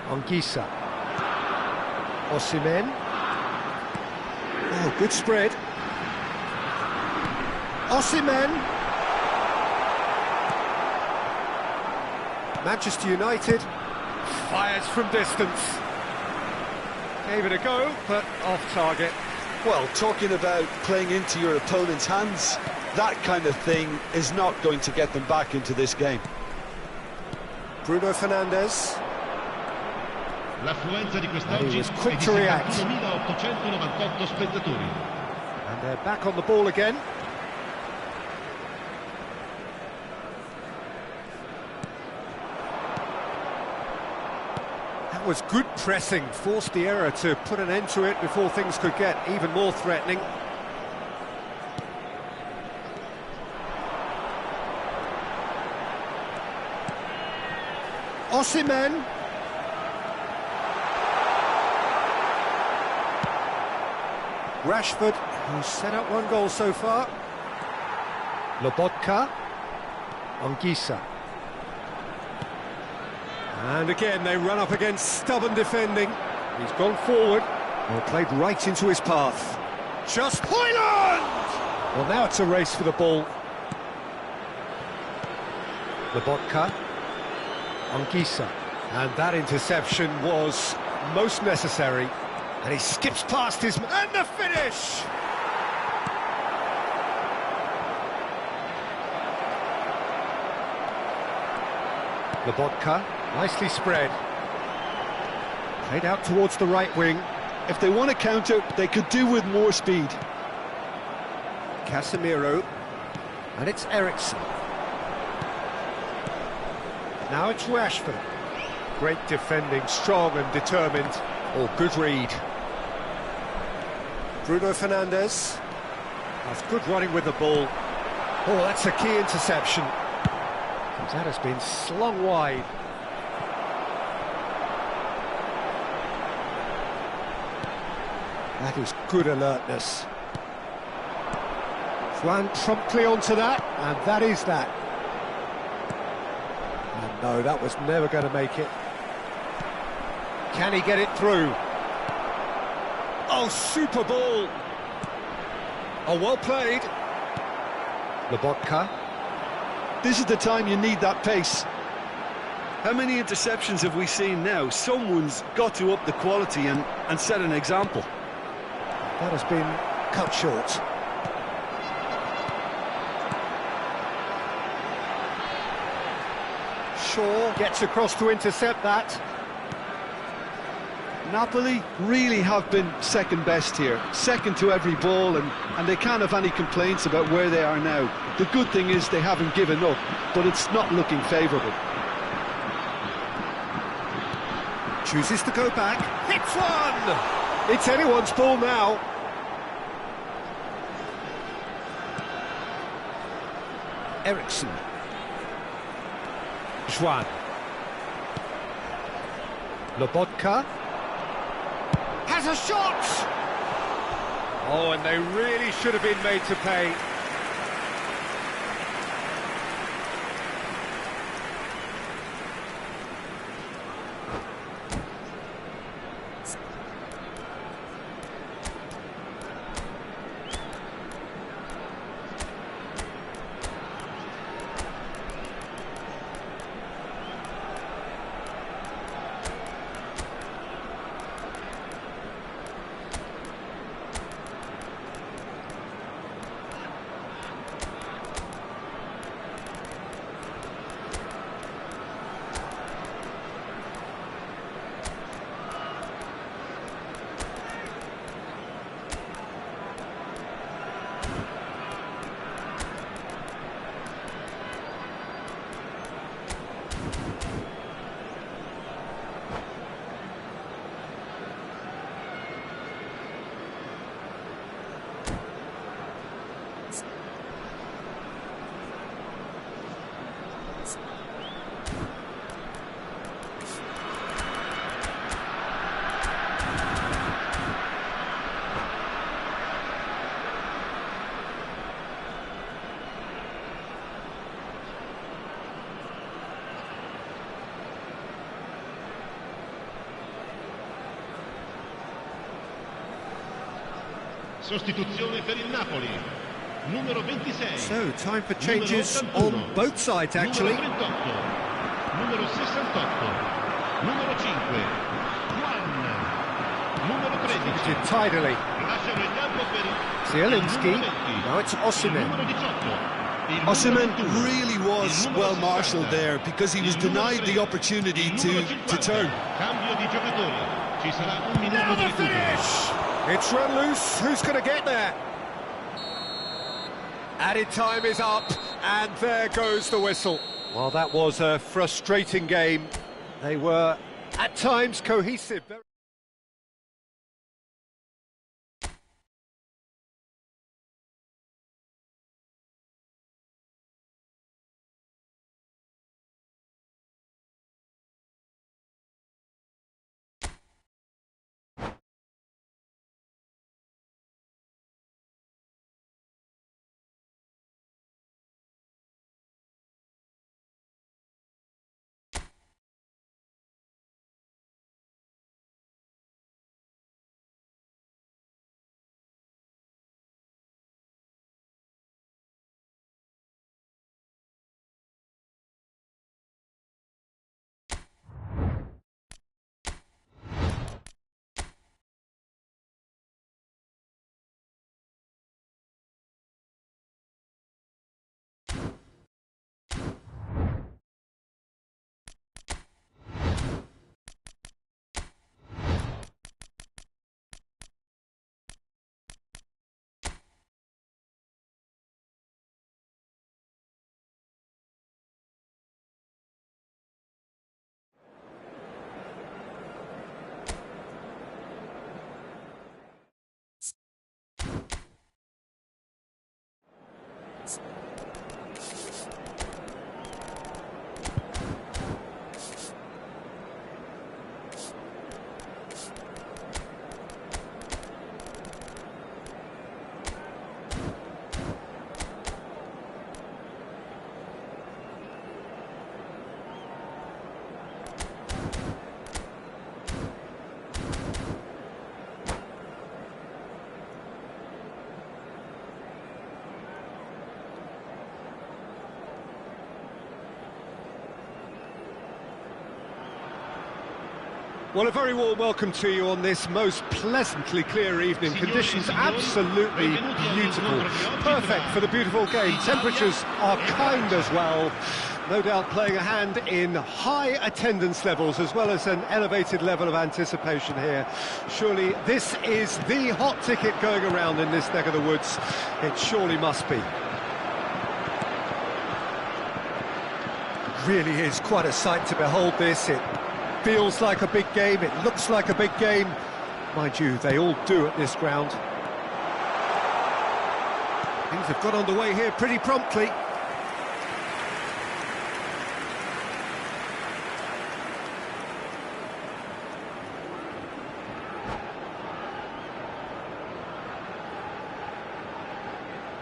Anguissa. Osimhen. Oh, good spread. Osimhen. Manchester United fires from distance. Gave it a go, but off target. Well, talking about playing into your opponent's hands, that kind of thing is not going to get them back into this game. Bruno Fernandes. L'affluenza di quest'oggi was quick to react. 71.898 spettatori. And they're back on the ball again. That was good pressing, forced the error to put an end to it before things could get even more threatening. Osimhen. Rashford, who's set up 1 goal so far. Lobotka. Anguissa. And again, they run up against stubborn defending. He's gone forward. Well, played right into his path. Just Hoyland! Well, now it's a race for the ball. Lobotka. Anguissa. And that interception was most necessary. And he skips past his... And the finish! Lobotka, nicely spread. Played out towards the right wing. If they want to counter, they could do with more speed. Casemiro. And it's Ericsson. Now it's Rashford. Great defending, strong and determined. Oh, good read. Bruno Fernandes. That's good running with the ball. Oh, that's a key interception. That has been slung wide. That is good alertness. Ran promptly onto that, and that is that. And no, that was never going to make it. Can he get it through? Oh, super ball! Oh, well played. Lobotka. This is the time you need that pace. How many interceptions have we seen now? Someone's got to up the quality and set an example. That has been cut short. Shaw gets across to intercept that. Napoli really have been second best here, second to every ball, and they can't have any complaints about where they are now. The good thing is they haven't given up, but it's not looking favourable. Chooses to go back. Hits one! It's anyone's ball now. Ericsson. Juan. Lobotka. Has a shot! Oh, and they really should have been made to pay. Sostituzione per il Napoli. Numero 26. So, time for changes on both sides, actually. Numero 38. Numero 68. Numero 5. Juan. Numero 13. Did tidily. Lasciano il campo per Zielinski. numero 20. Now it's Osimhen. Numero 18. Il Osimhen numero 21. really was Il numero well 60. marshalled there because he was Il numero denied the 3. opportunity Il numero to 50. turn. Cambio di giocatori. Ci sarà un minuto di recupero. It's run loose. Who's going to get there? Added time is up, and there goes the whistle. Well, that was a frustrating game. They were, at times, cohesive. Well, a very warm welcome to you on this most pleasantly clear evening. Conditions absolutely beautiful. Perfect for the beautiful game. Temperatures are kind as well. No doubt playing a hand in high attendance levels as well as an elevated level of anticipation here. Surely this is the hot ticket going around in this neck of the woods. It surely must be. Really is quite a sight to behold this. It feels like a big game, it looks like a big game. Mind you, they all do at this ground. Things have got underway here pretty promptly.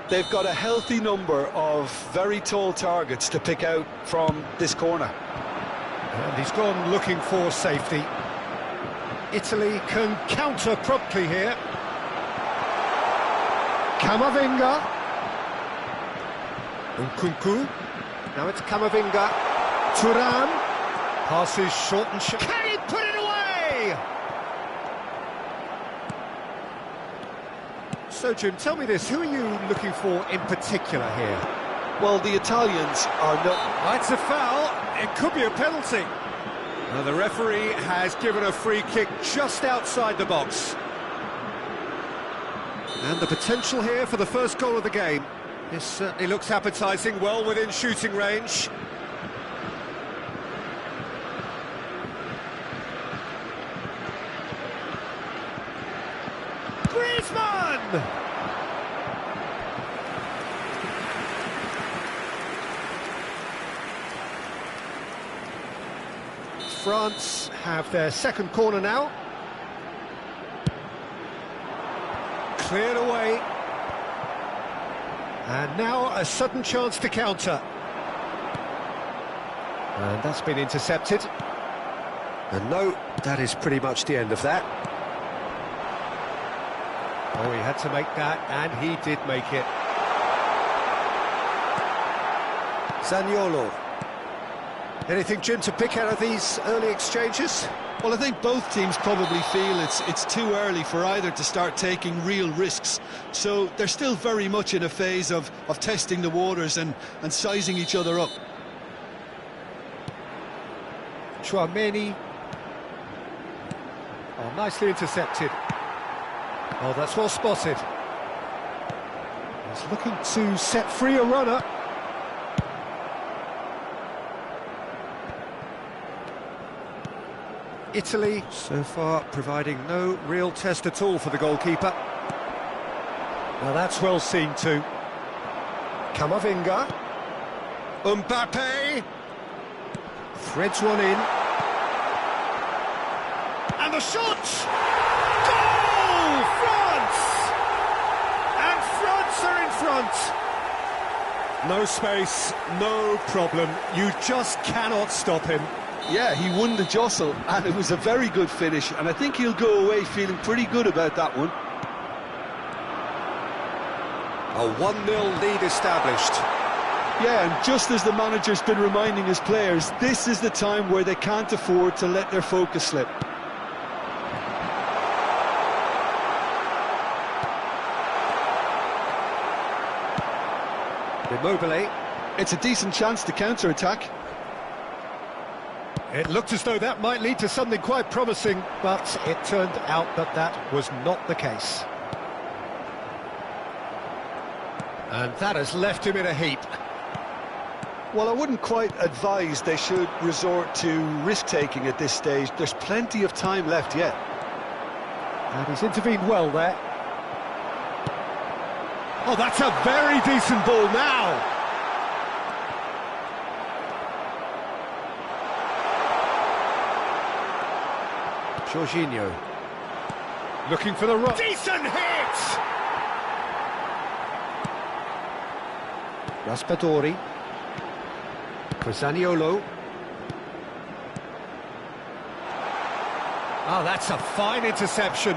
They've got a healthy number of very tall targets to pick out from this corner. And he's gone looking for safety. Italy can counter promptly here. Camavinga. Nkunku. Now it's Camavinga. Thuram. Passes short and short. Can he put it away? So, Jim, tell me this. Who are you looking for in particular here? Well, the Italians are not... That's a foul. It could be a penalty. Now the referee has given a free kick just outside the box. And the potential here for the first goal of the game. This certainly looks appetising, well within shooting range. Griezmann! France have their second corner now. Cleared away. And now a sudden chance to counter. And that's been intercepted. And no, that is pretty much the end of that. Oh, he had to make that, and he did make it. Zaniolo. Anything, Jim, to pick out of these early exchanges? Well, I think both teams probably feel it's too early for either to start taking real risks. So they're still very much in a phase of testing the waters and sizing each other up. Chouameni. Oh, nicely intercepted. Oh, that's well spotted. He's looking to set free a runner. Italy, so far, providing no real test at all for the goalkeeper. Now that's well seen too. Camavinga. Mbappe. Threads one in. And the shot! Goal! France! And France are in front. No space, no problem. You just cannot stop him. Yeah, he won the jostle, and it was a very good finish, and I think he'll go away feeling pretty good about that one. A 1-0 lead established. Yeah, and just as the manager's been reminding his players, this is the time where they can't afford to let their focus slip. Immobile. It's a decent chance to counter-attack. It looked as though that might lead to something quite promising, but it turned out that that was not the case. And that has left him in a heap. Well, I wouldn't quite advise they should resort to risk-taking at this stage. There's plenty of time left yet. And he's intervened well there. Oh, that's a very decent ball now. Jorginho. Looking for the rock. Decent hit! Raspadori. For Zaniolo. Oh, that's a fine interception.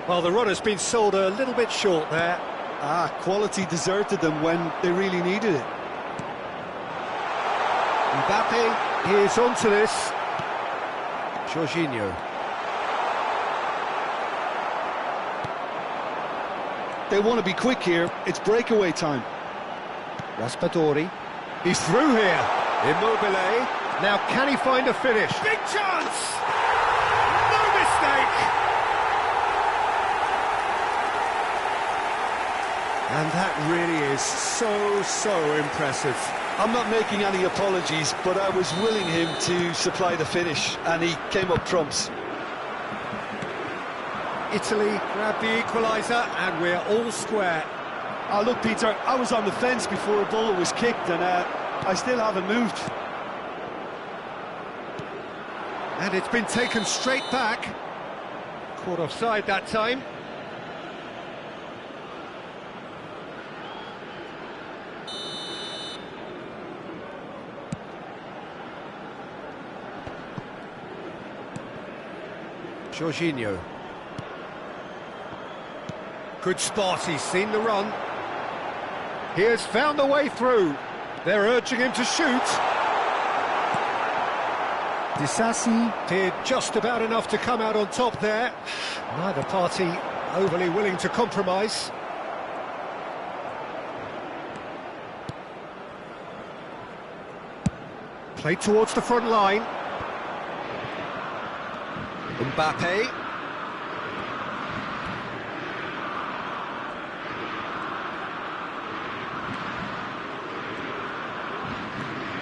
Well, the runner's been sold a little bit short there. Quality deserted them when they really needed it. Mbappe is onto this. Jorginho. They want to be quick here. It's breakaway time. Raspadori. He's through here. Immobile. Now can he find a finish? Big chance! No mistake! And that really is so impressive. I'm not making any apologies, but I was willing him to supply the finish, and he came up trumps. Italy grab the equaliser, and we're all square. Look, Peter, I was on the fence before a ball was kicked, and I still haven't moved. And it's been taken straight back. Caught offside that time. Jorginho. Good spot, he's seen the run. He has found the way through. They're urging him to shoot. Disasi did just about enough to come out on top there. Neither party overly willing to compromise. Played towards the front line. Mbappe.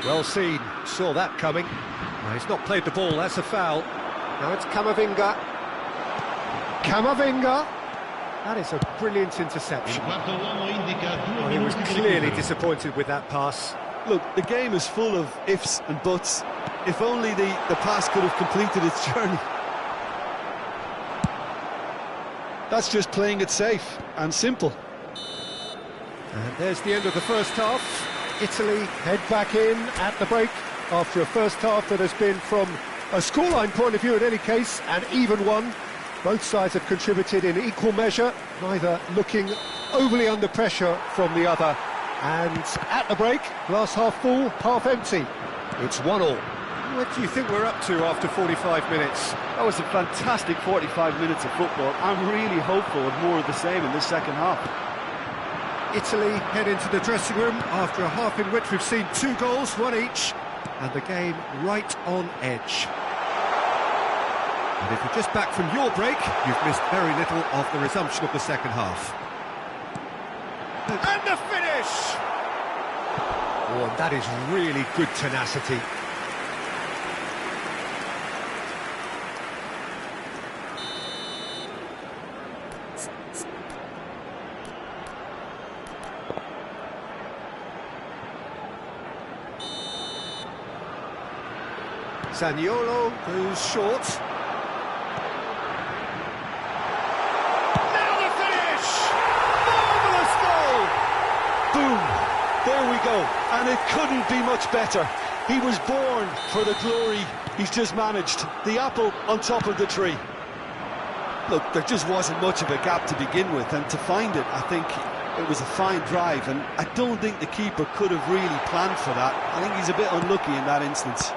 Well seen, saw that coming. No, he's not played the ball, that's a foul. Now it's Camavinga. Camavinga! That is a brilliant interception. Oh, he was clearly disappointed with that pass. Look, the game is full of ifs and buts. If only the pass could have completed its journey. That's just playing it safe and simple. And there's the end of the first half. Italy head back in at the break after a first half that has been, from a scoreline point of view in any case, an even one. Both sides have contributed in equal measure, neither looking overly under pressure from the other. And at the break, glass half full, half empty. It's 1-1. What do you think we're up to after 45 minutes? That was a fantastic 45 minutes of football. I'm really hopeful of more of the same in this second half. Italy head into the dressing room after a half in which we've seen 2 goals, 1 each, and the game right on edge. And if you're just back from your break, you've missed very little of the resumption of the second half. And the finish! Oh, and that is really good tenacity. Zaniolo goes short. Now the finish! Marvellous goal! Boom! There we go. And it couldn't be much better. He was born for the glory he's just managed. The apple on top of the tree. Look, there just wasn't much of a gap to begin with, and to find it, I think it was a fine drive, and I don't think the keeper could have really planned for that. I think he's a bit unlucky in that instance.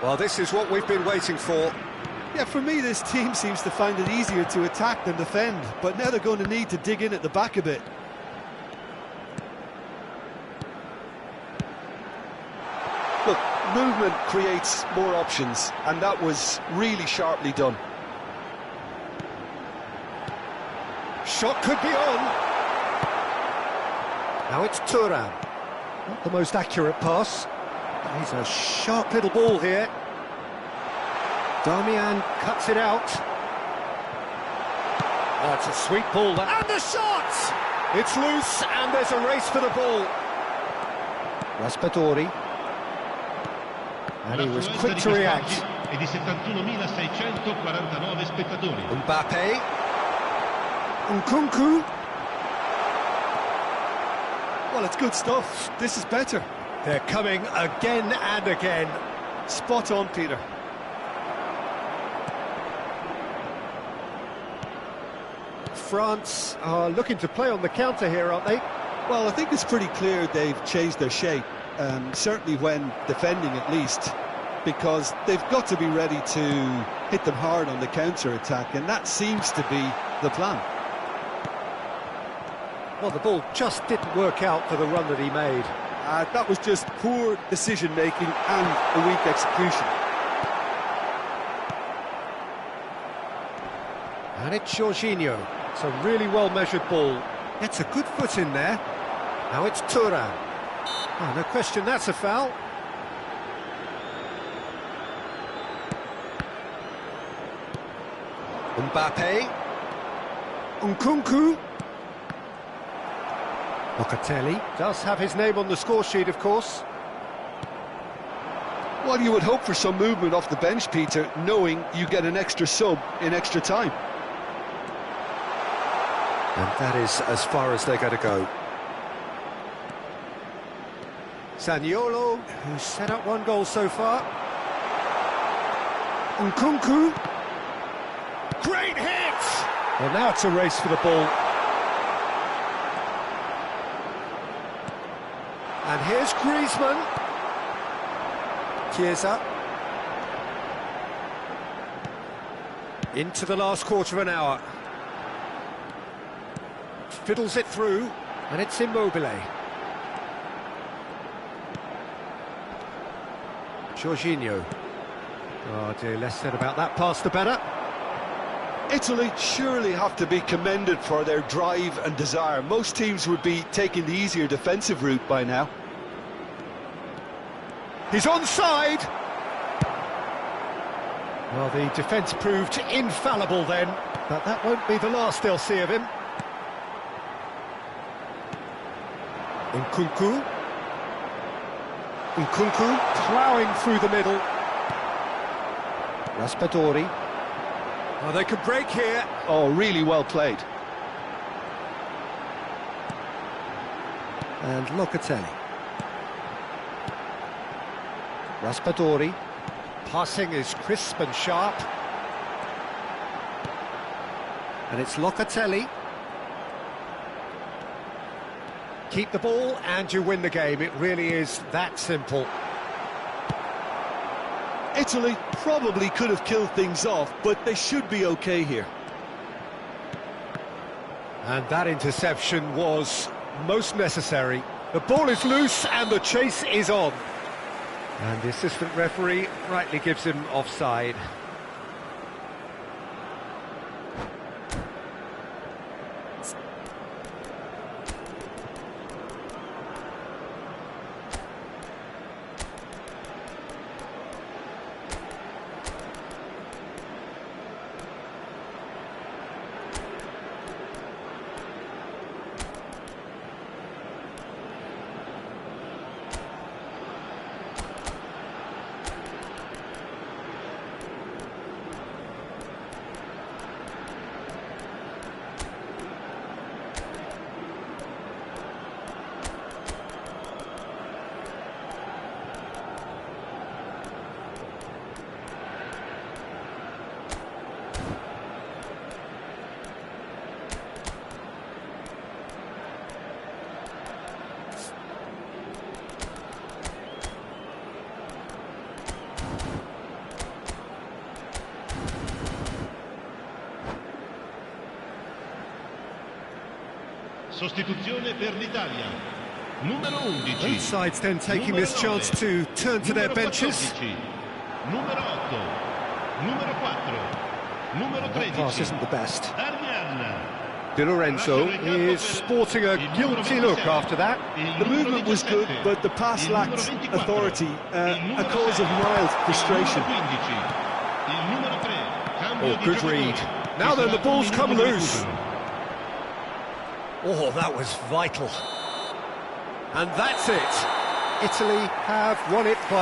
Well, this is what we've been waiting for. Yeah, for me, this team seems to find it easier to attack than defend, but now they're going to need to dig in at the back a bit. Look, movement creates more options, and that was really sharply done. Shot could be on. Now it's Thuram. Not the most accurate pass. He's a sharp little ball here. Darmian cuts it out. Oh, it's a sweet ball. And the shot! It's loose, and there's a race for the ball. Raspadori. And he was quick to react. Mbappe. Nkunku. Well, it's good stuff. This is better. They're coming again and again. Spot on, Peter. France are looking to play on the counter here, aren't they? Well, I think it's pretty clear they've changed their shape, certainly when defending at least. because they've got to be ready to hit them hard on the counter-attack, and that seems to be the plan. Well, the ball just didn't work out for the run that he made. That was just poor decision-making and a weak execution. And it's Jorginho. It's a really well-measured ball. Gets a good foot in there. Now it's Thuram. Oh, no question, that's a foul. Mbappe. Nkunku. Locatelli does have his name on the score sheet, of course. Well, you would hope for some movement off the bench, Peter, knowing you get an extra sub in extra time. And that is as far as they're going to go. Zaniolo, who's set up one goal so far. Nkunku. Great hit! Well, now it's a race for the ball. And here's Griezmann. Chiesa. Into the last quarter of an hour. Fiddles it through, and it's Immobile. Jorginho. Oh dear, less said about that pass the better. Italy surely have to be commended for their drive and desire. Most teams would be taking the easier defensive route by now. He's onside! Well, the defence proved infallible then, but that won't be the last they'll see of him. Nkunku. Nkunku ploughing through the middle. Raspadori. Oh, they could break here. Oh, really well played. And Locatelli. Raspadori. Passing is crisp and sharp. And it's Locatelli. Keep the ball and you win the game. It really is that simple. Italy probably could have killed things off, but they should be okay here. And that interception was most necessary. The ball is loose and the chase is on. And the assistant referee rightly gives him offside. Sostituzione per l'Italia. Numero 11. Both sides then taking this chance to turn to their benches. Numero 8. Numero 4. Numero 13. That pass isn't the best. Darmian. Di Lorenzo is sporting a guilty look after that. The movement was good, but the pass lacked authority, a cause of mild frustration. Oh, good read. Now then, the ball's come loose. Oh, that was vital. And that's it. Italy have won it by